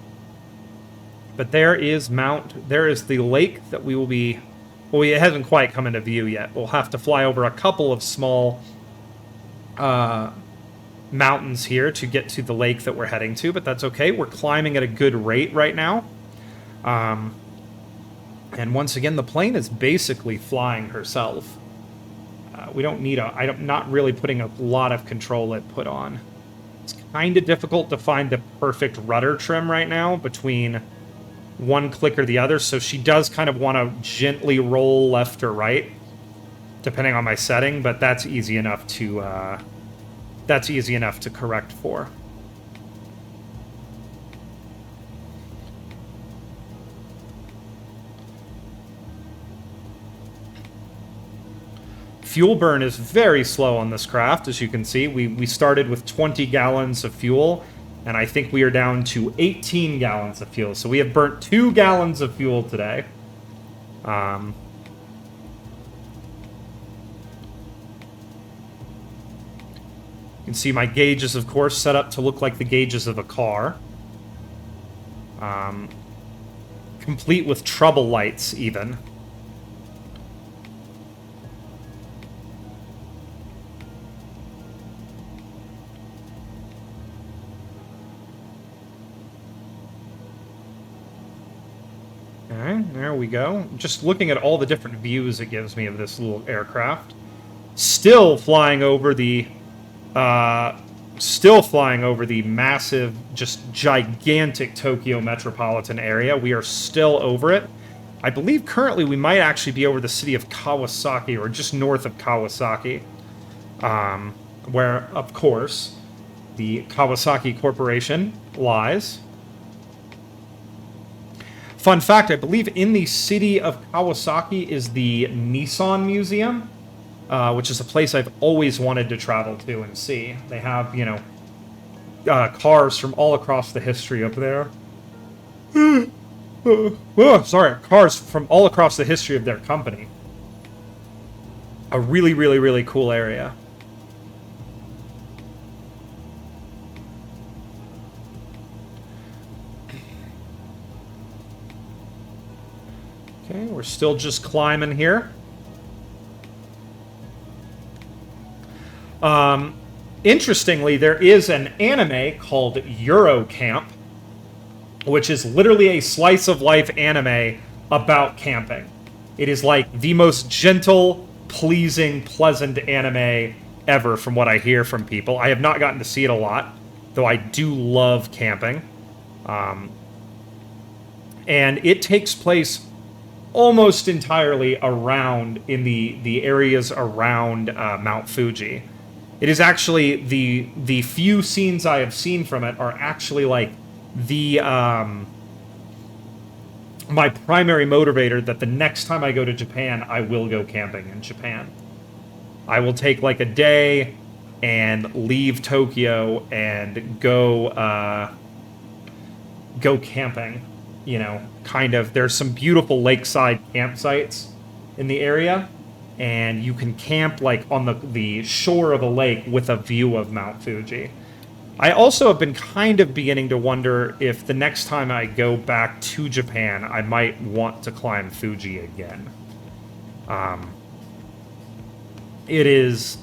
But there is the lake that we will be... Well, it hasn't quite come into view yet. We'll have to fly over a couple of small mountains here to get to the lake that we're heading to, but that's okay. We're climbing at a good rate right now. And once again, the plane is basically flying herself. We don't need I'm not really putting a lot of control input on. It's kind of difficult to find the perfect rudder trim right now between one click or the other, so she does kind of want to gently roll left or right, depending on my setting, but that's easy enough to correct for. Fuel burn is very slow on this craft, as you can see. We started with 20 gallons of fuel, and I think we are down to 18 gallons of fuel. So we have burnt 2 gallons of fuel today. You can see my gauges, of course, set up to look like the gauges of a car. Complete with trouble lights, even. Okay, there we go. Just looking at all the different views it gives me of this little aircraft. Still flying over the massive, just gigantic Tokyo metropolitan area. We are still over it. I believe currently we might actually be over the city of Kawasaki, or just north of Kawasaki, where, of course, the Kawasaki Corporation lies. Fun fact, I believe in the city of Kawasaki is the Nissan Museum, which is a place I've always wanted to travel to and see. They have, you know, cars from all across the history of their... cars from all across the history of their company. A really, really, really cool area. Okay, we're still just climbing here. Interestingly, there is an anime called Eurocamp, which is literally a slice of life anime about camping. It is like the most gentle, pleasing, pleasant anime ever from what I hear from people. I have not gotten to see it a lot, though I do love camping. And it takes place almost entirely around in the areas around Mount Fuji. It is actually the few scenes I have seen from it are actually like the my primary motivator that the next time I go to Japan, I will go camping in Japan. I will take like a day and leave Tokyo and go camping. You know, kind of. There's some beautiful lakeside campsites in the area, and you can camp like on the shore of a lake with a view of Mount Fuji. I also have been kind of beginning to wonder if the next time I go back to Japan, I might want to climb Fuji again. It is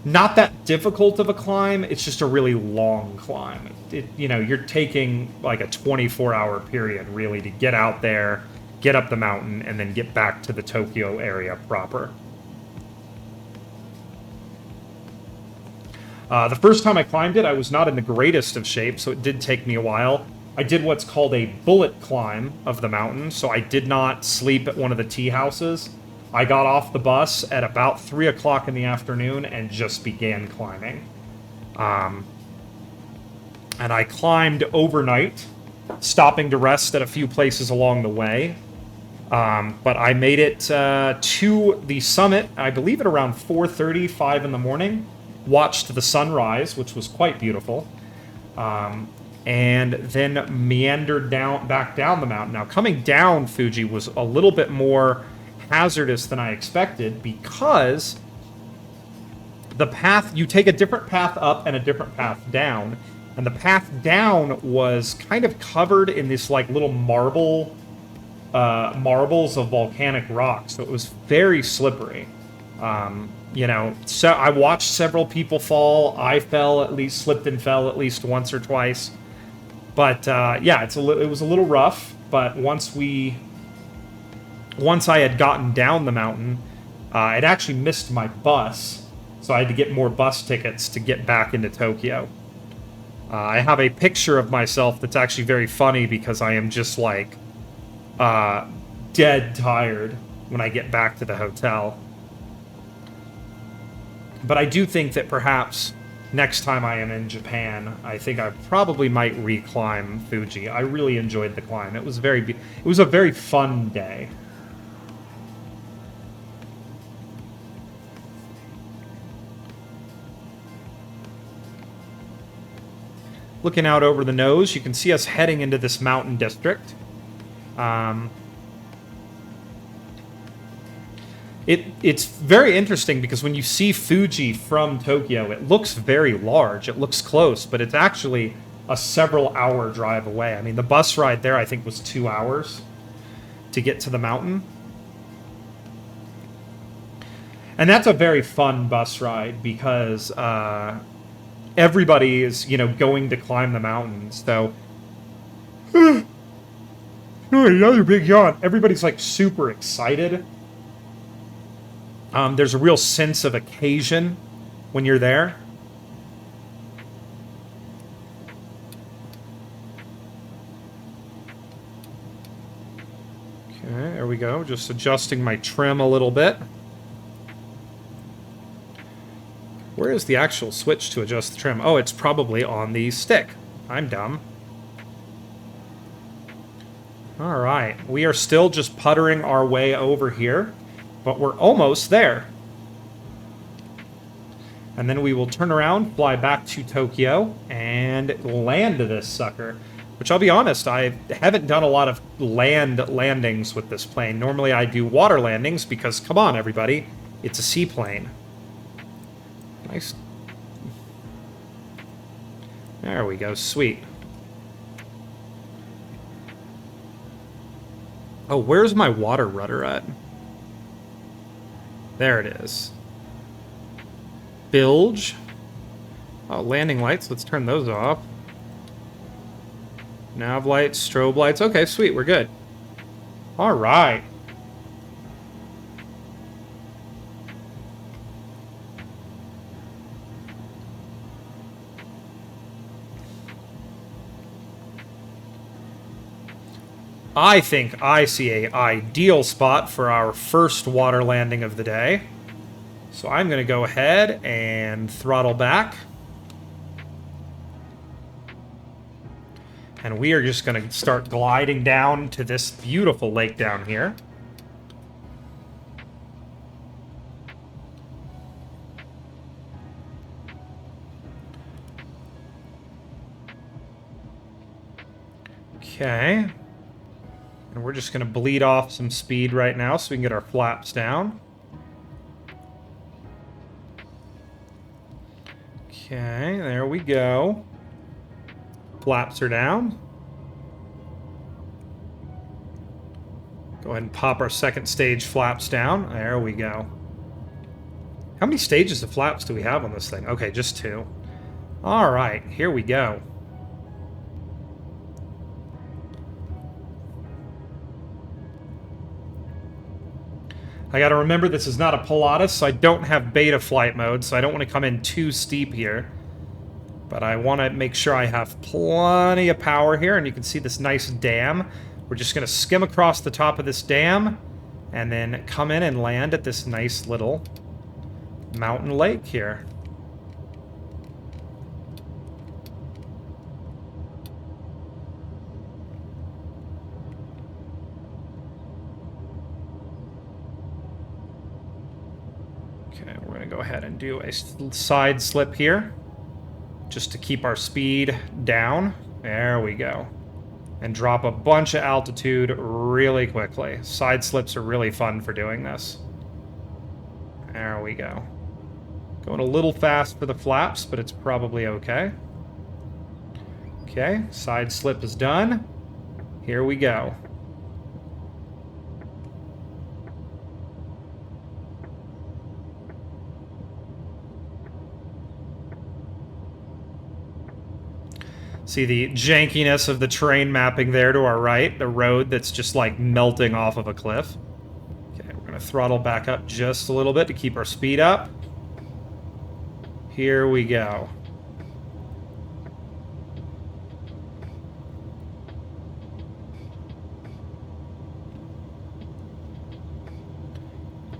not that difficult of a climb, it's just a really long climb. You know, you're taking like a 24-hour period, really, to get out there, get up the mountain, and then get back to the Tokyo area proper. The first time I climbed it, I was not in the greatest of shape, so it did take me a while. I did what's called a bullet climb of the mountain, so I did not sleep at one of the tea houses. I got off the bus at about 3 o'clock in the afternoon and just began climbing. And I climbed overnight, stopping to rest at a few places along the way. But I made it to the summit, I believe at around 4:30, 5 in the morning. Watched the sunrise, which was quite beautiful. And then meandered back down the mountain. Now, coming down Fuji was a little bit more hazardous than I expected because the path, you take a different path up and a different path down. And the path down was kind of covered in this like little marbles of volcanic rock. So it was very slippery. You know, so I watched several people fall. I slipped and fell at least once or twice. But yeah, it was a little rough. But once I had gotten down the mountain, it actually missed my bus, so I had to get more bus tickets to get back into Tokyo. I have a picture of myself that's actually very funny because I am just like dead tired when I get back to the hotel. But I do think that perhaps next time I am in Japan, I think I probably might reclimb Fuji. I really enjoyed the climb. It was a very fun day. Looking out over the nose, you can see us heading into this mountain district. It's very interesting because when you see Fuji from Tokyo, it looks very large. It looks close, but it's actually a several-hour drive away. I mean, the bus ride there, I think, was 2 hours to get to the mountain. And that's a very fun bus ride because everybody is, you know, going to climb the mountains. So, another big yawn. Everybody's like super excited. There's a real sense of occasion when you're there. Okay, there we go. Just adjusting my trim a little bit. Where is the actual switch to adjust the trim? Oh, it's probably on the stick. I'm dumb. Alright, we are still just puttering our way over here, but we're almost there. And then we will turn around, fly back to Tokyo, and land this sucker. Which, I'll be honest, I haven't done a lot of land landings with this plane. Normally I do water landings because, come on everybody, it's a seaplane. Nice. There we go, sweet. Oh, where's my water rudder at? There it is. Bilge. Oh, landing lights. Let's turn those off. Nav lights, strobe lights. Okay, sweet. We're good. All right. I think I see an ideal spot for our first water landing of the day. So I'm going to go ahead and throttle back. And we are just going to start gliding down to this beautiful lake down here. Okay. And we're just going to bleed off some speed right now so we can get our flaps down. Okay, there we go. Flaps are down. Go ahead and pop our second stage flaps down. There we go. How many stages of flaps do we have on this thing? Okay, just 2. All right, here we go. I gotta remember this is not a Pilatus, so I don't have beta flight mode, so I don't want to come in too steep here. But I want to make sure I have plenty of power here, and you can see this nice dam. We're just gonna skim across the top of this dam, and then come in and land at this nice little mountain lake here. Okay, we're going to go ahead and do a side slip here, just to keep our speed down. There we go. And drop a bunch of altitude really quickly. Side slips are really fun for doing this. There we go. Going a little fast for the flaps, but it's probably okay. Okay, side slip is done. Here we go. See the jankiness of the terrain mapping there to our right, the road that's just like melting off of a cliff. Okay, we're gonna throttle back up just a little bit to keep our speed up. Here we go.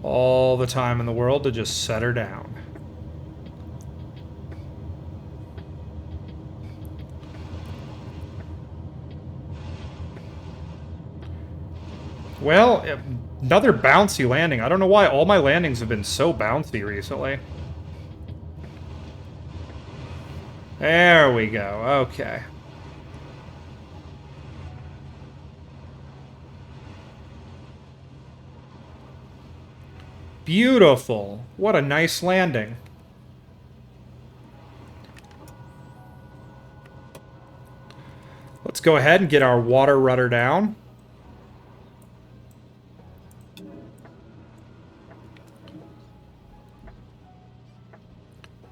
All the time in the world to just set her down. Well, another bouncy landing. I don't know why all my landings have been so bouncy recently. There we go. Okay. Beautiful. What a nice landing. Let's go ahead and get our water rudder down.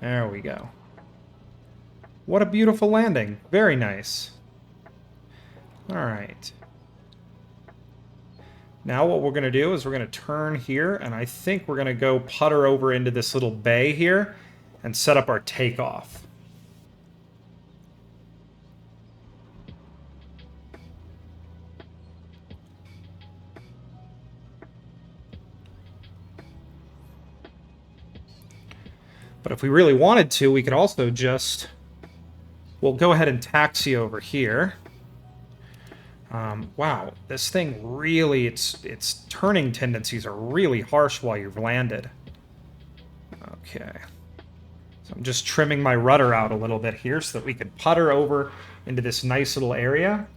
There we go. What a beautiful landing. Very nice. All right. Now what we're going to do is we're going to turn here, and I think we're going to go putter over into this little bay here and set up our takeoff. But if we really wanted to, we could also just... We'll go ahead and taxi over here. Wow, this thing really... Its turning tendencies are really harsh while you've landed. Okay. So I'm just trimming my rudder out a little bit here so that we can putter over into this nice little area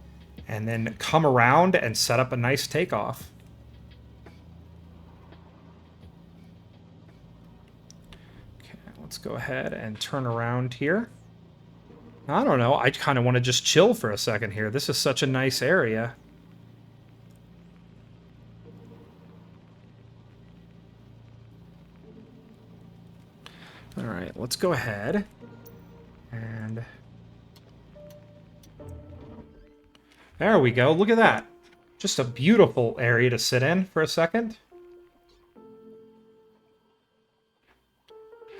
and then come around and set up a nice takeoff. Let's go ahead and turn around here. I don't know. I kind of want to just chill for a second here. This is such a nice area. All right, let's go ahead and... There we go. Look at that. Just a beautiful area to sit in for a second.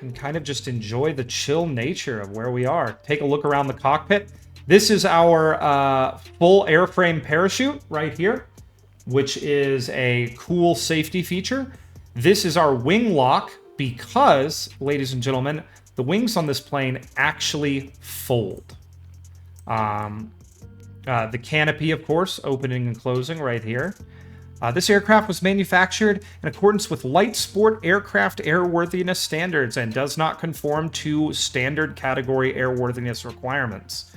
And kind of just enjoy the chill nature of where we are. Take a look around the cockpit. This is our full airframe parachute right here, which is a cool safety feature. This is our wing lock because, ladies and gentlemen, the wings on this plane actually fold. The canopy, of course, opening and closing right here. This aircraft was manufactured in accordance with light sport aircraft airworthiness standards and does not conform to standard category airworthiness requirements.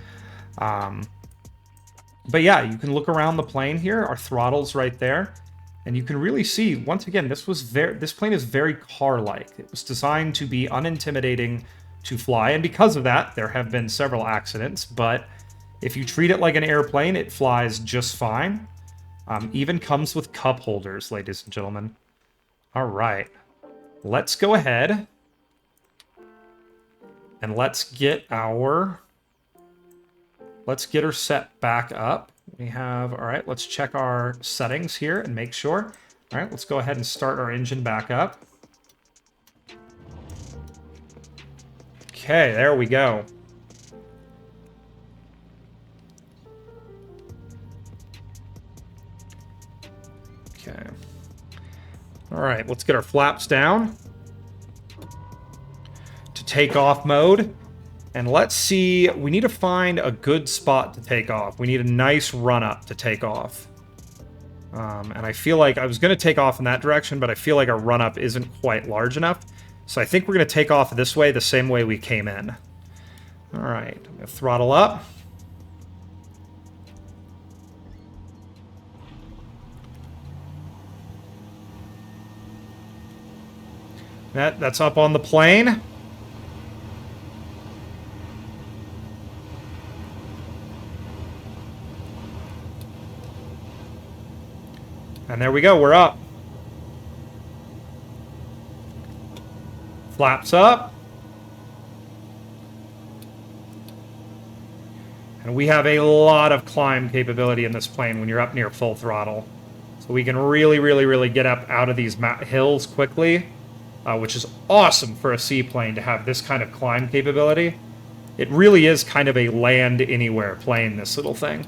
But yeah, you can look around the plane here. Our throttle's right there. And you can really see, once again, this plane is very car-like. It was designed to be unintimidating to fly. And because of that, there have been several accidents. But if you treat it like an airplane, it flies just fine. Even comes with cup holders, ladies and gentlemen. All right. Let's go ahead. And let's get her set back up. We have, all right, let's check our settings here and make sure. All right, let's go ahead and start our engine back up. Okay, there we go. Okay. All right, let's get our flaps down to take off mode. And let's see, we need to find a good spot to take off. We need a nice run up to take off. And I feel like I was going to take off in that direction, but I feel like our run up isn't quite large enough. So I think we're going to take off this way, the same way we came in. All right, I'm going to throttle up. That's up on the plane. And there we go, we're up. Flaps up. And we have a lot of climb capability in this plane when you're up near full throttle. So we can really get up out of these hills quickly, which is awesome for a seaplane to have this kind of climb capability. It really is kind of a land-anywhere plane, this little thing.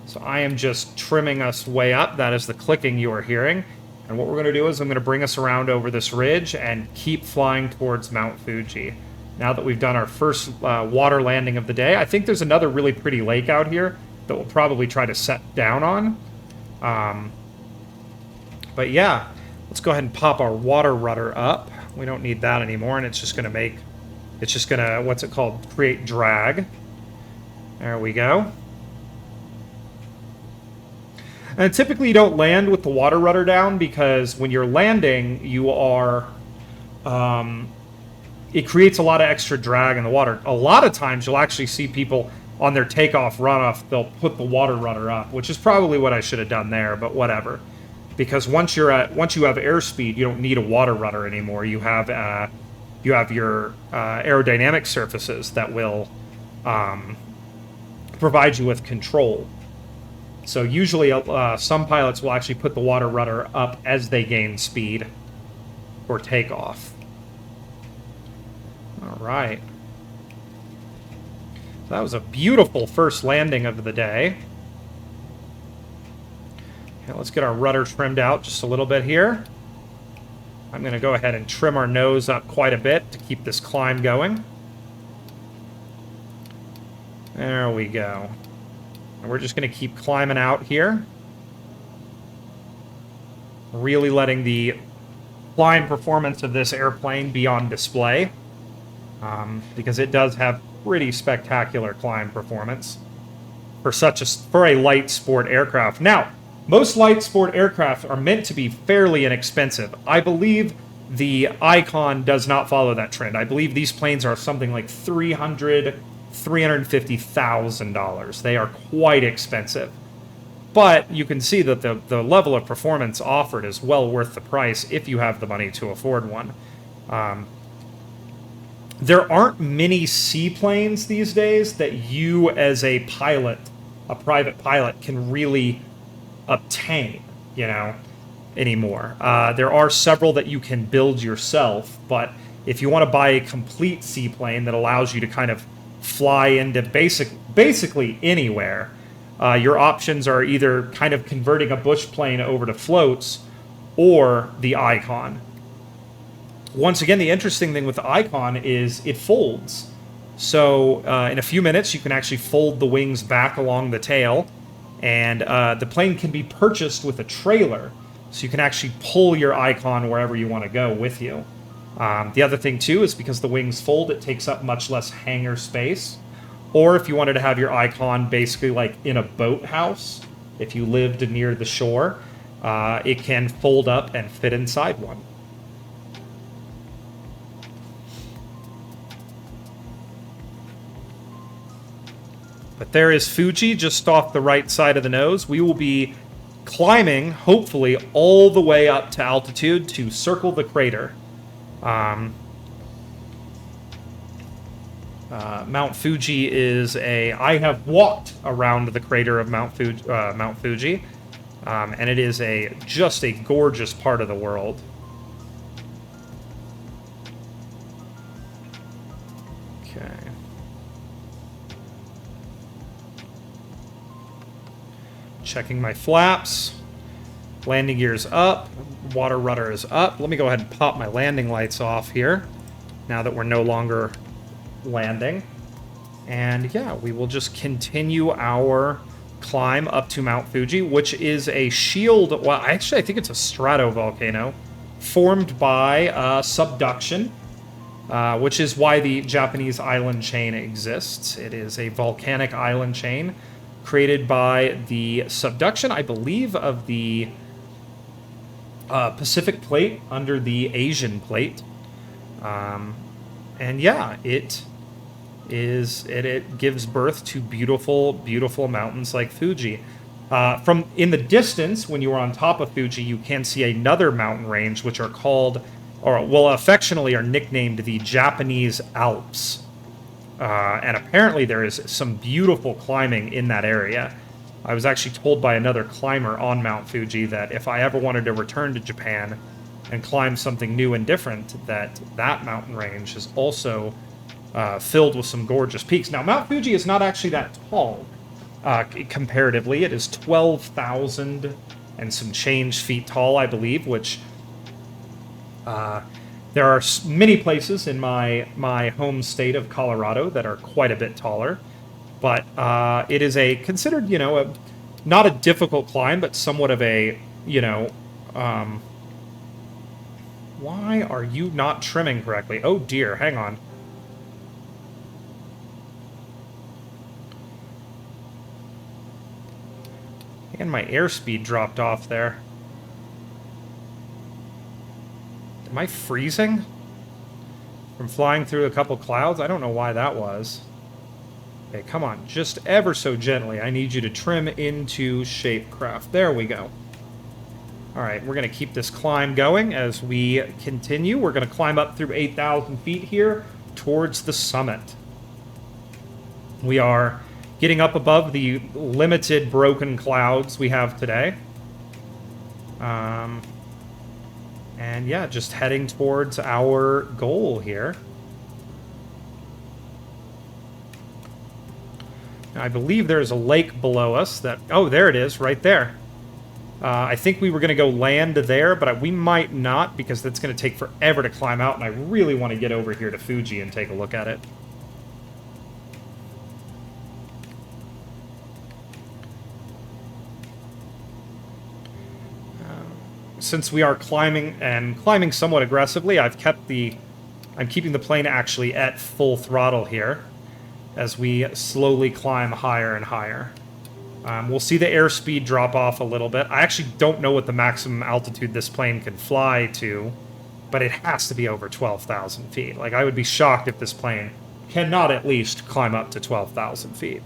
So I am just trimming us way up. That is the clicking you are hearing. And what we're going to do is I'm going to bring us around over this ridge and keep flying towards Mount Fuji. Now that we've done our first water landing of the day, I think there's another really pretty lake out here that we'll probably try to set down on. But yeah, let's go ahead and pop our water rudder up. We don't need that anymore, and it's just going to, what's it called? Create drag. There we go. And typically you don't land with the water rudder down because when you're landing, you are... it creates a lot of extra drag in the water. A lot of times you'll actually see people on their takeoff runoff, they'll put the water rudder up, which is probably what I should have done there, but whatever. Because once you have airspeed, you don't need a water rudder anymore. You have your aerodynamic surfaces that will provide you with control. So usually some pilots will actually put the water rudder up as they gain speed for takeoff. All right. That was a beautiful first landing of the day. Okay, let's get our rudder trimmed out just a little bit here. I'm going to go ahead and trim our nose up quite a bit to keep this climb going. There we go. And we're just going to keep climbing out here. Really letting the flying performance of this airplane be on display. Because it does have pretty spectacular climb performance for a light sport aircraft. Now, most light sport aircraft are meant to be fairly inexpensive. I believe the Icon does not follow that trend. I believe these planes are something like $350,000. They are quite expensive. But you can see that the level of performance offered is well worth the price if you have the money to afford one. There aren't many seaplanes these days that you as a pilot, a private pilot, can really obtain, anymore. There are several that you can build yourself, but if you want to buy a complete seaplane that allows you to kind of fly into basically anywhere, your options are either kind of converting a bush plane over to floats or the Icon. Once again, the interesting thing with the Icon is it folds. So in a few minutes, you can actually fold the wings back along the tail, and the plane can be purchased with a trailer. So you can actually pull your Icon wherever you want to go with you. The other thing, too, is because the wings fold, it takes up much less hangar space. Or if you wanted to have your Icon basically like in a boathouse, if you lived near the shore, it can fold up and fit inside one. But there is Fuji just off the right side of the nose. We will be climbing, hopefully, all the way up to altitude to circle the crater. Mount Fuji is I have walked around the crater of Mount Fuji, and it is just a gorgeous part of the world. Okay. Checking my flaps. Landing gear's up. Water rudder is up. Let me go ahead and pop my landing lights off here, now that we're no longer landing. And yeah, we will just continue our climb up to Mount Fuji, which is a shield. Well, actually, I think it's a stratovolcano formed by subduction, which is why the Japanese island chain exists. It is a volcanic island chain created by the subduction, I believe, of the Pacific plate under the Asian plate. And yeah, it gives birth to beautiful, beautiful mountains like Fuji. From in the distance, when you are on top of Fuji, you can see another mountain range, which are called, or well, affectionately are nicknamed the Japanese Alps. And apparently there is some beautiful climbing in that area. I was actually told by another climber on Mount Fuji that if I ever wanted to return to Japan and climb something new and different, that mountain range is also filled with some gorgeous peaks. Now, Mount Fuji is not actually that tall. Comparatively, it is 12,000 and some change feet tall, I believe, which there are many places in my home state of Colorado that are quite a bit taller. But it is considered, not a difficult climb, but somewhat of a, why are you not trimming correctly? Oh dear, hang on. And my airspeed dropped off there. Am I freezing from flying through a couple clouds? I don't know why that was. Okay, come on, just ever so gently. I need you to trim into shapecraft. There we go. All right, we're going to keep this climb going as we continue. We're going to climb up through 8,000 feet here towards the summit. We are getting up above the limited broken clouds we have today. And yeah, just heading towards our goal here. I believe there's a lake below us that... Oh, there it is, right there. I think we were going to go land there, but we might not, because that's going to take forever to climb out, and I really want to get over here to Fuji and take a look at it. Since we are climbing somewhat aggressively, I'm keeping the plane actually at full throttle here, as we slowly climb higher and higher. We'll see the airspeed drop off a little bit. I actually don't know what the maximum altitude this plane can fly to, but it has to be over 12,000 feet. Like, I would be shocked if this plane cannot at least climb up to 12,000 feet.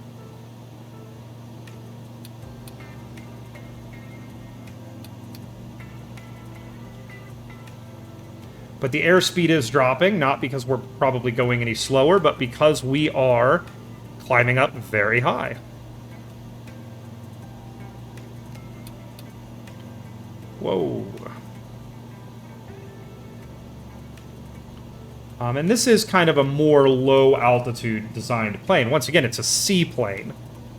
But the airspeed is dropping, not because we're probably going any slower, but because we are climbing up very high. Whoa. And this is kind of a more low-altitude designed plane. Once again, it's a seaplane.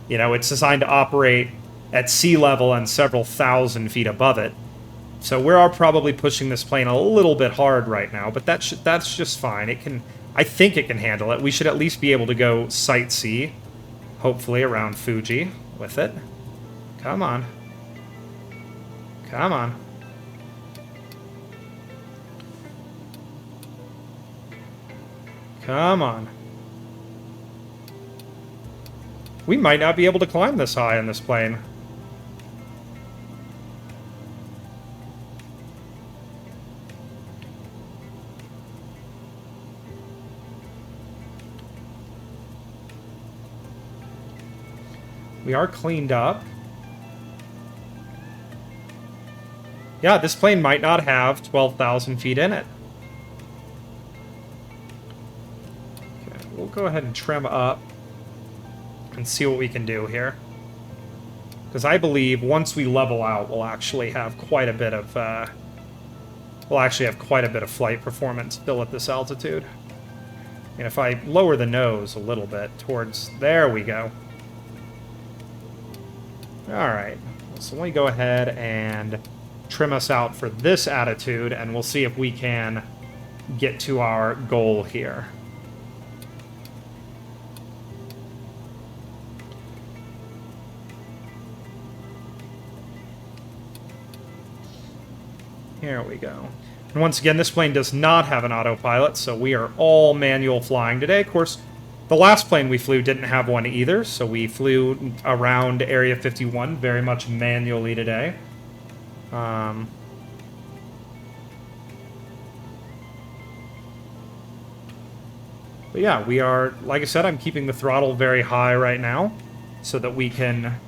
You know, it's designed to operate at sea level and several thousand feet above it. So we are probably pushing this plane a little bit hard right now, but that's just fine. I think it can handle it. We should at least be able to go sightsee, hopefully around Fuji with it. Come on. Come on. Come on. We might not be able to climb this high in this plane. We are cleaned up. Yeah, this plane might not have 12,000 feet in it. Okay, we'll go ahead and trim up and see what we can do here. Because I believe once we level out, we'll actually have quite a bit of flight performance still at this altitude. And if I lower the nose a little bit towards... There we go. Alright, so let me go ahead and trim us out for this attitude, and we'll see if we can get to our goal here. Here we go. And once again, this plane does not have an autopilot, so we are all manual flying today. Of course, the last plane we flew didn't have one either, so we flew around Area 51 very much manually today. But yeah, we are, like I said, I'm keeping the throttle very high right now so that we can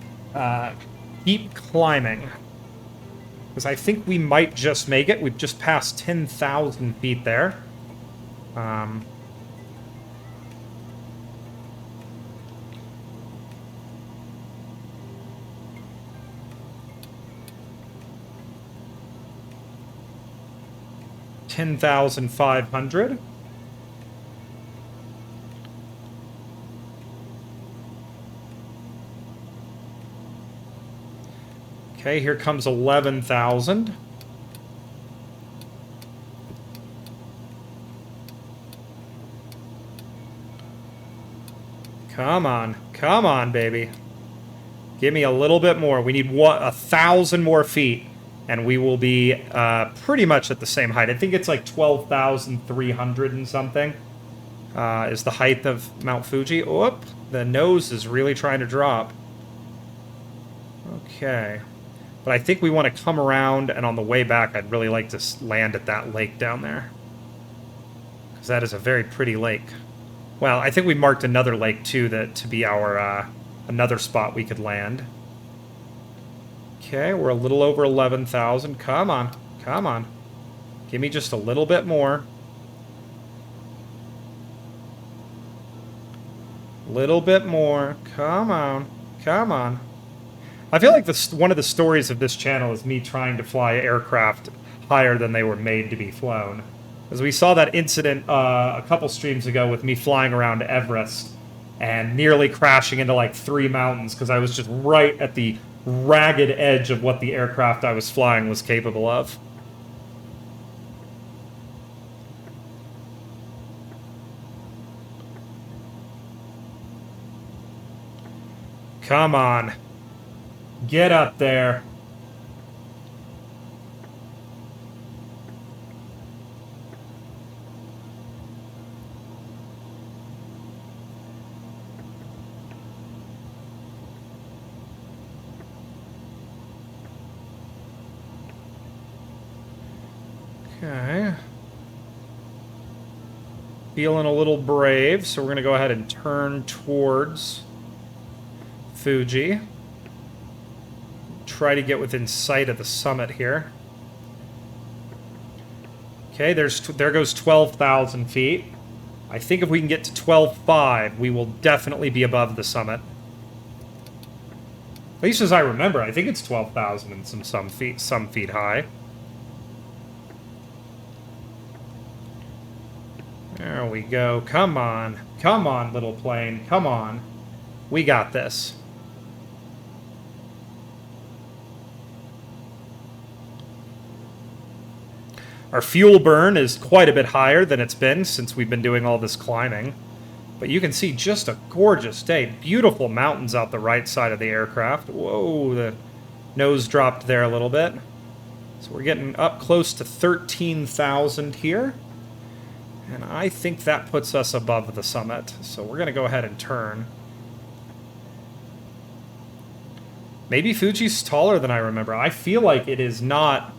keep climbing. Because I think we might just make it. We've just passed 10,000 feet there. 10,500. Okay, here comes 11,000. Come on, baby. Give me a little bit more. We need 1,000 more feet, and we will be pretty much at the same height. I think it's like 12,300 and something is the height of Mount Fuji. Oop, the nose is really trying to drop. Okay. But I think we want to come around, and on the way back, I'd really like to land at that lake down there. Because that is a very pretty lake. Well, I think we marked another lake, too, to be our another spot we could land. Okay, we're a little over 11,000. Come on. Come on. Give me just a little bit more. Little bit more. Come on. Come on. I feel like one of the stories of this channel is me trying to fly aircraft higher than they were made to be flown. As we saw that incident a couple streams ago with me flying around Everest and nearly crashing into like 3 mountains because I was just right at the ragged edge of what the aircraft I was flying was capable of. Come on. Get up there. Okay. Feeling a little brave, so we're going to go ahead and turn towards Fuji. Try to get within sight of the summit here. Okay, there goes 12,000 feet. I think if we can get to 12,500, we will definitely be above the summit. At least as I remember, I think it's 12,000 and some feet high. There we go. Come on. Come on, little plane. Come on. We got this. Our fuel burn is quite a bit higher than it's been since we've been doing all this climbing. But you can see just a gorgeous day. Beautiful mountains out the right side of the aircraft. Whoa, the nose dropped there a little bit. So we're getting up close to 13,000 here. And I think that puts us above the summit. So we're going to go ahead and turn. Maybe Fuji's taller than I remember. I feel like it is not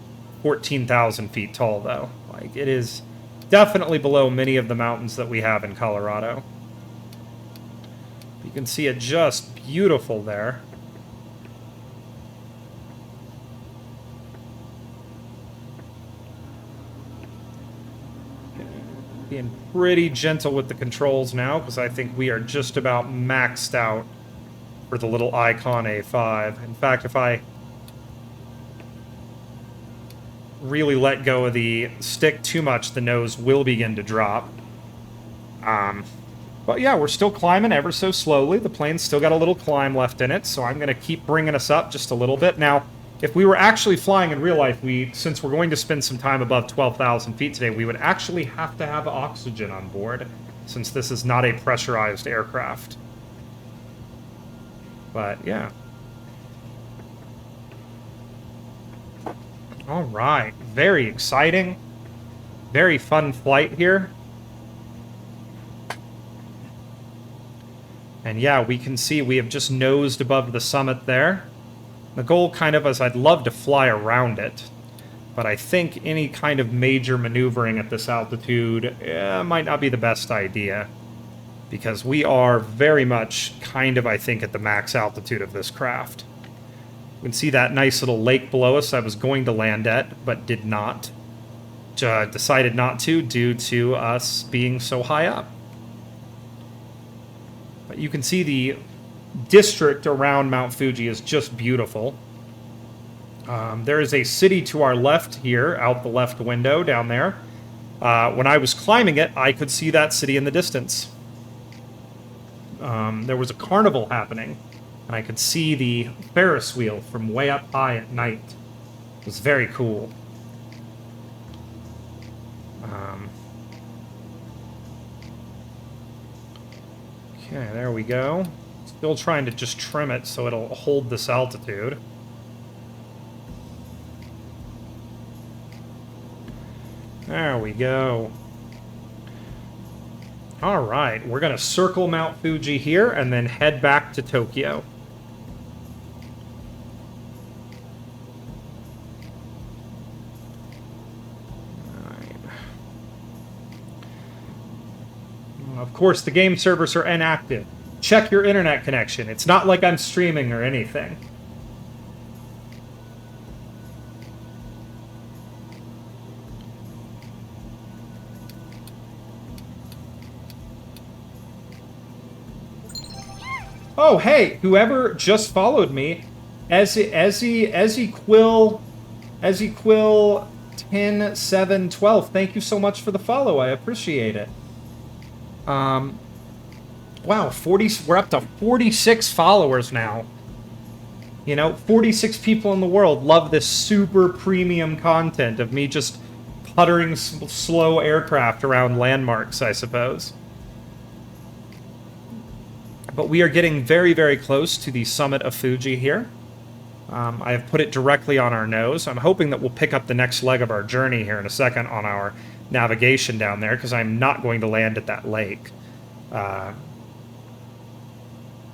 14,000 feet tall, though. Like, it is definitely below many of the mountains that we have in Colorado. You can see it just beautiful there. Being pretty gentle with the controls now, because I think we are just about maxed out for the little Icon A5. In fact, if I really let go of the stick too much, the nose will begin to drop. But yeah, we're still climbing ever so slowly. The plane's still got a little climb left in it, so I'm going to keep bringing us up just a little bit. Now, if we were actually flying in real life, since we're going to spend some time above 12,000 feet today, we would actually have to have oxygen on board, since this is not a pressurized aircraft. But yeah. All right, very exciting, very fun flight here. And yeah, we can see we have just nosed above the summit there. The goal kind of is I'd love to fly around it, but I think any kind of major maneuvering at this altitude might not be the best idea, because we are very much kind of, I think, at the max altitude of this craft. You can see that nice little lake below us I was going to land at, but did not. Decided not to due to us being so high up. But you can see the district around Mount Fuji is just beautiful. There is a city to our left here, out the left window down there. When I was climbing it, I could see that city in the distance. There was a carnival happening, and I could see the Ferris wheel from way up high at night. It was very cool. Okay, there we go. Still trying to just trim it so it'll hold this altitude. There we go. All right, we're going to circle Mount Fuji here and then head back to Tokyo. Of course, the game servers are inactive. Check your internet connection. It's not like I'm streaming or anything. Oh, hey, whoever just followed me, Ezequiel 10712. Thank you so much for the follow. I appreciate it. Wow, 40. We're up to 46 followers now. You know, 46 people in the world love this super premium content of me just puttering slow aircraft around landmarks, I suppose. But we are getting very, very close to the summit of Fuji here. I have put it directly on our nose. I'm hoping that we'll pick up the next leg of our journey here in a second on our navigation down there, because I'm not going to land at that lake.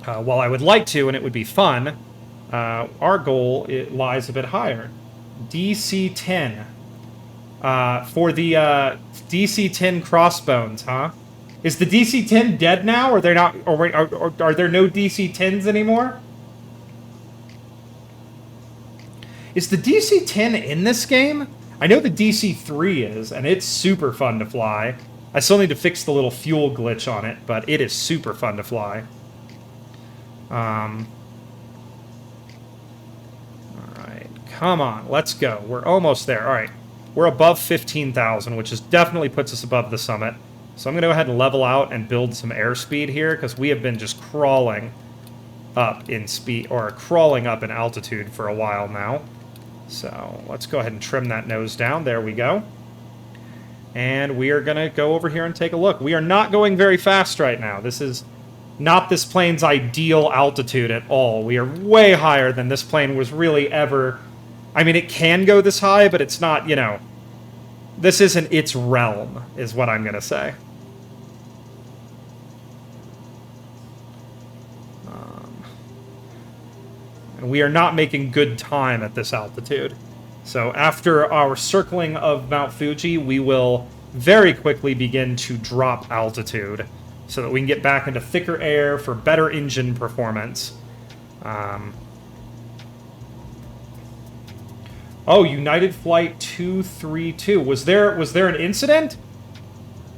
While I would like to, and it would be fun, our goal lies a bit higher. DC-10. For the DC-10 crossbones, huh? Is the DC-10 dead now, or they're not? Or are there no DC-10s anymore? Is the DC-10 in this game? I know the DC-3 is, and it's super fun to fly. I still need to fix the little fuel glitch on it, but it is super fun to fly. Alright, come on, let's go. We're almost there. Alright, we're above 15,000, which definitely puts us above the summit. So I'm going to go ahead and level out and build some airspeed here, because we have been just crawling up in speed, or crawling up in altitude for a while now. So let's go ahead and trim that nose down. There we go. And we are going to go over here and take a look. We are not going very fast right now. This is not this plane's ideal altitude at all. We are way higher than this plane was really ever... I mean, it can go this high, but it's not, you know... This isn't its realm, is what I'm going to say. And we are not making good time at this altitude. So after our circling of Mount Fuji, we will very quickly begin to drop altitude so that we can get back into thicker air for better engine performance. Oh, United Flight 232. Was there an incident?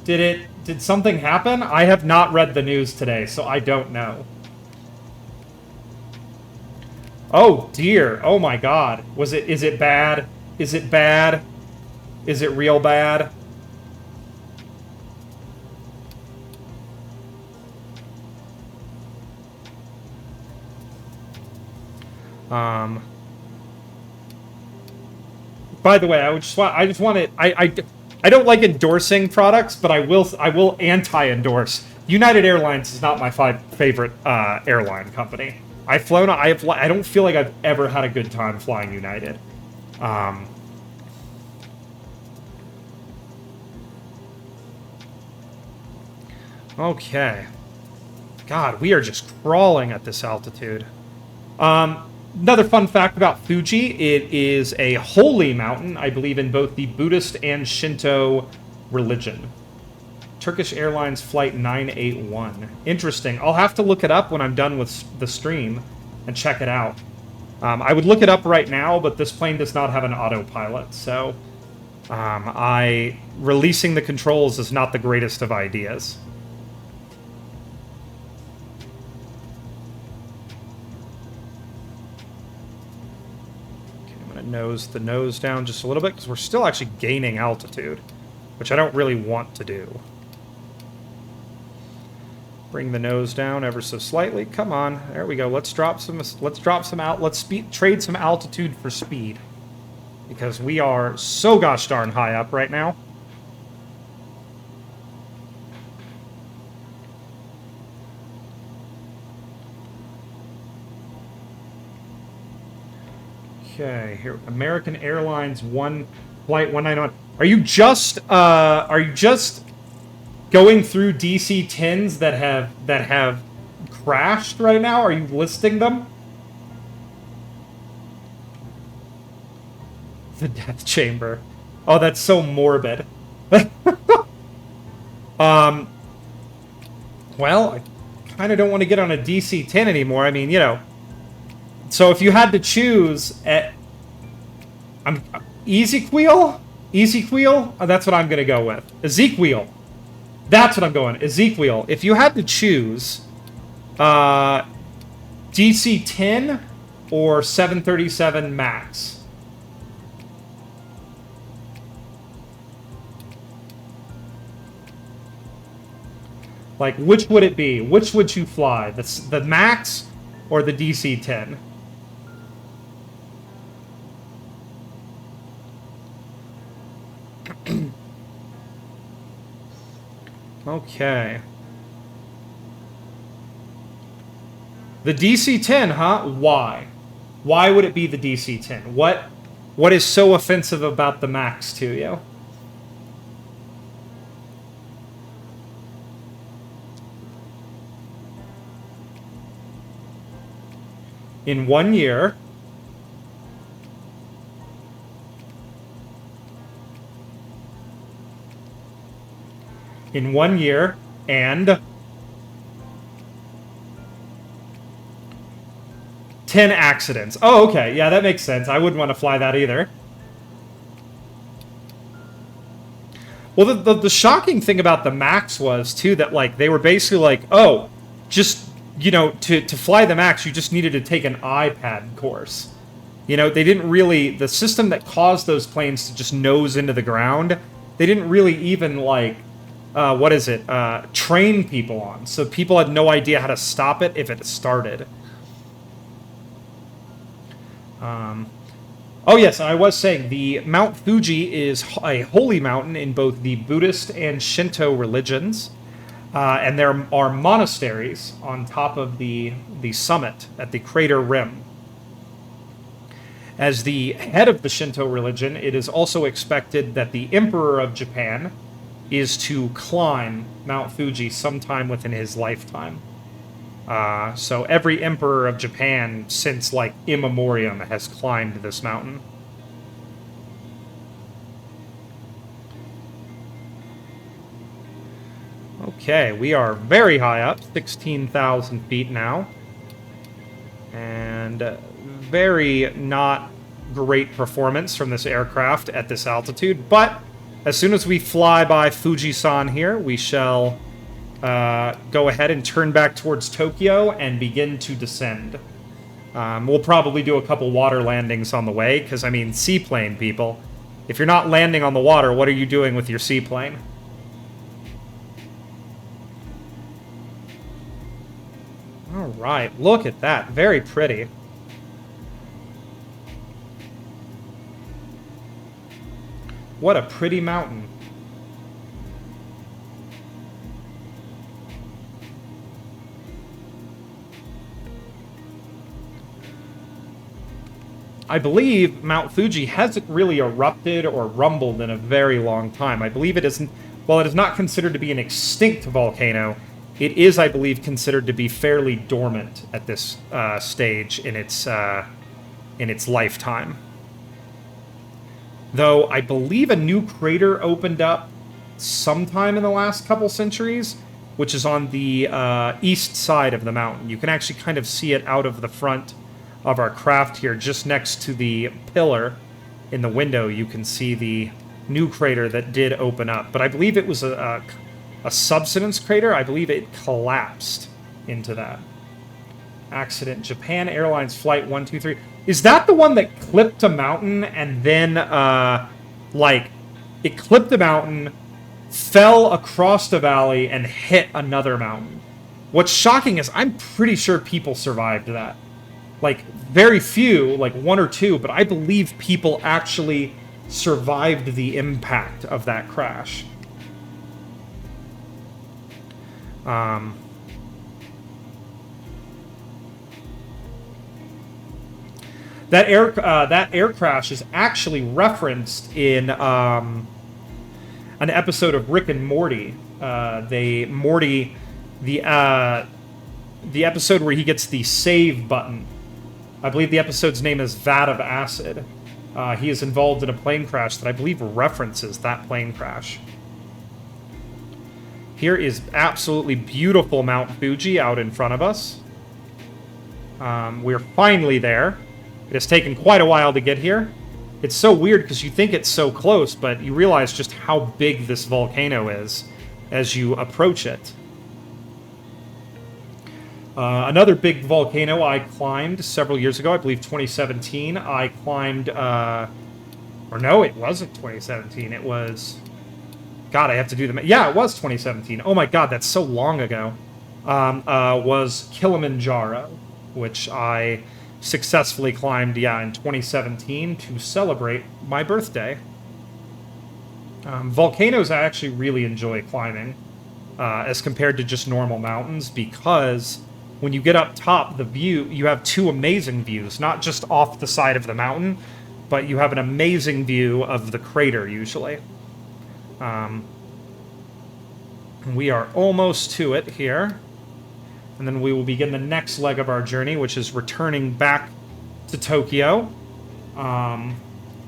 Did something happen? I have not read the news today, so I don't know. Oh dear. Oh my god. Is it bad? Is it bad? Is it real bad? By the way, I don't like endorsing products, but I will anti-endorse. United Airlines is not my favorite airline company. I don't feel like I've ever had a good time flying United. Okay. God, we are just crawling at this altitude. Another fun fact about Fuji, it is a holy mountain, I believe, in both the Buddhist and Shinto religion. Turkish Airlines Flight 981. Interesting. I'll have to look it up when I'm done with the stream and check it out. I would look it up right now, but this plane does not have an autopilot, so releasing the controls is not the greatest of ideas. Okay, I'm going to nose the nose down just a little bit, because we're still actually gaining altitude, which I don't really want to do. Bring the nose down ever so slightly. Come on, there we go. Let's trade some altitude for speed, because we are so gosh darn high up right now. Okay, here, American Airlines Flight 191. Are you just going through DC-10s that have crashed right now? Are you listing them? The death chamber. Oh, that's so morbid. Well, I kind of don't want to get on a DC-10 anymore. I mean, you know. So if you had to choose, Ezequiel? Ezequiel? Oh, that's what I'm going to go with. Ezequiel. That's what I'm going. Ezequiel. If you had to choose, DC-10 or 737 MAX? Like, which would it be? Which would you fly? The MAX or the DC-10? Okay. The DC-10, huh? Why? Why would it be the DC-10? What is so offensive about the MAX to you? In 1 year, and 10 accidents. Oh, okay. Yeah, that makes sense. I wouldn't want to fly that either. Well, the shocking thing about the MAX was, too, that, like, they were basically like, oh, just, you know, to fly the MAX, you just needed to take an iPad course. You know, they didn't really... The system that caused those planes to just nose into the ground, they didn't really even, like... train people on. So people had no idea how to stop it if it started. Oh yes, I was saying, the Mount Fuji is a holy mountain in both the Buddhist and Shinto religions. And there are monasteries on top of the summit at the crater rim. As the head of the Shinto religion, it is also expected that the Emperor of Japan is to climb Mount Fuji sometime within his lifetime. So every emperor of Japan since, like, in memoriam has climbed this mountain. Okay, we are very high up, 16,000 feet now. And very not great performance from this aircraft at this altitude, but as soon as we fly by Fujisan here, we shall go ahead and turn back towards Tokyo and begin to descend. We'll probably do a couple water landings on the way, because, I mean, seaplane, people. If you're not landing on the water, what are you doing with your seaplane? Alright, look at that. Very pretty. What a pretty mountain. I believe Mount Fuji hasn't really erupted or rumbled in a very long time. I believe it isn't, while it is not considered to be an extinct volcano, it is, I believe, considered to be fairly dormant at this stage in its lifetime. Though I believe a new crater opened up sometime in the last couple centuries, which is on the east side of the mountain. You can actually kind of see it out of the front of our craft here, just next to the pillar in the window. You can see the new crater that did open up. But I believe it was a subsidence crater. I believe it collapsed into that. Accident. Japan Airlines Flight 123. Is that the one that clipped a mountain and then, it clipped a mountain, fell across the valley, and hit another mountain? What's shocking is I'm pretty sure people survived that. Like, very few, like 1 or 2, but I believe people actually survived the impact of that crash. That air crash is actually referenced in an episode of Rick and Morty. The episode where he gets the save button. I believe the episode's name is Vat of Acid. He is involved in a plane crash that I believe references that plane crash. Here is absolutely beautiful Mount Fuji out in front of us. We're finally there. It has taken quite a while to get here. It's so weird because you think it's so close, but you realize just how big this volcano is as you approach it. Another big volcano I climbed several years ago, I believe 2017. I climbed, or no, it wasn't 2017. It was, God, I have to do the, yeah, it was 2017. Oh my God, that's so long ago. Was Kilimanjaro, which I successfully climbed, yeah, in 2017 to celebrate my birthday. Volcanoes I actually really enjoy climbing as compared to just normal mountains, because when you get up top, the view, you have two amazing views, not just off the side of the mountain, but you have an amazing view of the crater usually. We are almost to it here. And then we will begin the next leg of our journey, which is returning back to Tokyo.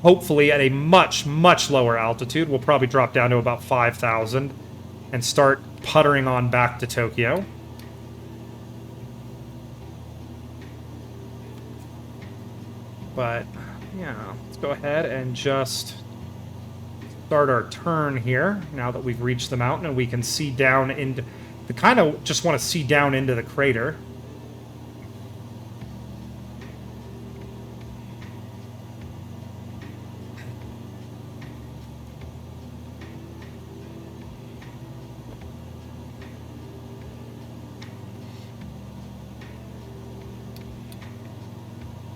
Hopefully at a much, much lower altitude. We'll probably drop down to about 5,000 and start puttering on back to Tokyo. But, yeah, let's go ahead and just start our turn here, now that we've reached the mountain and we can see down into... We kind of just want to see down into the crater.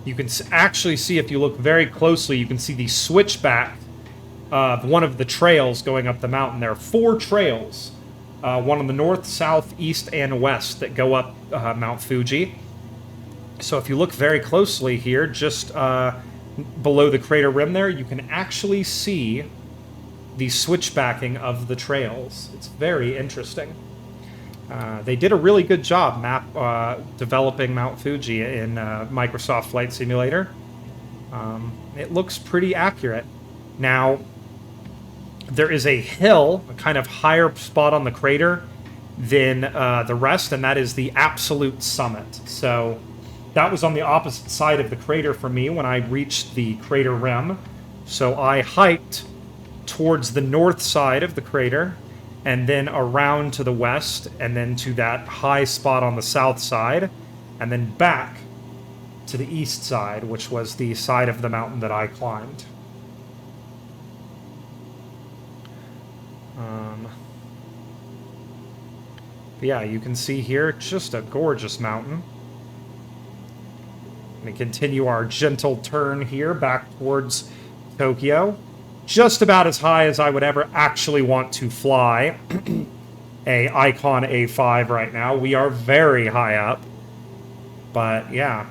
You can actually see, if you look very closely, you can see the switchback of one of the trails going up the mountain. There are 4 trails. One on the north, south, east, and west that go up Mount Fuji. So if you look very closely here, just below the crater rim there, you can actually see the switchbacking of the trails. It's very interesting. They did a really good job developing Mount Fuji in Microsoft Flight Simulator. It looks pretty accurate. Now, there is a hill, a kind of higher spot on the crater than the rest, and that is the absolute summit. So that was on the opposite side of the crater for me when I reached the crater rim. So I hiked towards the north side of the crater, and then around to the west, and then to that high spot on the south side, and then back to the east side, which was the side of the mountain that I climbed. Yeah, you can see here, just a gorgeous mountain. Going to continue our gentle turn here back towards Tokyo. Just about as high as I would ever actually want to fly a Icon A5 right now. We are very high up. But yeah,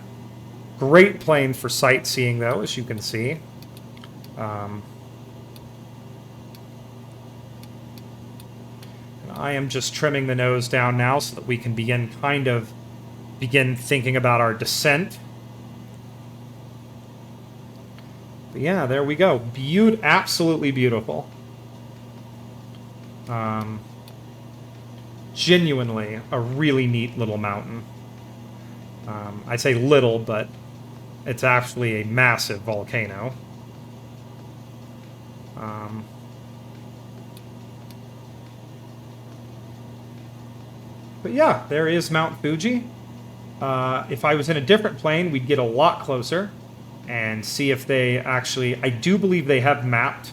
great plane for sightseeing though, as you can see. I am just trimming the nose down now so that we can begin thinking about our descent. But yeah, there we go. Absolutely beautiful. Genuinely a really neat little mountain. I say little, but it's actually a massive volcano. But yeah, there is Mount Fuji. If I was in a different plane, we'd get a lot closer and see if they actually... I do believe they have mapped,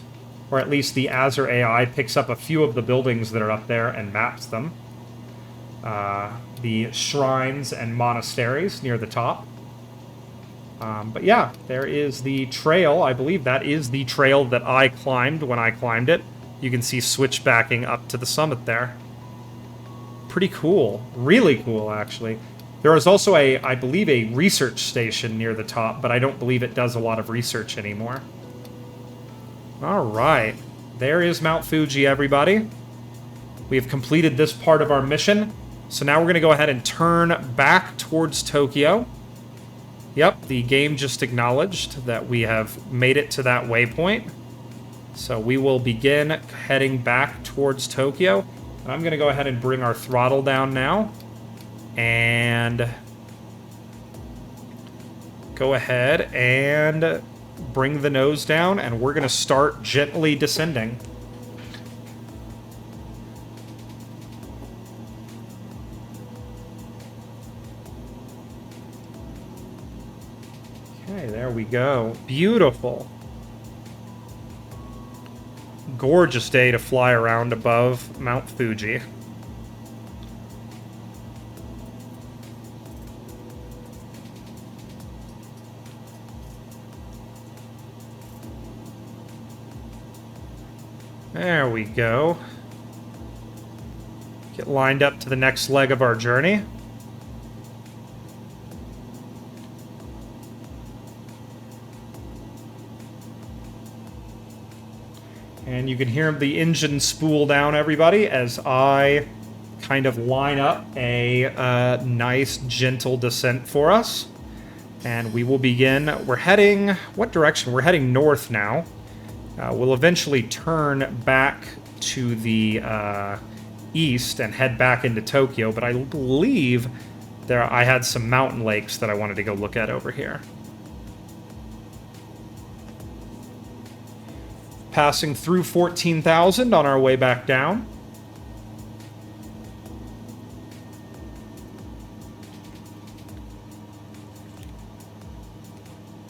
or at least the Azure AI picks up a few of the buildings that are up there and maps them. The shrines and monasteries near the top. But yeah, there is the trail. I believe that is the trail that I climbed when I climbed it. You can see switchbacking up to the summit there. Pretty cool. Really cool, actually. There is also I believe, a research station near the top, but I don't believe it does a lot of research anymore. Alright. There is Mount Fuji, everybody. We have completed this part of our mission. So now we're going to go ahead and turn back towards Tokyo. Yep, the game just acknowledged that we have made it to that waypoint. So we will begin heading back towards Tokyo. I'm going to go ahead and bring our throttle down now. And go ahead and bring the nose down. And we're going to start gently descending. Okay, there we go. Beautiful. Gorgeous day to fly around above Mount Fuji. There we go. Get lined up to the next leg of our journey. And you can hear the engine spool down, everybody, as I kind of line up a nice, gentle descent for us. And we will begin. We're heading... What direction? We're heading north now. We'll eventually turn back to the east and head back into Tokyo, but I believe I had some mountain lakes that I wanted to go look at over here. Passing through 14,000 on our way back down.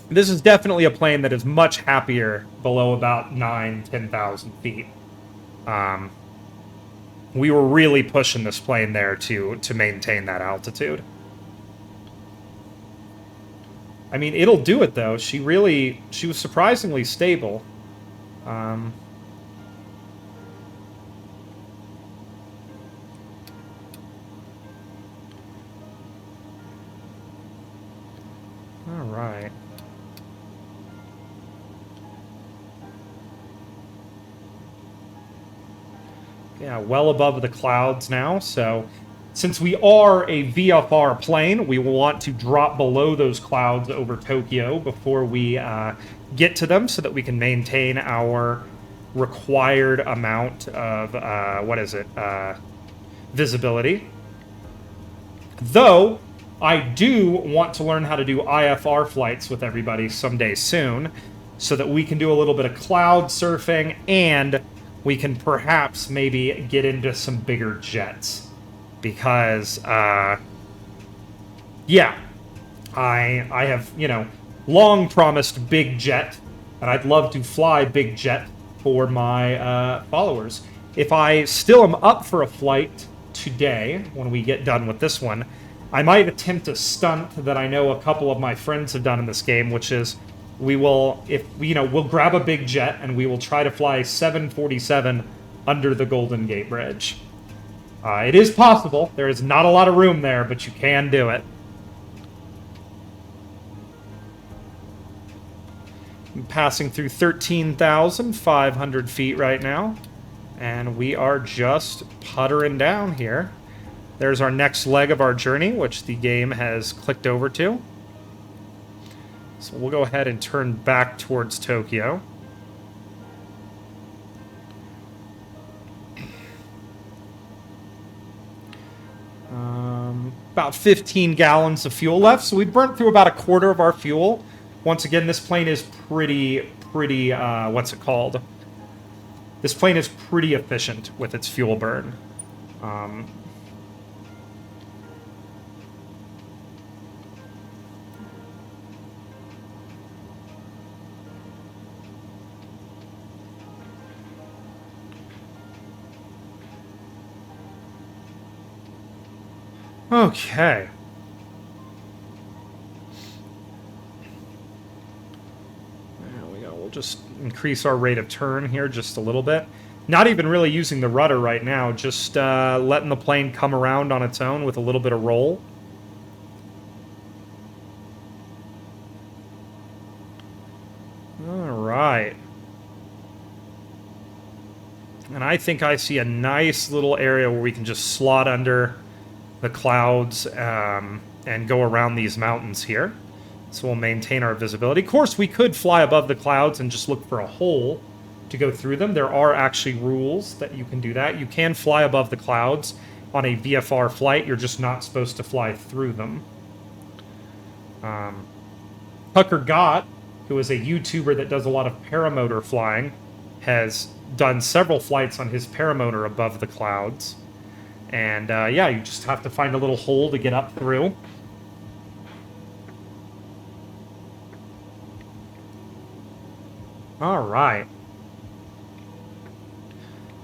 This is definitely a plane that is much happier below about 10,000 feet. We were really pushing this plane there to maintain that altitude. I mean, it'll do it, though. She was surprisingly stable. All right. Yeah, well above the clouds now, so since we are a VFR plane, we will want to drop below those clouds over Tokyo before we get to them so that we can maintain our required amount of, visibility. Though, I do want to learn how to do IFR flights with everybody someday soon so that we can do a little bit of cloud surfing and we can perhaps maybe get into some bigger jets. Because, yeah, I have, long promised big jet, and I'd love to fly big jet for my followers. If I still am up for a flight today, when we get done with this one, I might attempt a stunt that I know a couple of my friends have done in this game, which is we'll grab a big jet and we will try to fly 747 under the Golden Gate Bridge. It is possible. There is not a lot of room there, but you can do it. I'm passing through 13,500 feet right now, and we are just puttering down here. There's our next leg of our journey, which the game has clicked over to. So we'll go ahead and turn back towards Tokyo. About 15 gallons of fuel left, so we burnt through about a quarter of our fuel. Once again, this plane is pretty, what's it called? This plane is pretty efficient with its fuel burn. Okay. There we go. We'll just increase our rate of turn here just a little bit. Not even really using the rudder right now, just letting the plane come around on its own with a little bit of roll. All right. And I think I see a nice little area where we can just slot under the clouds and go around these mountains here. So we'll maintain our visibility. Of course, we could fly above the clouds and just look for a hole to go through them. There are actually rules that you can do that. You can fly above the clouds on a VFR flight. You're just not supposed to fly through them. Tucker Gott, who is a YouTuber that does a lot of paramotor flying, has done several flights on his paramotor above the clouds. And, yeah, you just have to find a little hole to get up through. All right.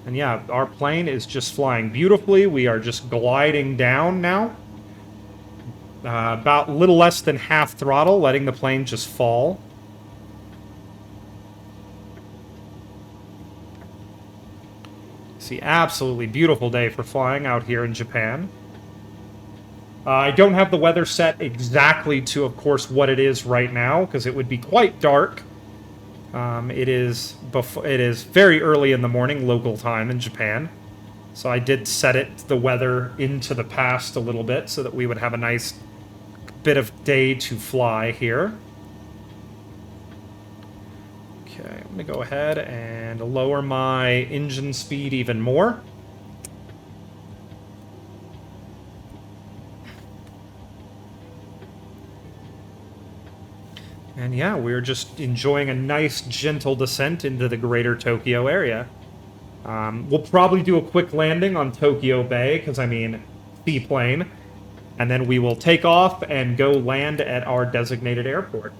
And yeah, our plane is just flying beautifully. We are just gliding down now. About a little less than half throttle, letting the plane just fall. See, absolutely beautiful day for flying out here in Japan. I don't have the weather set exactly to, of course, what it is right now, because it would be quite dark. It is very early in the morning, local time in Japan. So I did set it, the weather, into the past a little bit, so that we would have a nice bit of day to fly here. Okay, I'm going to go ahead and lower my engine speed even more. And yeah, we're just enjoying a nice, gentle descent into the greater Tokyo area. We'll probably do a quick landing on Tokyo Bay, because, I mean, seaplane. And then we will take off and go land at our designated airport.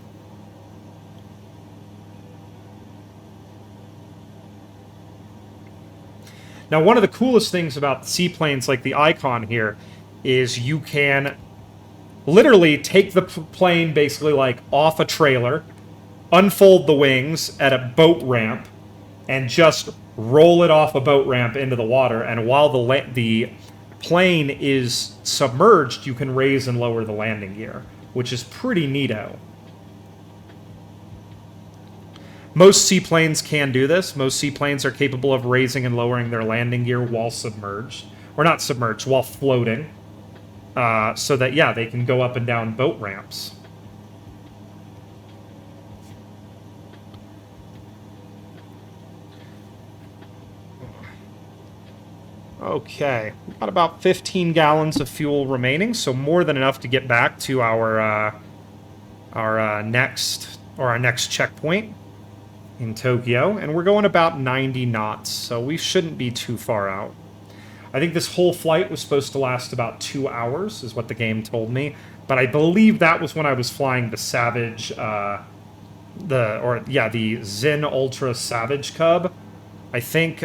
Now, one of the coolest things about seaplanes, like the Icon here, is you can literally take the plane basically like off a trailer, unfold the wings at a boat ramp, and just roll it off a boat ramp into the water. And while the plane is submerged, you can raise and lower the landing gear, which is pretty neato. Most seaplanes can do this. Most seaplanes are capable of raising and lowering their landing gear while submerged. Or not submerged, while floating. So that, yeah, they can go up and down boat ramps. Okay, we've got about 15 gallons of fuel remaining, so more than enough to get back to our next checkpoint in Tokyo, and we're going about 90 knots, so we shouldn't be too far out. I think this whole flight was supposed to last about 2 hours, is what the game told me, but I believe that was when I was flying the Savage, the Zen Ultra Savage Cub. I think,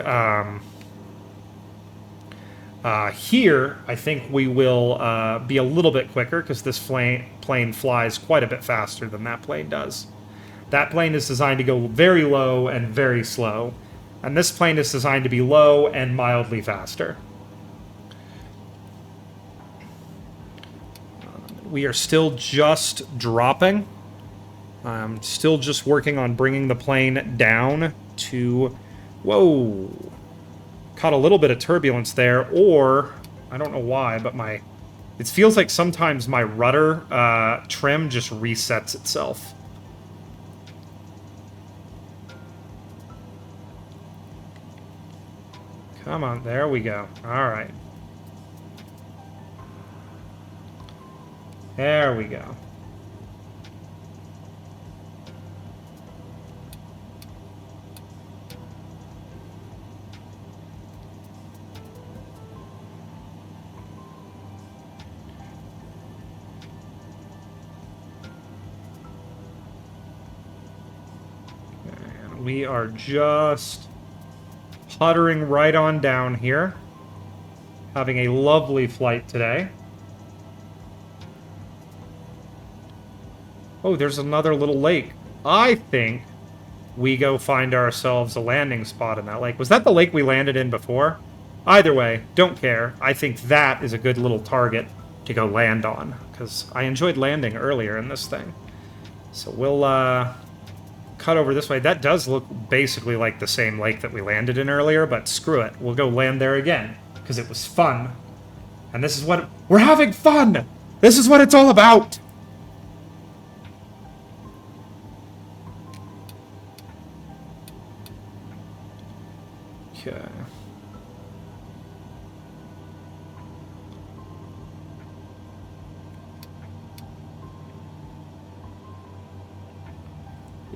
here, I think we will be a little bit quicker, because this plane flies quite a bit faster than that plane does. That plane is designed to go very low and very slow, and this plane is designed to be low and mildly faster. We are still just dropping. I'm still just working on bringing the plane down to... Whoa! Caught a little bit of turbulence there, or... I don't know why, but my... It feels like sometimes my rudder trim just resets itself. Come on, there we go. Alright. There we go. And we are just puttering right on down here. Having a lovely flight today. Oh, there's another little lake. I think we go find ourselves a landing spot in that lake. Was that the lake we landed in before? Either way, don't care. I think that is a good little target to go land on, because I enjoyed landing earlier in this thing. So we'll cut over this way. That does look basically like the same lake that we landed in earlier, but screw it. We'll go land there again, because it was fun. And this is what... We're having fun! This is what it's all about! Okay.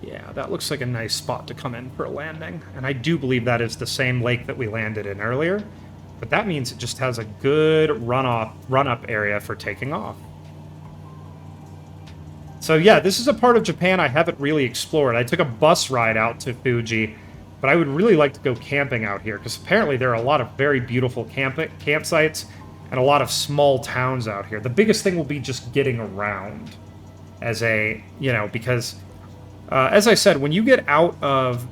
Yeah, that looks like a nice spot to come in for a landing. And I do believe that is the same lake that we landed in earlier. But that means it just has a good run-up area for taking off. So yeah, this is a part of Japan I haven't really explored. I took a bus ride out to Fuji, but I would really like to go camping out here, because apparently there are a lot of very beautiful campsites and a lot of small towns out here. The biggest thing will be just getting around as a, you know, because, as I said, when you get out of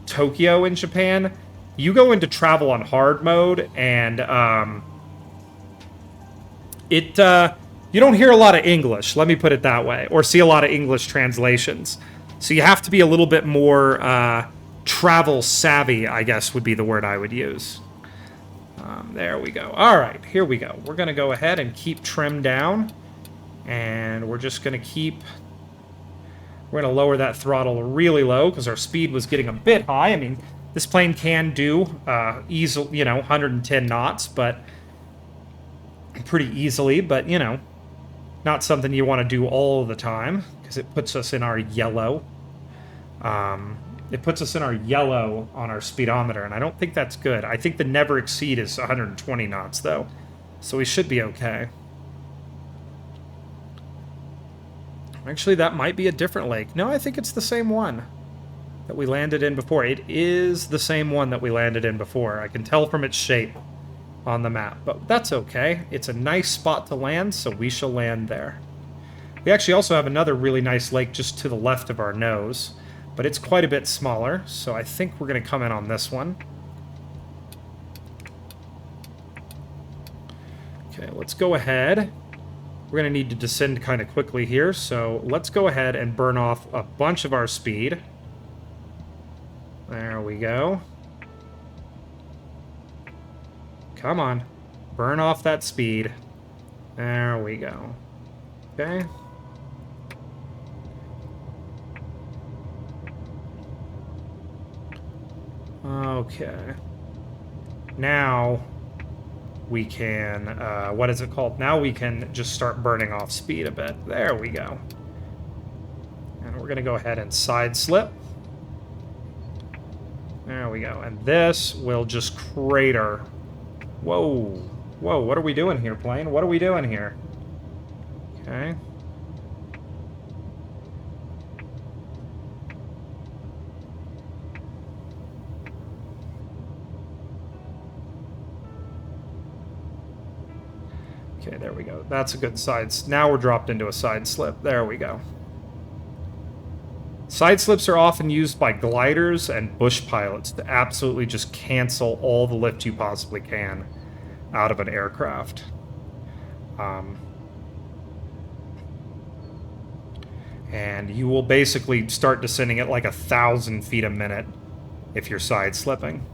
Tokyo in Japan, you go into travel on hard mode, and you don't hear a lot of English, let me put it that way, or see a lot of English translations. So you have to be a little bit more travel savvy, I guess would be the word I would use. There we go. All right, here we go. We're going to go ahead and keep trim down, and we're just going to keep... We're going to lower that throttle really low because our speed was getting a bit high. I mean, this plane can do easily, 110 knots, but pretty easily, but, not something you want to do all the time because it puts us in our yellow. It puts us in our yellow on our speedometer, and I don't think that's good. I think the never exceed is 120 knots, though, so we should be okay. Actually, that might be a different lake. No, I think it's the same one that we landed in before. It is the same one that we landed in before. I can tell from its shape on the map, but that's okay. It's a nice spot to land, so we shall land there. We actually also have another really nice lake just to the left of our nose, but it's quite a bit smaller, so I think we're going to come in on this one. Okay, let's go ahead. We're going to need to descend kind of quickly here, so let's go ahead and burn off a bunch of our speed. There we go. Come on. Burn off that speed. There we go. Okay. Okay. Now we can, what is it called? Now we can just start burning off speed a bit. There we go. And we're going to go ahead and side slip. There we go. And this will just crater. Whoa. Whoa, what are we doing here, plane? What are we doing here? Okay. Okay, there we go. That's a good side... Now we're dropped into a side slip. There we go. Side slips are often used by gliders and bush pilots to absolutely just cancel all the lift you possibly can out of an aircraft. And you will basically start descending at like 1,000 feet a minute if you're side slipping.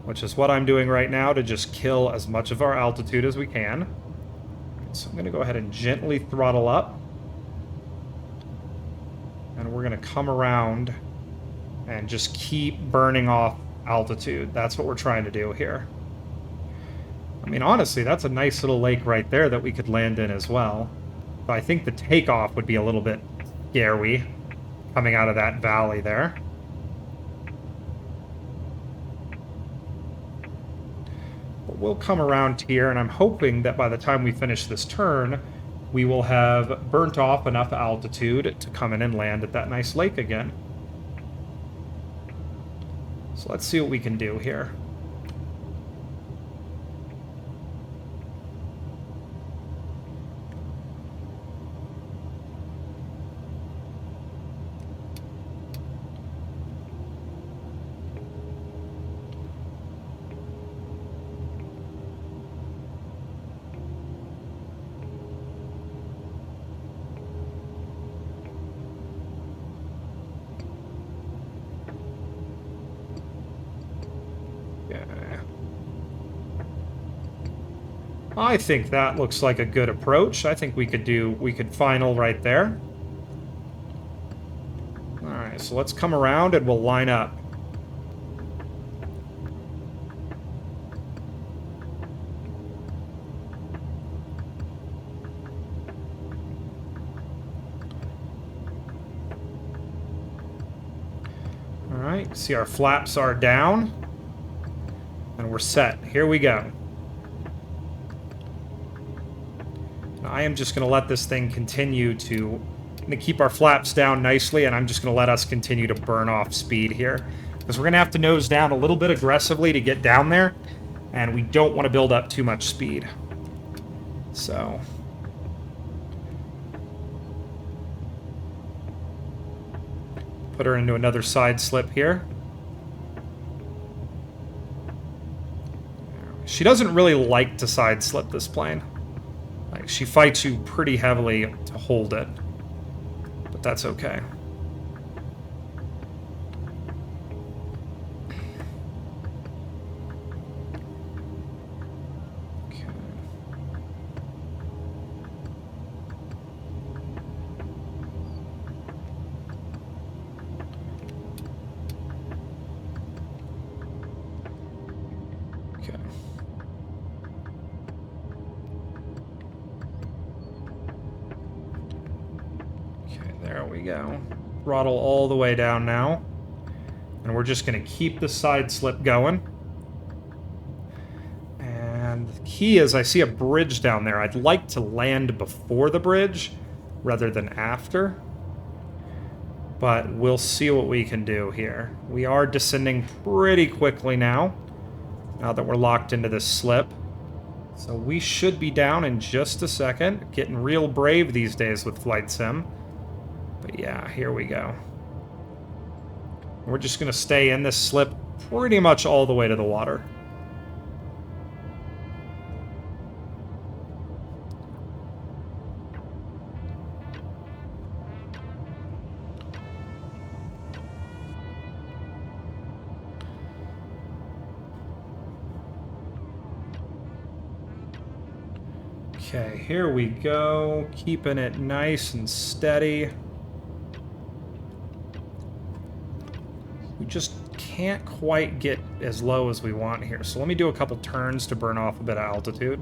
Which is what I'm doing right now to just kill as much of our altitude as we can. So I'm going to go ahead and gently throttle up. And we're going to come around and just keep burning off altitude. That's what we're trying to do here. I mean, honestly, that's a nice little lake right there that we could land in as well. But I think the takeoff would be a little bit scary coming out of that valley there. But we'll come around here, and I'm hoping that by the time we finish this turn, we will have burnt off enough altitude to come in and land at that nice lake again. So let's see what we can do here. I think that looks like a good approach. I think we could final right there. Alright, so let's come around and we'll line up. Alright, see our flaps are down. And we're set. Here we go. I am just going to let this thing continue to Gonna keep our flaps down nicely, and I'm just gonna let us continue to burn off speed here. Because we're gonna have to nose down a little bit aggressively to get down there, and we don't want to build up too much speed. So... put her into another side slip here. She doesn't really like to side slip this plane. Like, she fights you pretty heavily to hold it. But that's okay. There we go. Throttle all the way down now. And we're just going to keep the side slip going. And the key is I see a bridge down there. I'd like to land before the bridge rather than after. But we'll see what we can do here. We are descending pretty quickly now that we're locked into this slip. So we should be down in just a second. Getting real brave these days with Flight Sim. But yeah, here we go. We're just going to stay in this slip pretty much all the way to the water. Okay, here we go. Keeping it nice and steady. We just can't quite get as low as we want here. So let me do a couple turns to burn off a bit of altitude.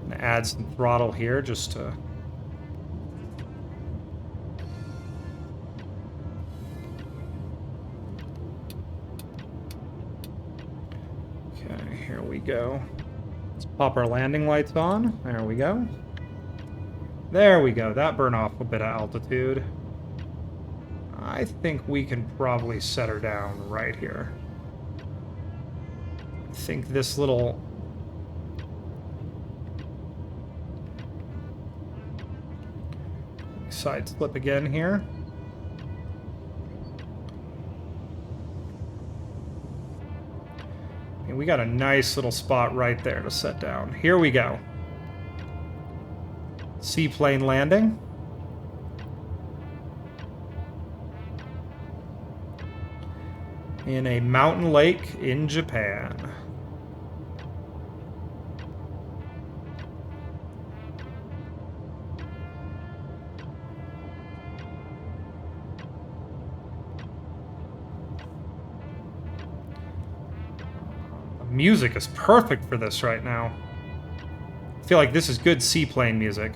And add some throttle here just to... Okay, here we go. Let's pop our landing lights on. There we go. There we go. That burned off a bit of altitude. I think we can probably set her down right here. I think this little... side slip again here. And we got a nice little spot right there to set down. Here we go. Seaplane landing. In a mountain lake in Japan. The music is perfect for this right now. I feel like this is good seaplane music.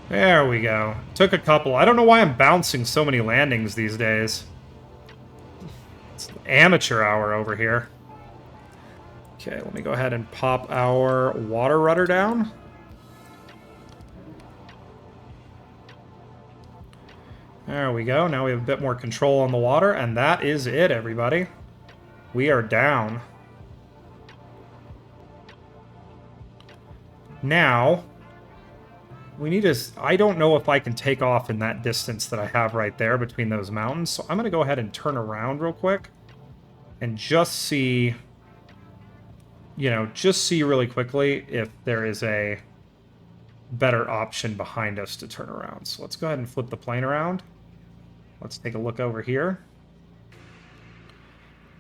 There we go. Took a couple. I don't know why I'm bouncing so many landings these days. It's amateur hour over here. Okay, let me go ahead and pop our water rudder down. There we go. Now we have a bit more control on the water, and that is it, everybody. We are down. Now... we need to... I don't know if I can take off in that distance that I have right there between those mountains. So I'm going to go ahead and turn around real quick. And just see... you know, just see really quickly if there is a better option behind us to turn around. So let's go ahead and flip the plane around. Let's take a look over here.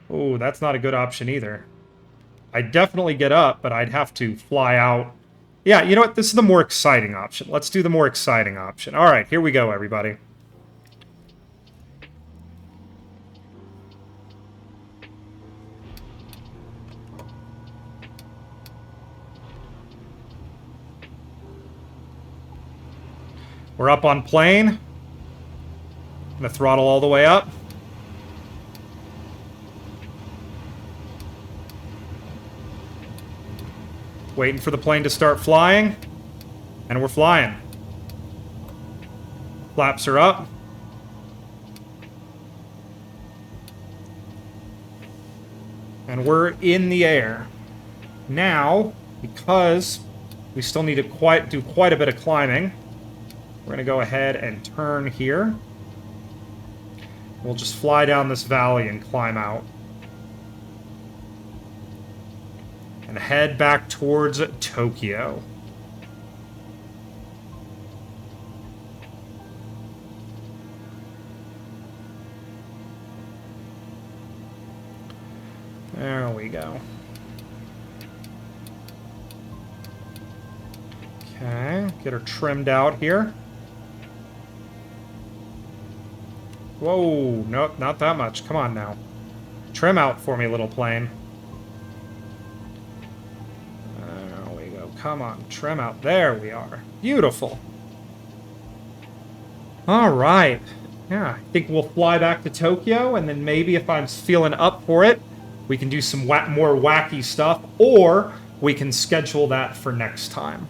Oh, that's not a good option either. I'd definitely get up, but I'd have to fly out. Yeah, you know what? This is the more exciting option. Let's do the more exciting option. All right, here we go, everybody. We're up on plane. I'm gonna throttle all the way up. Waiting for the plane to start flying. And we're flying. Flaps are up. And we're in the air. Now, because we still need to do quite a bit of climbing, we're going to go ahead and turn here. We'll just fly down this valley and climb out. And head back towards Tokyo. There we go. Okay, get her trimmed out here. Whoa, nope, not that much. Come on now. Trim out for me, little plane. There we go. Come on, trim out. There we are. Beautiful. All right. Yeah, I think we'll fly back to Tokyo, and then maybe if I'm feeling up for it, we can do some more wacky stuff, or we can schedule that for next time.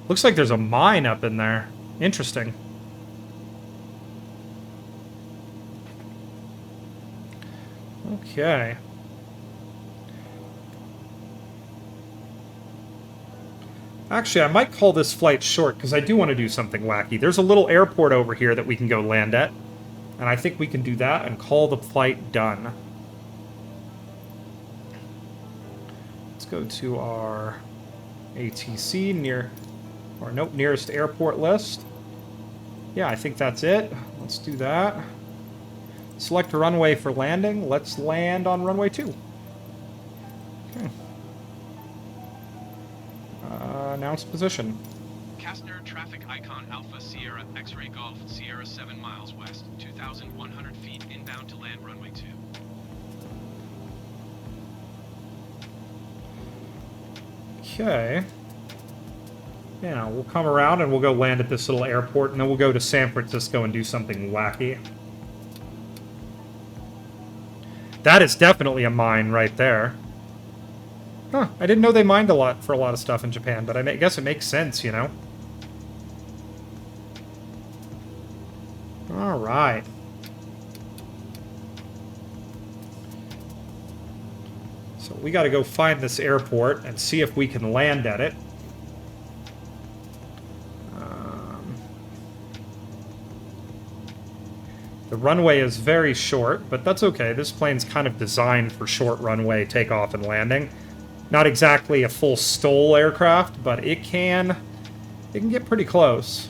Looks like there's a mine up in there. Interesting. Okay. Actually, I might call this flight short, because I do want to do something wacky. There's a little airport over here that we can go land at. And I think we can do that and call the flight done. Let's go to our ATC nearest airport list. Yeah, I think that's it. Let's do that. Select a runway for landing. Let's land on runway 2. Okay. Announce position. Kastner traffic icon Alpha Sierra X-ray Golf Sierra 7 miles west, 2,100 feet inbound to land runway 2. Okay. Yeah, we'll come around and we'll go land at this little airport, and then we'll go to San Francisco and do something wacky. That is definitely a mine right there. Huh, I didn't know they mined a lot for a lot of stuff in Japan, but I guess it makes sense, you know? Alright. So we gotta go find this airport and see if we can land at it. The runway is very short, but that's okay. This plane's kind of designed for short runway takeoff and landing. Not exactly a full STOL aircraft, but it can get pretty close.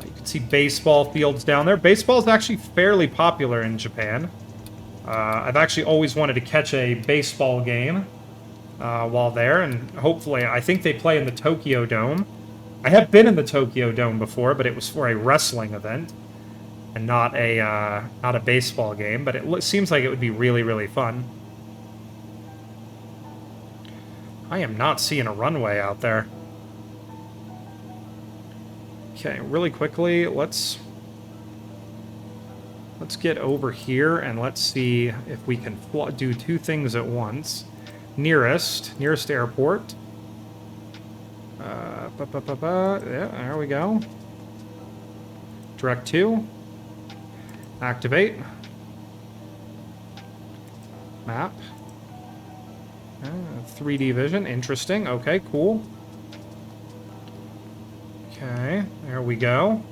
You can see baseball fields down there. Baseball is actually fairly popular in Japan. I've actually always wanted to catch a baseball game while there, and hopefully, I think they play in the Tokyo Dome. I have been in the Tokyo Dome before, but it was for a wrestling event. And not a baseball game, but it seems like it would be really, really fun. I am not seeing a runway out there. Okay, really quickly, let's get over here and let's see if we can do two things at once. Nearest airport. Yeah, there we go. Direct to. Activate. Map. 3D vision. Interesting. Okay, cool. Okay, there we go.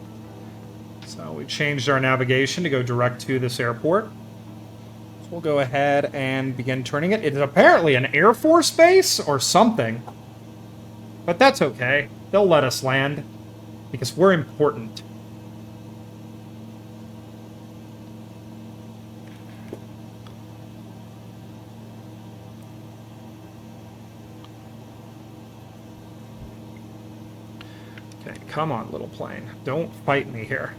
So we changed our navigation to go direct to this airport. So we'll go ahead and begin turning it. It is apparently an Air Force base or something. But that's okay. They'll let us land because we're important. Okay, come on, little plane. Don't fight me here.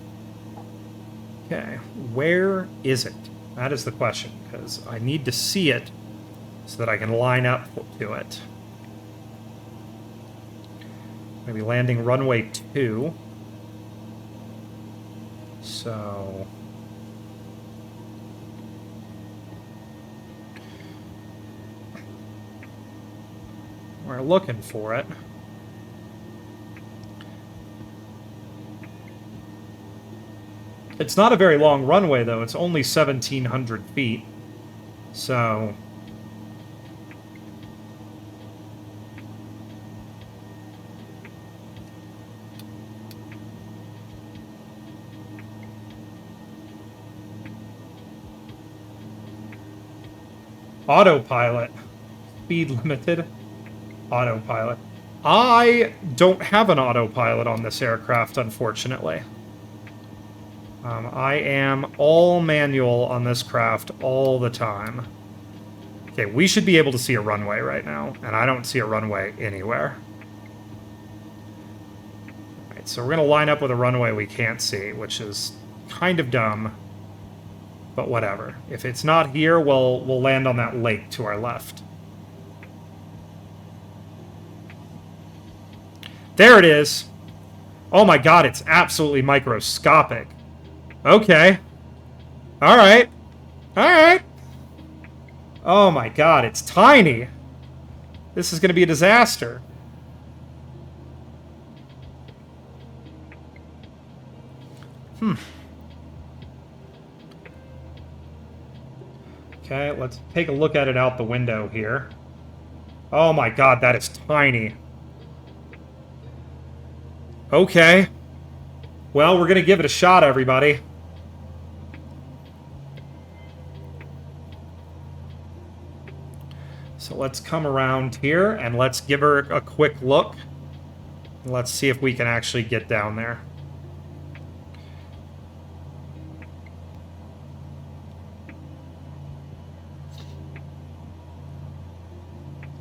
Okay, where is it? That is the question, because I need to see it so that I can line up to it. Maybe landing runway 2. So... we're looking for it. It's not a very long runway, though. It's only 1,700 feet. So... autopilot. Speed limited. Autopilot. I don't have an autopilot on this aircraft, unfortunately. I am all manual on this craft all the time. Okay, we should be able to see a runway right now, and I don't see a runway anywhere. Alright, so we're going to line up with a runway we can't see, which is kind of dumb, but whatever. If it's not here, we'll land on that lake to our left. There it is! Oh my god, it's absolutely microscopic. Okay. Alright. Alright. Oh my god, it's tiny. This is going to be a disaster. Okay, let's take a look at it out the window here. Oh my god, that is tiny. Okay. Well, we're going to give it a shot, everybody. So let's come around here and let's give her a quick look. Let's see if we can actually get down there.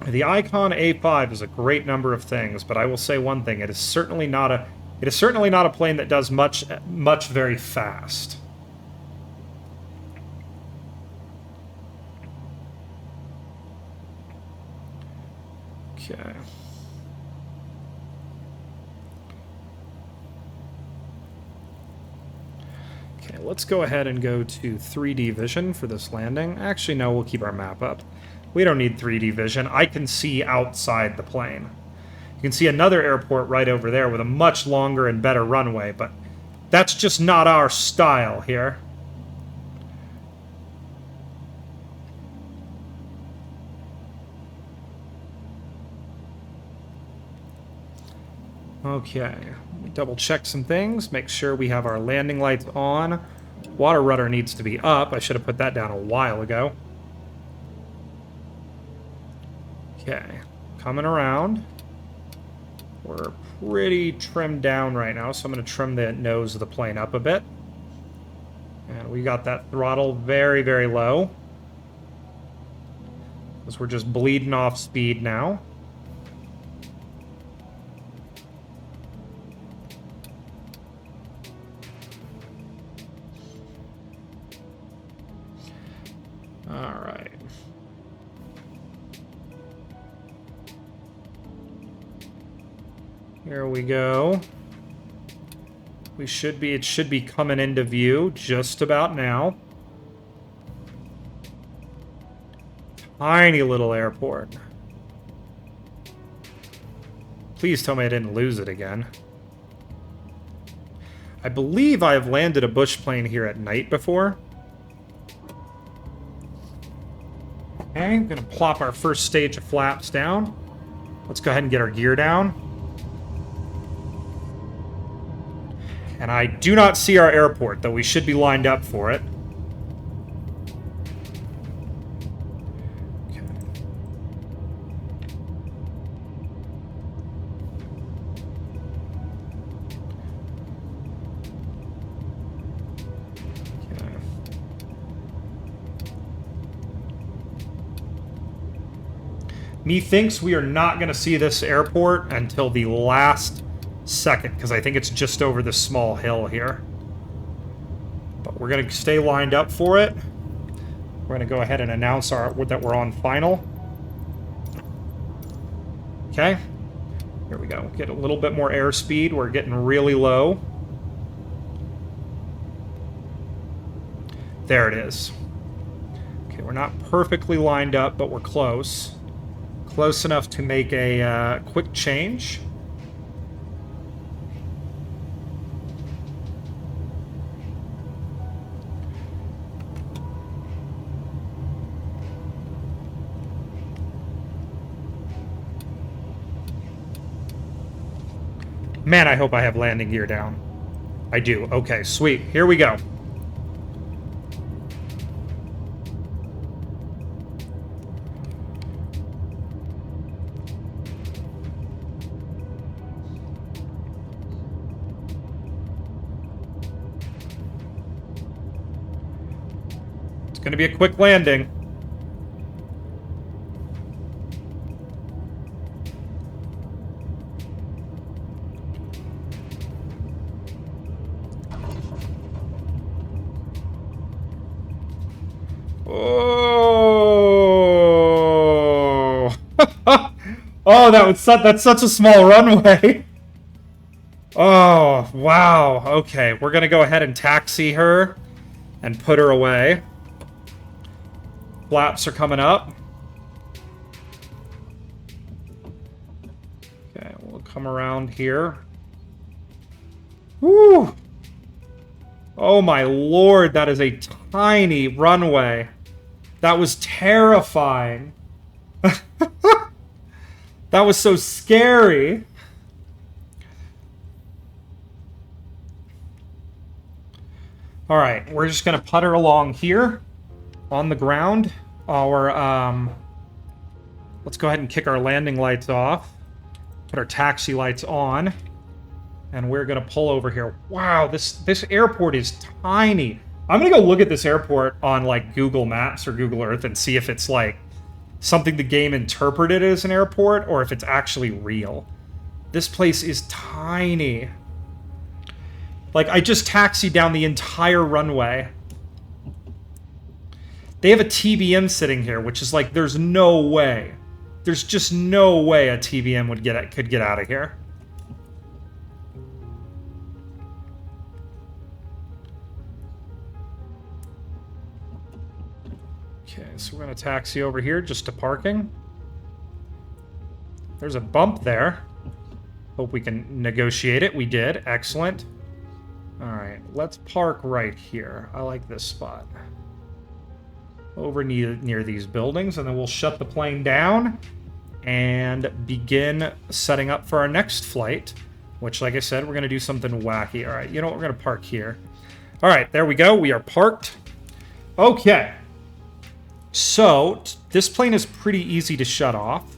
The Icon A5 is a great number of things, but I will say one thing: it is certainly not a plane that does much very fast. Okay. Okay, let's go ahead and go to 3D vision for this landing. Actually, no, we'll keep our map up. We don't need 3D vision. I can see outside the plane. You can see another airport right over there with a much longer and better runway, but that's just not our style here. Okay, double check some things, make sure we have our landing lights on. Water rudder needs to be up. I should have put that down a while ago. Okay, coming around. We're pretty trimmed down right now, so I'm going to trim the nose of the plane up a bit. And we got that throttle very, very low, because we're just bleeding off speed now. All right. Here we go. It should be coming into view just about now. Tiny little airport. Please tell me I didn't lose it again. I believe I have landed a bush plane here at night before. Okay, I'm gonna plop our first stage of flaps down. Let's go ahead and get our gear down. And I do not see our airport, though we should be lined up for it. Okay. Okay. Methinks we are not going to see this airport until the last second, because I think it's just over this small hill here. But we're going to stay lined up for it. We're going to go ahead and announce that we're on final. Okay. Here we go. Get a little bit more airspeed. We're getting really low. There it is. Okay, we're not perfectly lined up, but we're close. Close enough to make a quick change. Man, I hope I have landing gear down. I do. Okay, sweet. Here we go. It's going to be a quick landing. Oh, oh, that's such a small runway. Oh, wow. Okay, we're gonna go ahead and taxi her and put her away. Flaps are coming up. Okay, we'll come around here. Woo! Oh my lord, that is a tiny runway. That was terrifying. That was so scary. Alright, we're just gonna putter along here on the ground. Let's go ahead and kick our landing lights off. Put our taxi lights on. And we're gonna pull over here. Wow, this airport is tiny. I'm gonna go look at this airport on like Google Maps or Google Earth and see if it's like something the game interpreted as an airport or if it's actually real. This place is tiny. Like, I just taxied down the entire runway. They have a TBM sitting here, which is like, there's no way. There's just no way a TBM could get out of here. Okay, so we're going to taxi over here just to parking. There's a bump there. Hope we can negotiate it. We did. Excellent. Alright, let's park right here. I like this spot. Over near these buildings, and then we'll shut the plane down and begin setting up for our next flight, which, like I said, we're going to do something wacky. Alright, you know what? We're going to park here. Alright, there we go. We are parked. Okay. So, this plane is pretty easy to shut off.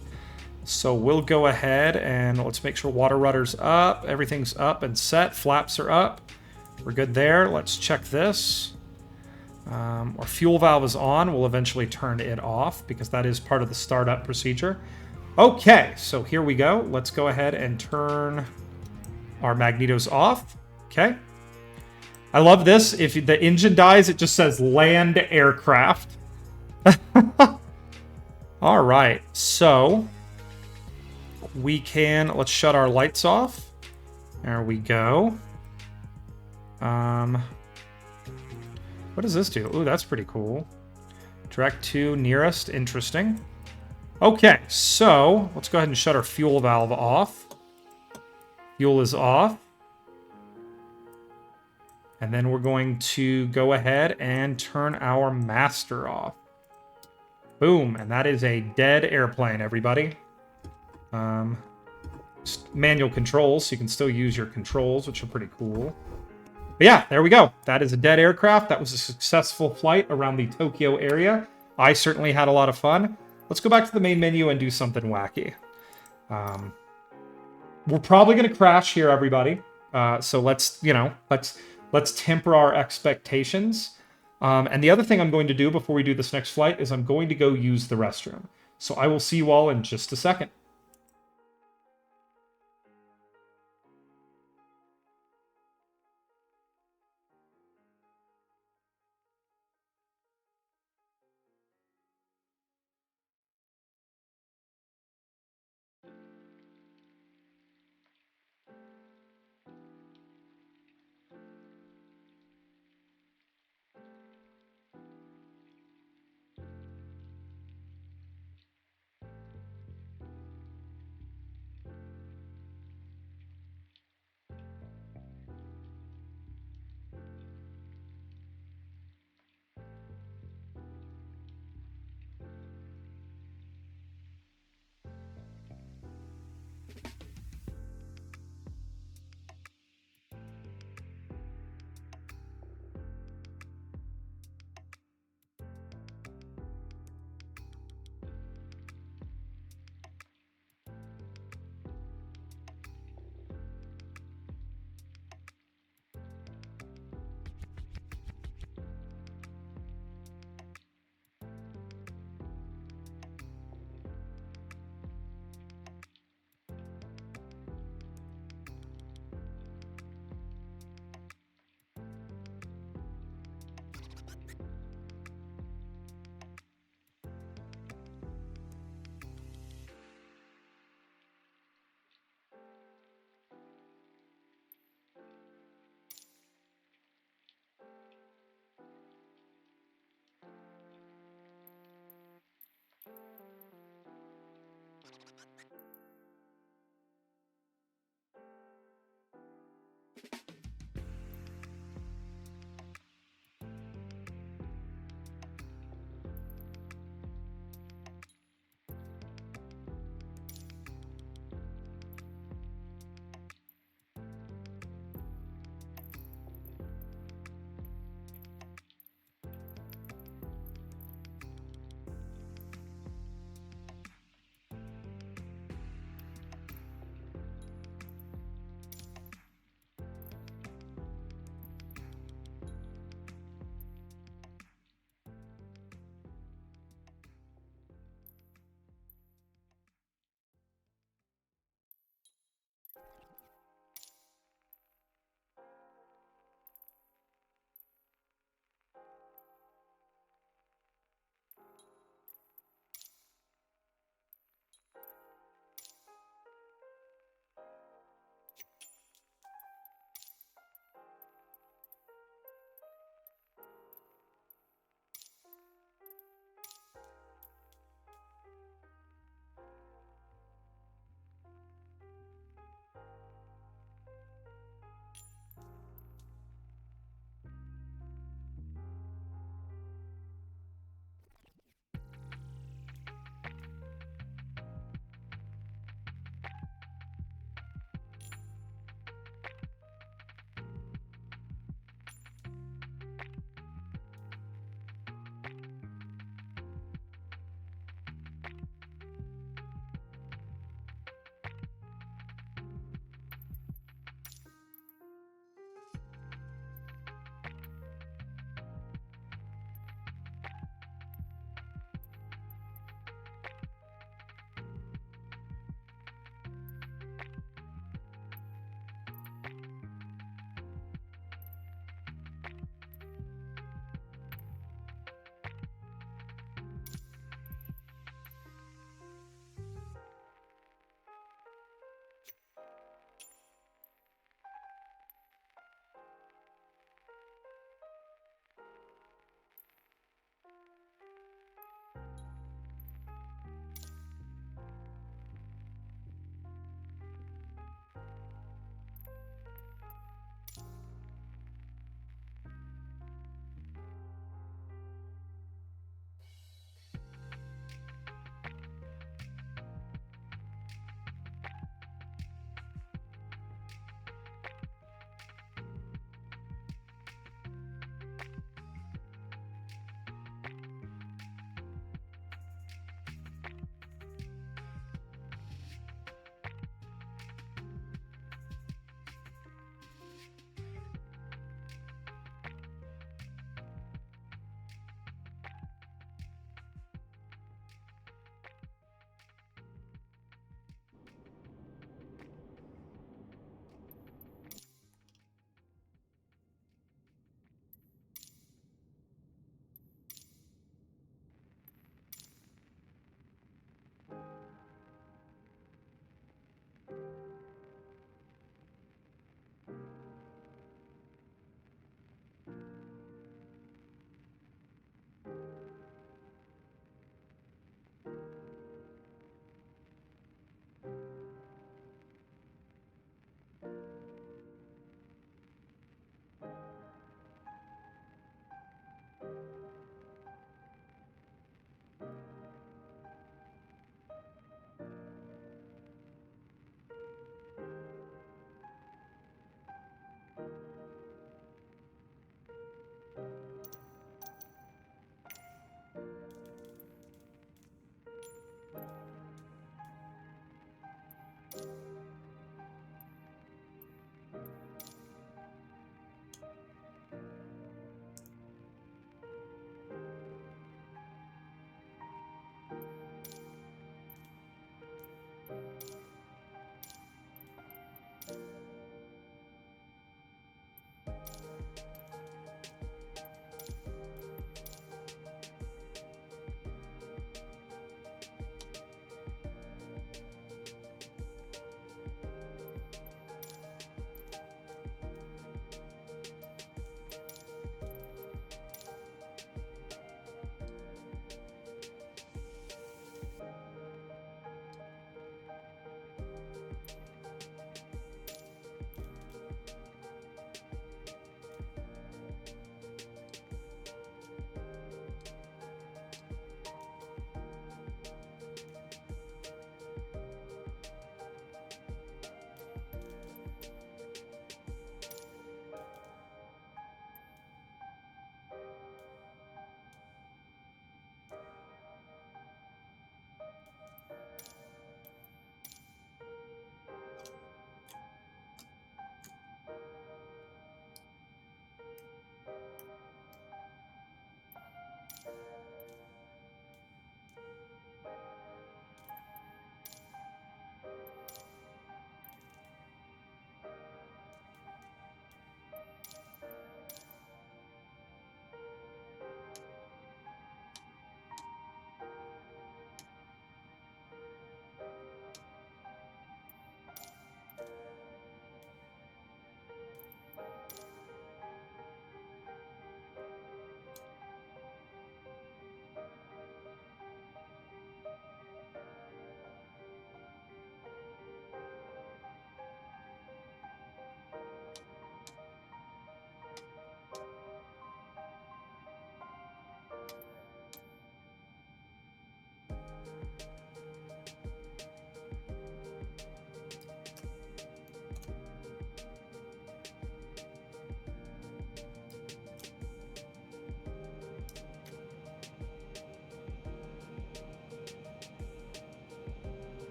So we'll go ahead and let's make sure water rudder's up. Everything's up and set. Flaps are up. We're good there. Let's check this. Our fuel valve is on. We'll eventually turn it off because that is part of the startup procedure. Okay, so here we go. Let's go ahead and turn our magnetos off. Okay. I love this. If the engine dies, it just says land aircraft. All right, so let's shut our lights off. There we go. What does this do? Ooh, that's pretty cool. Direct to nearest, interesting. Okay, so let's go ahead and shut our fuel valve off. Fuel is off. And then we're going to go ahead and turn our master off. Boom, and that is a dead airplane, everybody. Manual controls, so you can still use your controls, which are pretty cool. But yeah, there we go. That is a dead aircraft. That was a successful flight around the Tokyo area. I certainly had a lot of fun. Let's go back to the main menu and do something wacky. We're probably going to crash here, everybody. So let's temper our expectations. And the other thing I'm going to do before we do this next flight is I'm going to go use the restroom. So I will see you all in just a second.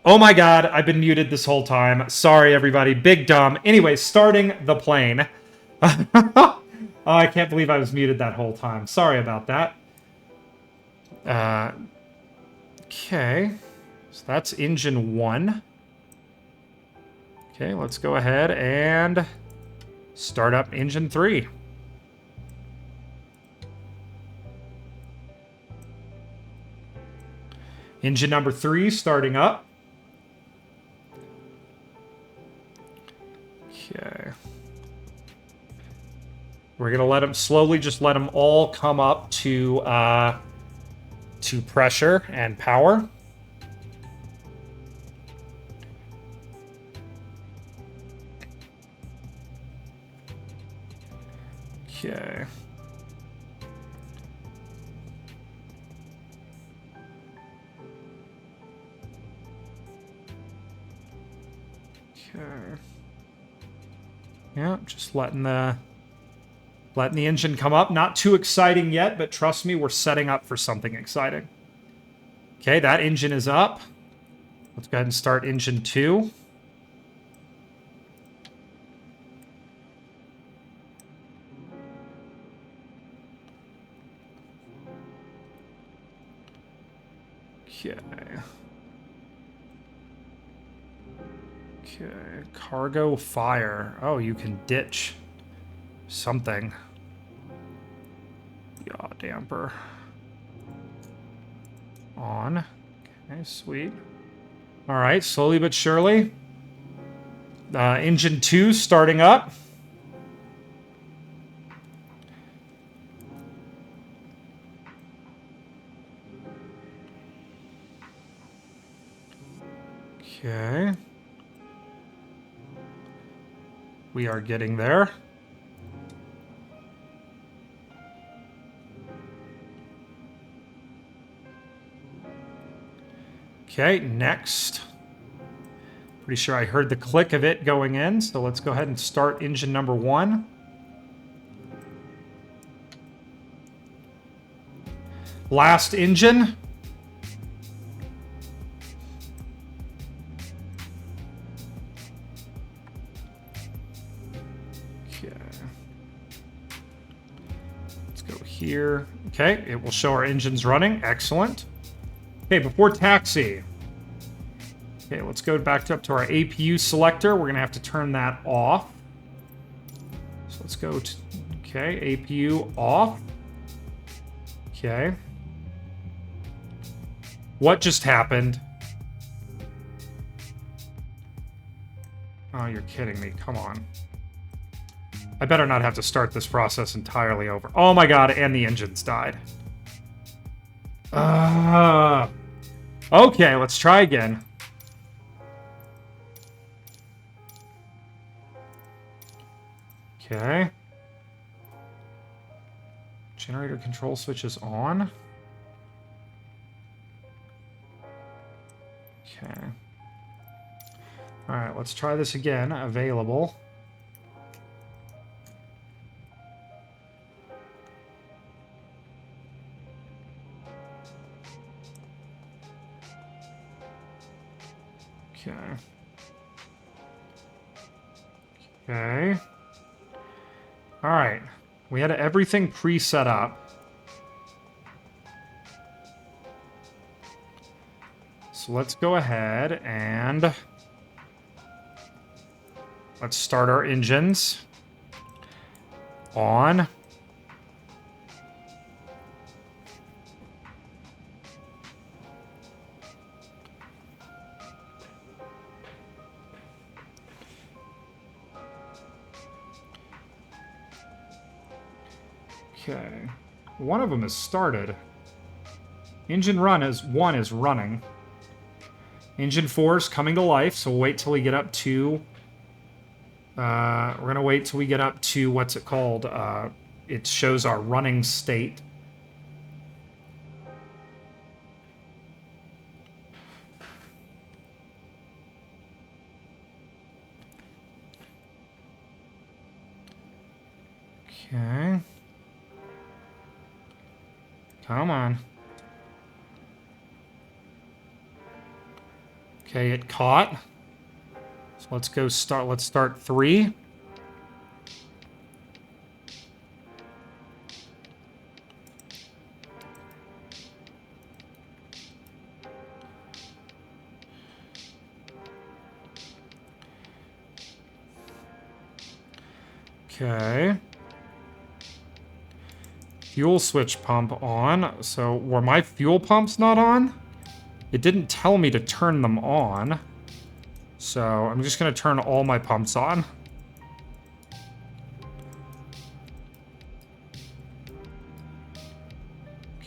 Oh my god, I've been muted this whole time. Sorry, everybody. Big dumb. Anyway, starting the plane. Oh, I can't believe I was muted that whole time. Sorry about that. Okay. So that's engine 1. Okay, let's go ahead and start up engine 3. Engine number 3 starting up. Okay. We're gonna let them slowly, just let them all come up to pressure and power. Okay. Okay. Yeah, just letting the engine come up. Not too exciting yet, but trust me, we're setting up for something exciting. Okay, that engine is up. Let's go ahead and start engine 2. Okay. Okay, cargo fire. Oh, you can ditch something. Yaw damper. On. Okay, sweet. All right, slowly but surely. Engine 2 starting up. Okay. We are getting there. Okay, next. Pretty sure I heard the click of it going in, so let's go ahead and start engine number 1. Last engine. Okay. Let's go here. Okay, it will show our engines running. Excellent. Okay, before taxi. Okay, let's go back up to our APU selector. We're going to have to turn that off. So let's go to... Okay, APU off. Okay. What just happened? Oh, you're kidding me. Come on. I better not have to start this process entirely over. Oh my god, and the engines died. Okay, let's try again. Okay. Generator control switch is on. Okay. Alright, let's try this again. Available. Okay. Okay. Alright. We had everything pre-set up. So let's go ahead and let's start our engines. On. Okay. One of them is started. Engine 1 is running. Engine 4 is coming to life, so we'll wait till we get up to... we're going to wait till we get up to, what's it called? It shows our running state. Okay. Come on. Okay, it caught. So let's go start. Let's start 3. Okay. Fuel switch pump on. So were my fuel pumps not on? It didn't tell me to turn them on. So I'm just going to turn all my pumps on.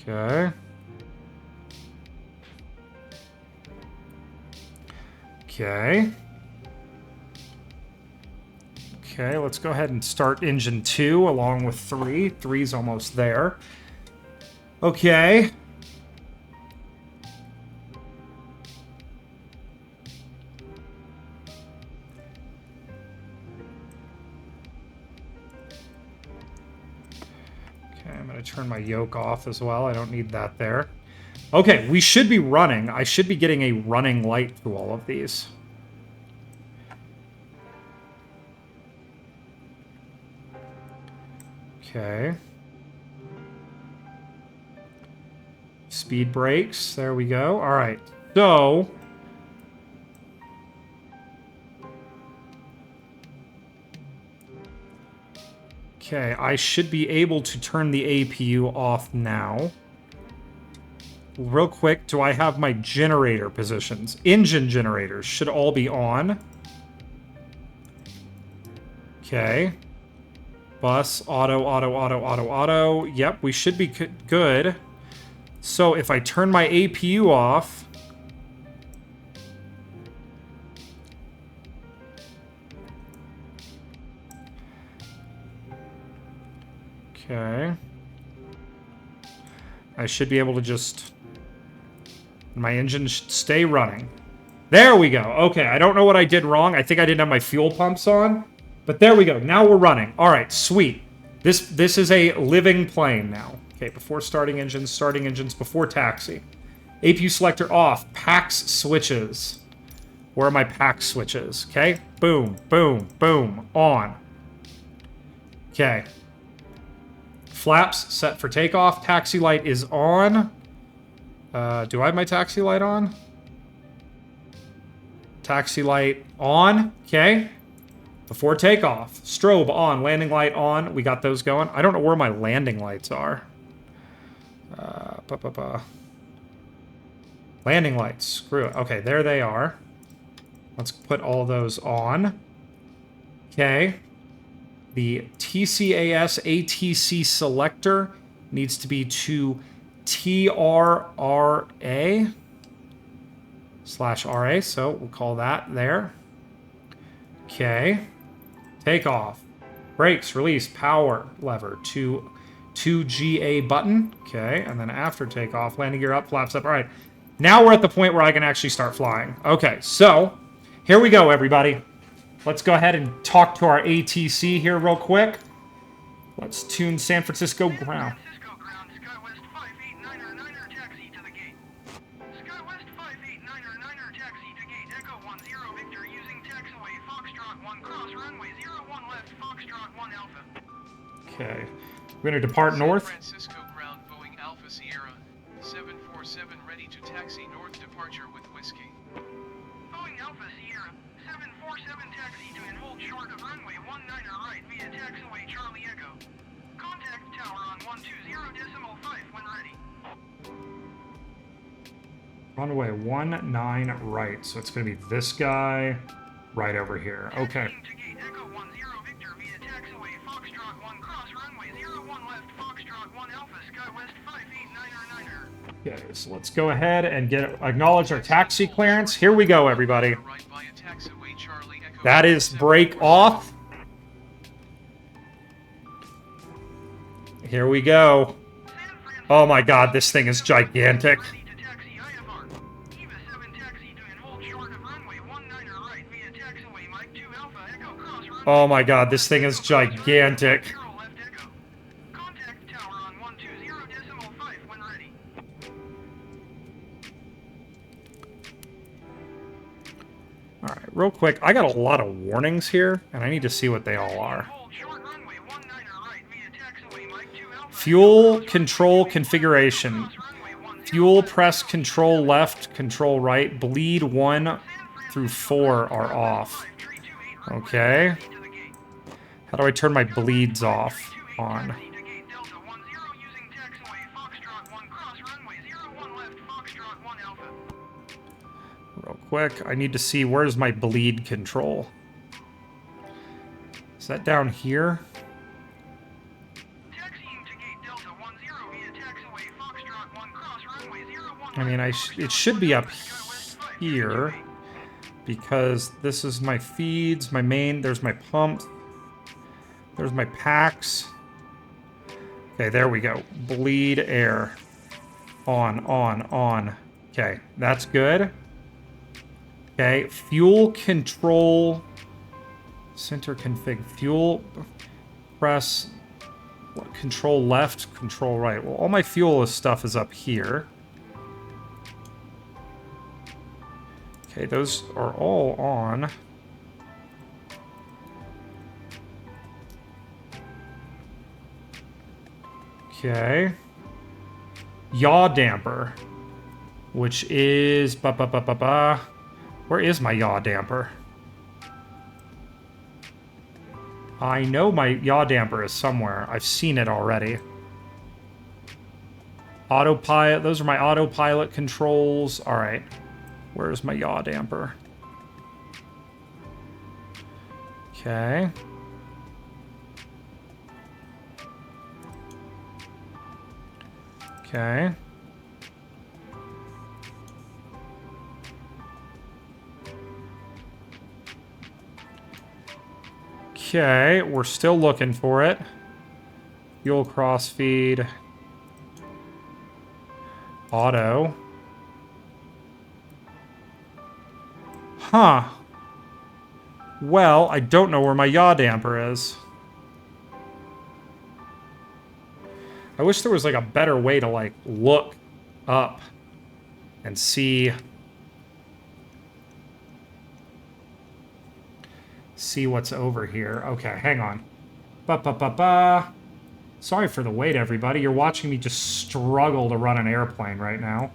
Okay. Okay. Okay, let's go ahead and start engine 2 along with 3. 3's almost there. Okay. Okay, I'm going to turn my yoke off as well. I don't need that there. Okay, we should be running. I should be getting a running light through all of these. Okay. Speed brakes. There we go. All right. So... Okay, I should be able to turn the APU off now. Real quick, do I have my generator positions? Engine generators should all be on. Okay. Bus, auto, auto, auto, auto, auto. Yep, we should be good. So if I turn my APU off... Okay. I should be able to just... My engine should stay running. There we go. Okay, I don't know what I did wrong. I think I didn't have my fuel pumps on. But there we go. Now we're running. All right, sweet. This is a living plane now. Okay, before starting engines before taxi. APU selector off. PAX switches. Where are my PAX switches? Okay, boom, boom, boom, on. Okay. Flaps set for takeoff. Taxi light is on. Do I have my taxi light on? Taxi light on. Okay. Before takeoff. Strobe on. Landing light on. We got those going. I don't know where my landing lights are. Landing lights. Screw it. Okay, there they are. Let's put all those on. Okay. The TCAS ATC selector needs to be to TRRA/RA, so we'll call that there. Okay. Takeoff. Brakes, release, power lever to 2GA button. Okay, and then after takeoff, landing gear up, flaps up. All right. Now we're at the point where I can actually start flying. Okay, so here we go, everybody. Let's go ahead and talk to our ATC here real quick. Let's tune San Francisco ground. Francisco ground, SkyWest 589er taxi to the gate. SkyWest 589er taxi to gate, Echo 10 Victor using taxiway Foxtrot 1 cross runway 01 left Foxtrot 1 Alpha. Okay. We're going to depart north. San Francisco ground, Boeing Alpha Sierra 747 ready to taxi north, departure with whiskey. Boeing Alpha Sierra 747 taxi to and hold short of runway 19 right via taxiway Charlie Echo. Contact tower on 120.5 when ready. Runway 19 right. So it's going to be this guy right over here. Okay. Taxiing to gate Echo 10 Victor via taxiway Foxtrot 1 cross runway 01 left Foxtrot 1 Alpha SkyWest 589er. Okay, so let's go ahead and acknowledge our taxi clearance. Here we go, everybody. Right via taxiway Charlie Echo. That is brake off. Here we go. Oh my god, this thing is gigantic. Ready to taxi IFR. Eva 7 taxi to and hold short of runway 19 right via taxiway Mike 2 Alpha Echo cross runway. Oh my god, this thing is gigantic. Zero left Echo. Contact tower on 120.5 when ready. real quick, I got a lot of warnings here, and I need to see what they all are. Fuel control configuration. Fuel press control left, control right. Bleed 1 through 4 are off. Okay. How do I turn my bleeds off? On. Real quick, I need to see where's my bleed control. Is that down here? I mean, it should be up here because this is my feeds, my main. There's my pumps. There's my packs. Okay, there we go. Bleed air. On. Okay, that's good. Okay, fuel control. Center config. Fuel press. Control left, control right. Well, all my fuel stuff is up here. Okay, those are all on. Okay. Yaw damper, which is Where is my yaw damper? I know my yaw damper is somewhere. I've seen it already. Autopilot. Those are my autopilot controls. All right. Where's my yaw damper? Okay. Okay. Okay, we're still looking for it. Fuel crossfeed. Auto. Huh. Well, I don't know where my yaw damper is. I wish there was like a better way to like look up and see what's over here. Okay, hang on. Sorry for the wait, everybody. You're watching me just struggle to run an airplane right now.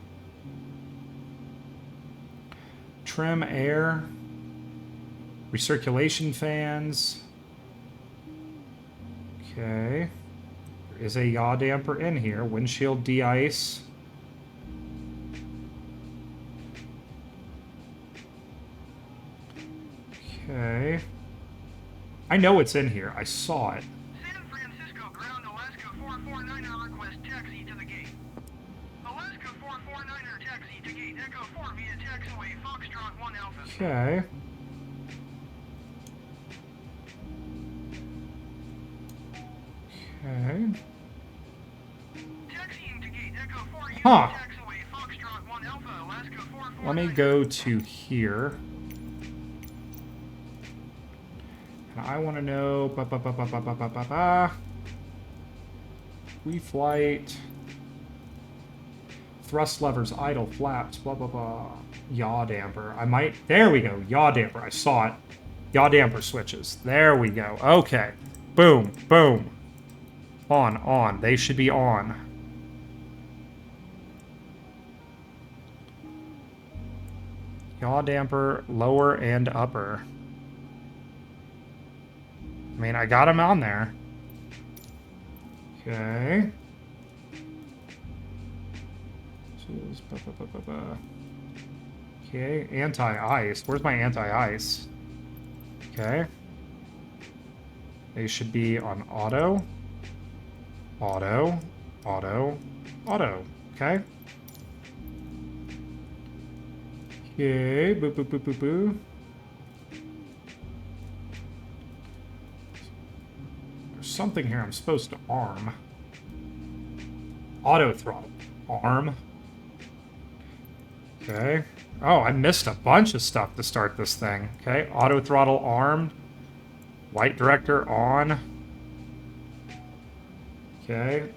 Trim air. Recirculation fans. Okay. There is a yaw damper in here. Windshield de-ice. Okay. I know it's in here. I saw it. San Francisco ground Alaska 449er request taxi to the gate. Alaska 449er taxi to gate Echo 4 via taxiway Foxtrot 1 Alpha. Okay. Okay. Taxiing to gate Echo 4 using Huh. taxiway Foxtrot 1 Alpha Alaska 449er. Let me go to here. And I want to know... Reflight. Thrust levers, idle, flaps, blah, blah, blah. Yaw damper. I might... There we go. Yaw damper. I saw it. Yaw damper switches. There we go. Okay. Boom. Boom. On. They should be on. Yaw damper, lower and upper. I mean, I got them on there. Okay. Okay, anti-ice. Where's my anti-ice? Okay. They should be on auto. Auto. Okay. Okay, boo. There's something here I'm supposed to arm. Auto throttle. Arm. Okay. Oh, I missed a bunch of stuff to start this thing. Okay, auto throttle armed. Light director on. Okay.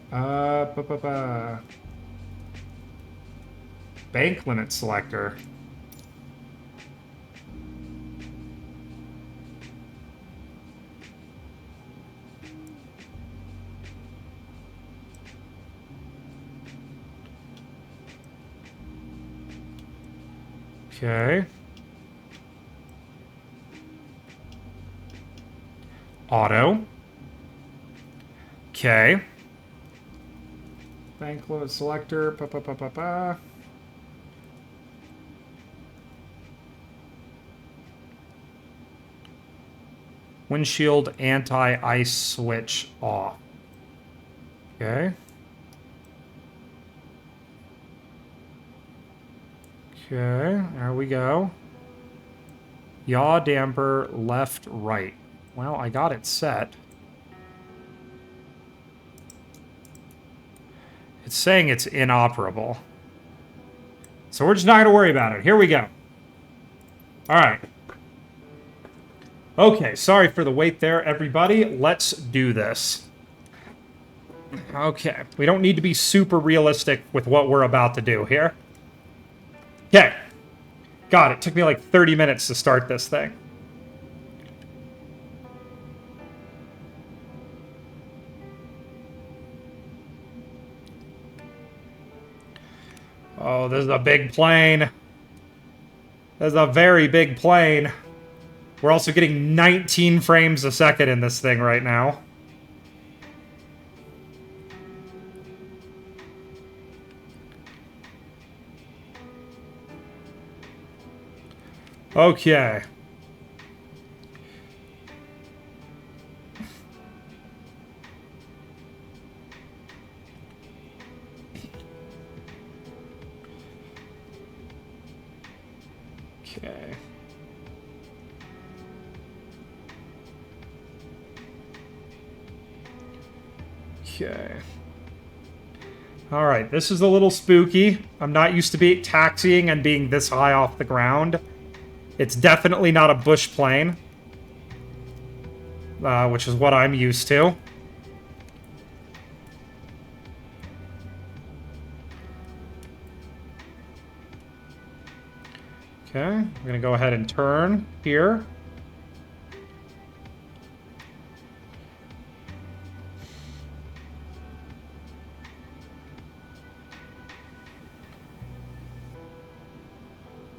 Bank limit selector. Okay. Auto. Okay. Bank load selector. Pa, pa, pa, pa, pa. Windshield anti-ice switch off. Okay. Okay, there we go. Yaw damper left, right. Well, I got it set. It's saying it's inoperable. So we're just not going to worry about it. Here we go. All right. Okay, sorry for the wait there, everybody. Let's do this. Okay, we don't need to be super realistic with what we're about to do here. Okay. God, it took me like 30 minutes to start this thing. Oh, this is a big plane. This is a very big plane. We're also getting 19 frames a second in this thing right now. Okay. Okay. Okay. All right, this is a little spooky. I'm not used to taxiing and being this high off the ground. It's definitely not a bush plane, which is what I'm used to. Okay, I'm gonna go ahead and turn here.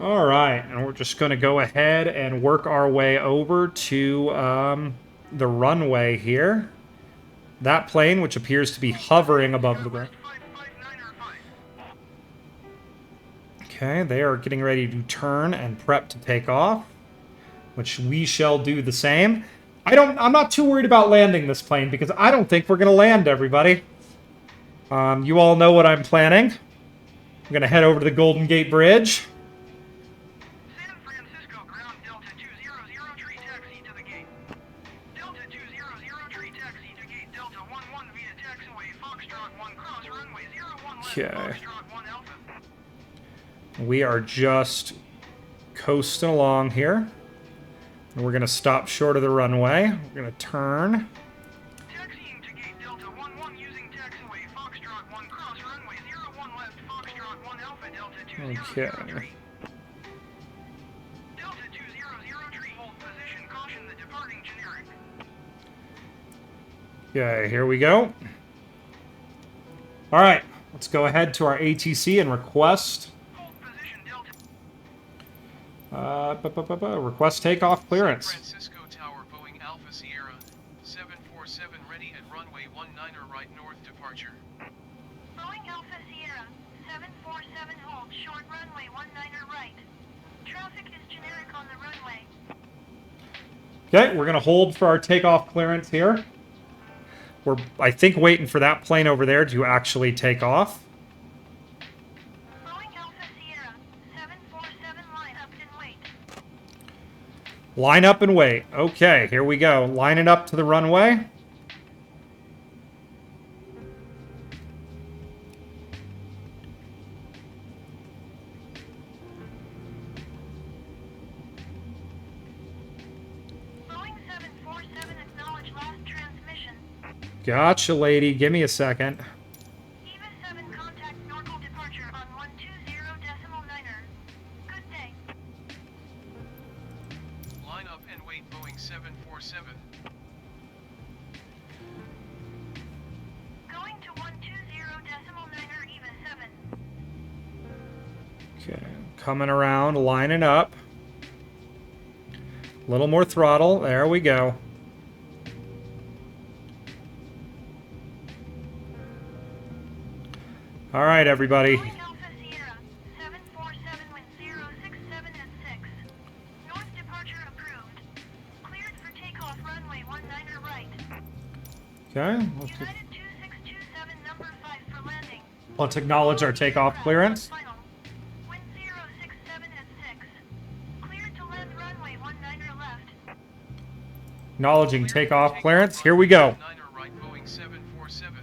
All right, and we're just gonna go ahead and work our way over to the runway here. That plane, which appears to be hovering above the ground. Okay, they are getting ready to turn and prep to take off, which we shall do the same. I'm not too worried about landing this plane because I don't think we're gonna land, everybody. You all know what I'm planning. I'm gonna head over to the Golden Gate Bridge. San Francisco ground Delta 200 tree taxi to the gate. Delta 200 tree taxi to gate Delta 11 via taxiway Foxtrot 1 cross runway 01 left Okay. Foxtrot 1 Alpha. We are just coasting along here. And we're gonna stop short of the runway. We're gonna turn. Taxiing to gate Delta 11 using taxiway Foxtrot 1 cross runway 01 left Foxtrot 1 Alpha Delta 200 Okay. tree. Delta 200 tree hold position caution the departing generic. Okay, here we go. All right, let's go ahead to our ATC and request. Hold position Delta. Request takeoff clearance. San Francisco Tower Boeing Alpha Sierra 747 ready at runway 19er right north departure. Boeing Alpha Sierra 747 hold short runway 19er right. Traffic is generic on the runway. Okay, we're gonna hold for our takeoff clearance here. We're, I think, waiting for that plane over there to actually take off. Boeing Alpha Sierra 747 line up and wait. Line up and wait. Okay, here we go. Lining up to the runway. Boeing 747 acknowledge last transmission. Gotcha, lady. Give me a second. EVA 7 contact Norcal departure on 120.9er. Good day. Line up and wait Boeing 747. Going to 120.9er EVA 7. Okay, Coming around, lining up. A little more throttle. There we go. All right, everybody. Calling Alpha Sierra, 747 wind 067 at 6. North departure approved. Cleared for takeoff runway 19er right. Okay. United 2627 number 5 for landing. Let's acknowledge our takeoff clearance. Final. Wind 067 at 6. Cleared to land runway 19er left. Acknowledging takeoff clearance. Here we go. 9er right, Boeing 747.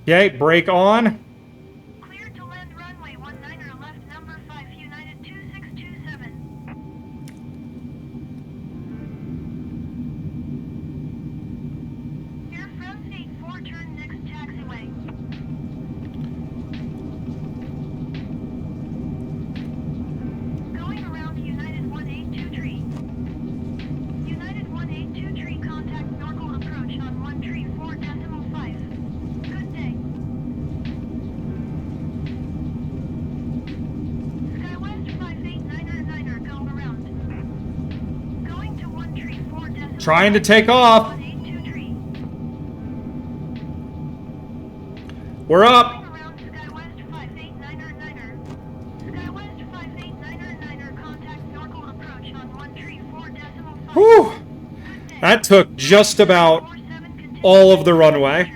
Okay, brake on. Cleared to land runway 19er left number 5 United 2627. Air France 84 turn next taxiway. Going around United 182 tree. United 182 tree contact normal approach on 1 tree 4.5. Good day. SkyWest 589er go around. Going to 1 tree 4.5. Trying to take off. 182 tree. We're up. Going around SkyWest 589er. SkyWest 589er contact normal approach on 1 tree 4.5. Whew. Good day. That took just about 47 continue all of the runway.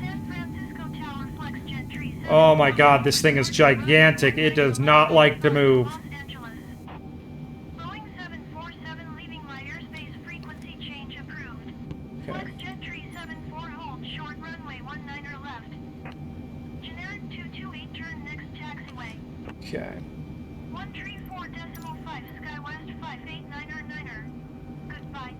San Francisco Tower Flex Jet Tree Oh my god, this thing is gigantic. It does not like to move. Los Angeles. Boeing 747 leaving my airspace frequency change approved. Flex Jet Tree 74 hold short runway 19er left. Generic 228 turn next taxiway. Okay. 1 tree 4.5 SkyWest 589er. Goodbye.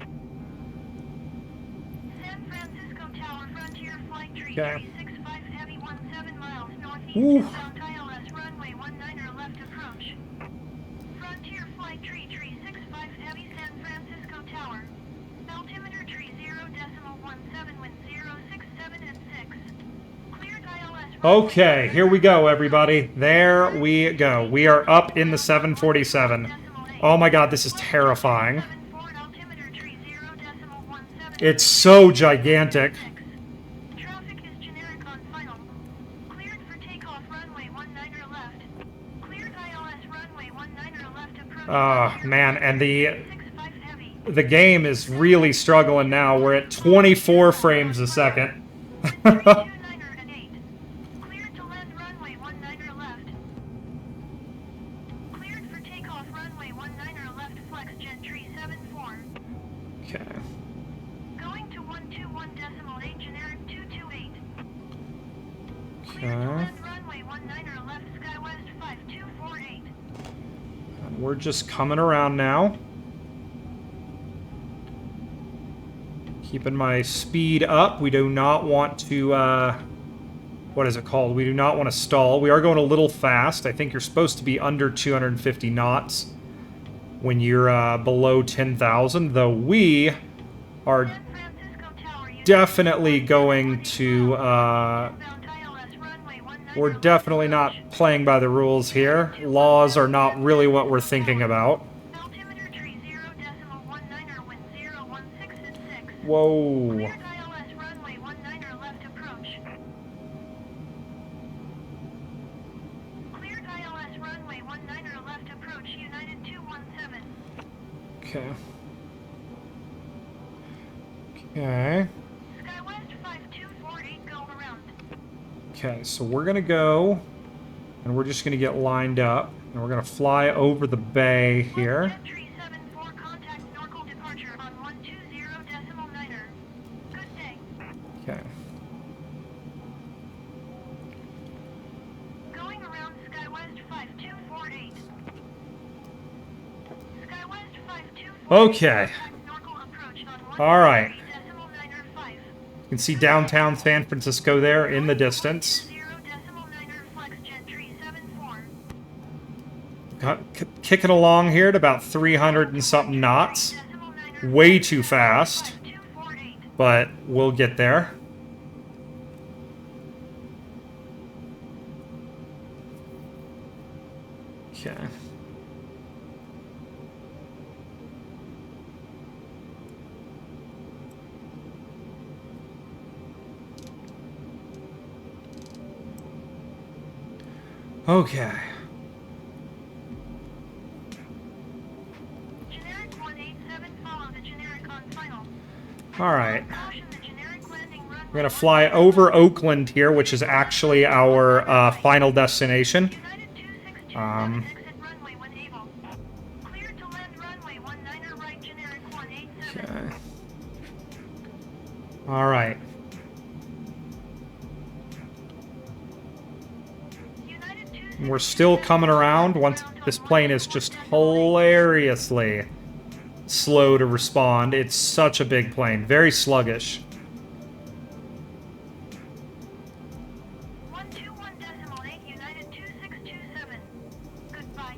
San Francisco Tower Frontier Flight Tree Okay. 365 Heavy 17 miles northeast Ooh. South ILS runway 19er left approach. Frontier Flight Tree 365 Heavy San Francisco Tower. Altimeter tree 0.17 wind 067 at 6. Cleared ILS. Okay, here we go, everybody. There we go. We are up in the 747. Oh my god, this is terrifying. It's so gigantic. Traffic is generic on final. Cleared for takeoff runway 19er left. Cleared ILS runway 19er left approach. Ah, man, and the 65 heavy. game is really struggling now. We're at 24 frames a second. 29er and 8. Cleared to land runway 19er left. Cleared for takeoff runway 19er left flex jet tree 74. Okay. Going to 121.8 generic 228. Cleared to Okay. land runway 19er left skywest 5248. We're just coming around now. Keeping my speed up. We do not want to, what is it called? We do not want to stall. We are going a little fast. I think you're supposed to be under 250 knots when you're below 10,000, though we are San Francisco Tower unit definitely going to, bound ILS runway 19er we're left definitely not approach. playing by the rules here. Laws are not really what we're thinking about. Altimeter tree 0.19er wind 016 at 6. Whoa. Cleared ILS runway 19er left approach. Cleared ILS runway 19er left approach United 217. Okay. Okay. Skywest 5248 go around. Okay, so we're gonna go, and we're just gonna get lined up, and we're gonna fly over the bay here. Jet tree 74 contact Norcal departure on 120.9er. Good day. Okay. Going around Skywest 5248. Skywest 5248. Okay. contact Norcal approach on All right. 120.9er. You can see downtown San Francisco there in the distance. 0.9er flex jet tree 74. Kicking along here at about 300 and something knots. Way too fast, 248. but we'll get there. Okay. Generic 187, follow the generic on final. Alright. Caution, the generic landing runway. We're gonna fly over Oakland here, which is actually our final destination. United 2627, Um, exit runway when able. Cleared to land runway 19er right, generic 187. Okay. Alright. United 2627, We're still coming around once this plane is just hilariously slow to respond. It's such a big plane. Very sluggish. 121.8, United 2627. Goodbye.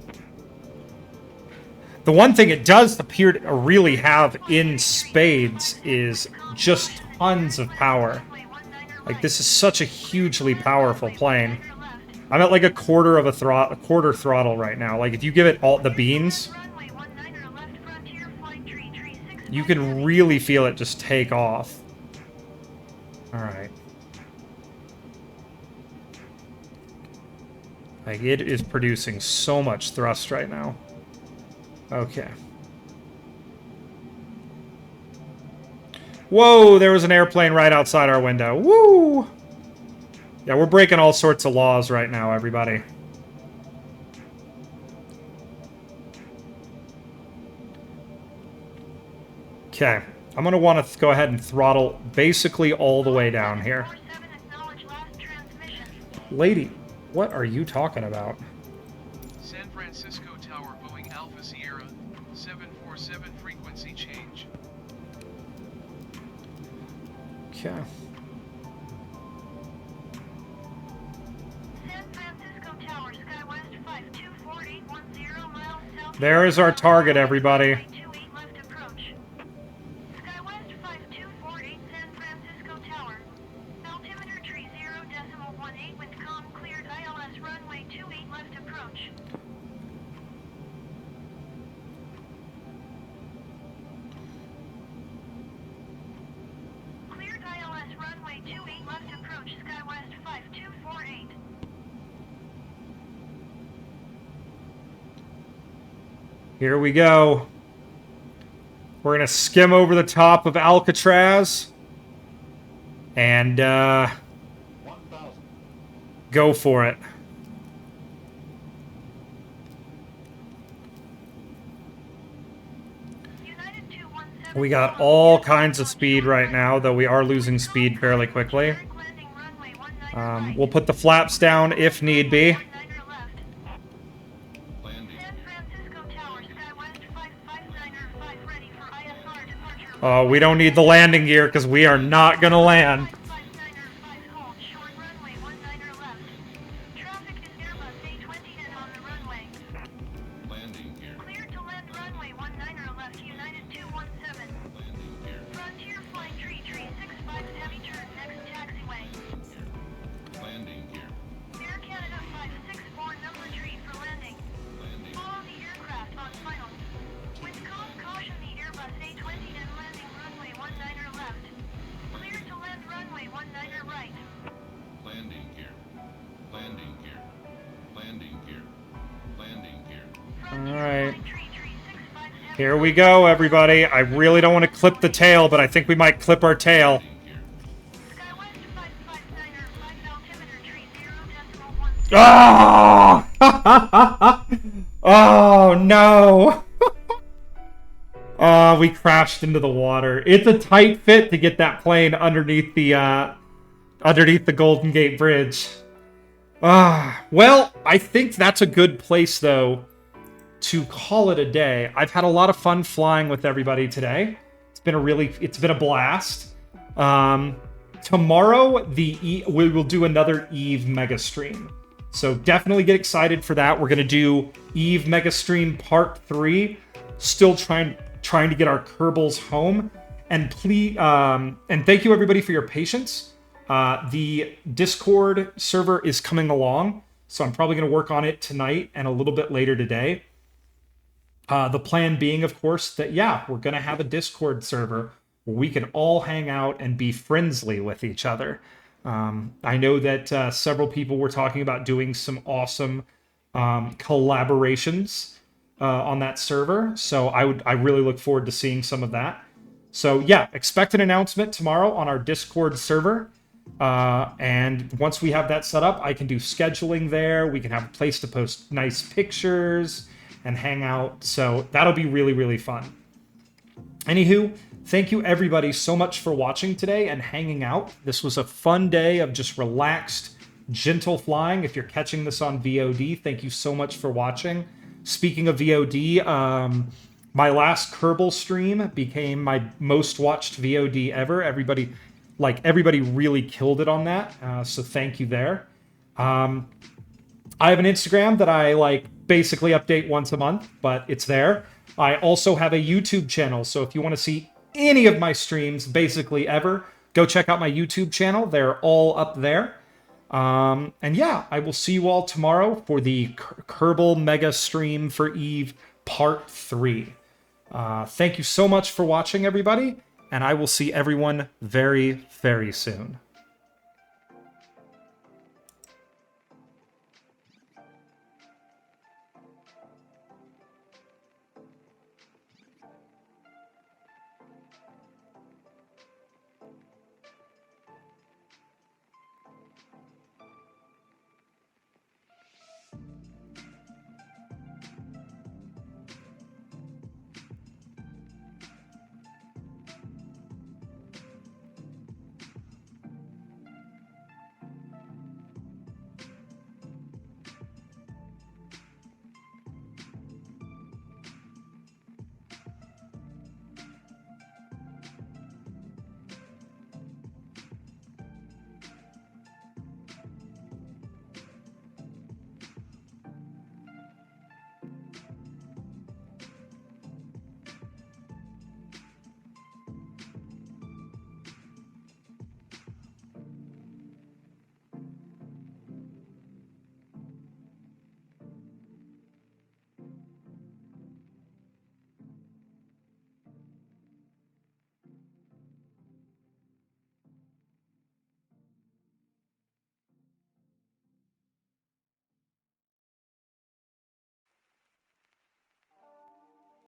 The one thing it does appear to really have in spades is just tons of power. Like, this is such a hugely powerful plane. I'm at like a quarter of a quarter throttle right now. Like, if you give it all the beans, you can really feel it just take off. Alright. Like, it is producing so much thrust right now. Okay. Whoa, there was an airplane right outside our window. Woo! Yeah, we're breaking all sorts of laws right now, everybody. Okay. I'm going to want to go ahead and throttle basically all the way down here. Lady, what are you talking about? San Francisco Tower, Boeing Alpha Sierra, 747 frequency change. Okay. San Francisco Tower, SkyWest 524810 miles south. There is our target, everybody. 28 left approach. SkyWest 5248 San Francisco Tower. Altimeter tree 0.18, wind calm, cleared ILS runway 28 left approach. Cleared ILS runway 28 left approach, SkyWest 5248. Here we go. We're going to skim over the top of Alcatraz. And, go for it. United 217. We got all kinds of speed right now, though we are losing speed fairly quickly. Landing runway 19 right. We'll put the flaps down if need be. 19er left. San Francisco Tower, SkyWest 5595, ready for ISR departure. Oh, we don't need the landing gear because we are not going to land. 595 hold, short runway 19er left. Traffic is Airbus A20 and on the runway. Landing gear. Cleared to land runway 19er left, United 217. Landing gear. Frontier flight tree 65 heavy turn next taxiway. Landing gear. Air Canada 564 number tree for landing. Landing. Follow the aircraft on final. With calm caution, the Airbus A20 and landing runway 19er left. Cleared to land runway 19er right. Landing gear. Landing gear. Landing gear. Landing gear. Frontier Alright. flight tree 65 heavy Here we go, everybody. I really don't want to clip the tail, but I think we might clip our tail. Landing gear. SkyWest 559er 5 altimeter tree 0.1. Oh! Oh, no. Oh, we crashed into the water. It's a tight fit to get that plane underneath the Golden Gate Bridge. Well, I think that's a good place, though, to call it a day. I've had a lot of fun flying with everybody today. It's been a blast. Tomorrow, we will do another Eve mega stream. So definitely get excited for that. We're going to do Eve mega stream part 3. Still trying to get our Kerbals home. And please, and thank you everybody for your patience. The Discord server is coming along, so I'm probably going to work on it tonight and a little bit later today. The plan being, of course, that, yeah, we're going to have a Discord server where we can all hang out and be friendly with each other. I know that several people were talking about doing some awesome collaborations on that server, so I really look forward to seeing some of that. So yeah, expect an announcement tomorrow on our Discord server. And once we have that set up, I can do scheduling there. We can have a place to post nice pictures and hang out. So that'll be really, really fun. Anywho, thank you everybody so much for watching today and hanging out. This was a fun day of just relaxed, gentle flying. If you're catching this on VOD, thank you so much for watching. Speaking of VOD, my last Kerbal stream became my most watched VOD ever. Everybody really killed it on that. So thank you there. I have an Instagram that I basically update once a month, but it's there. I also have a YouTube channel, so if you want to see any of my streams, basically ever, go check out my YouTube channel. They're all up there. And yeah, I will see you all tomorrow for the Kerbal Mega Stream for Eve Part 3. Thank you so much for watching, everybody, and I will see everyone very, very soon.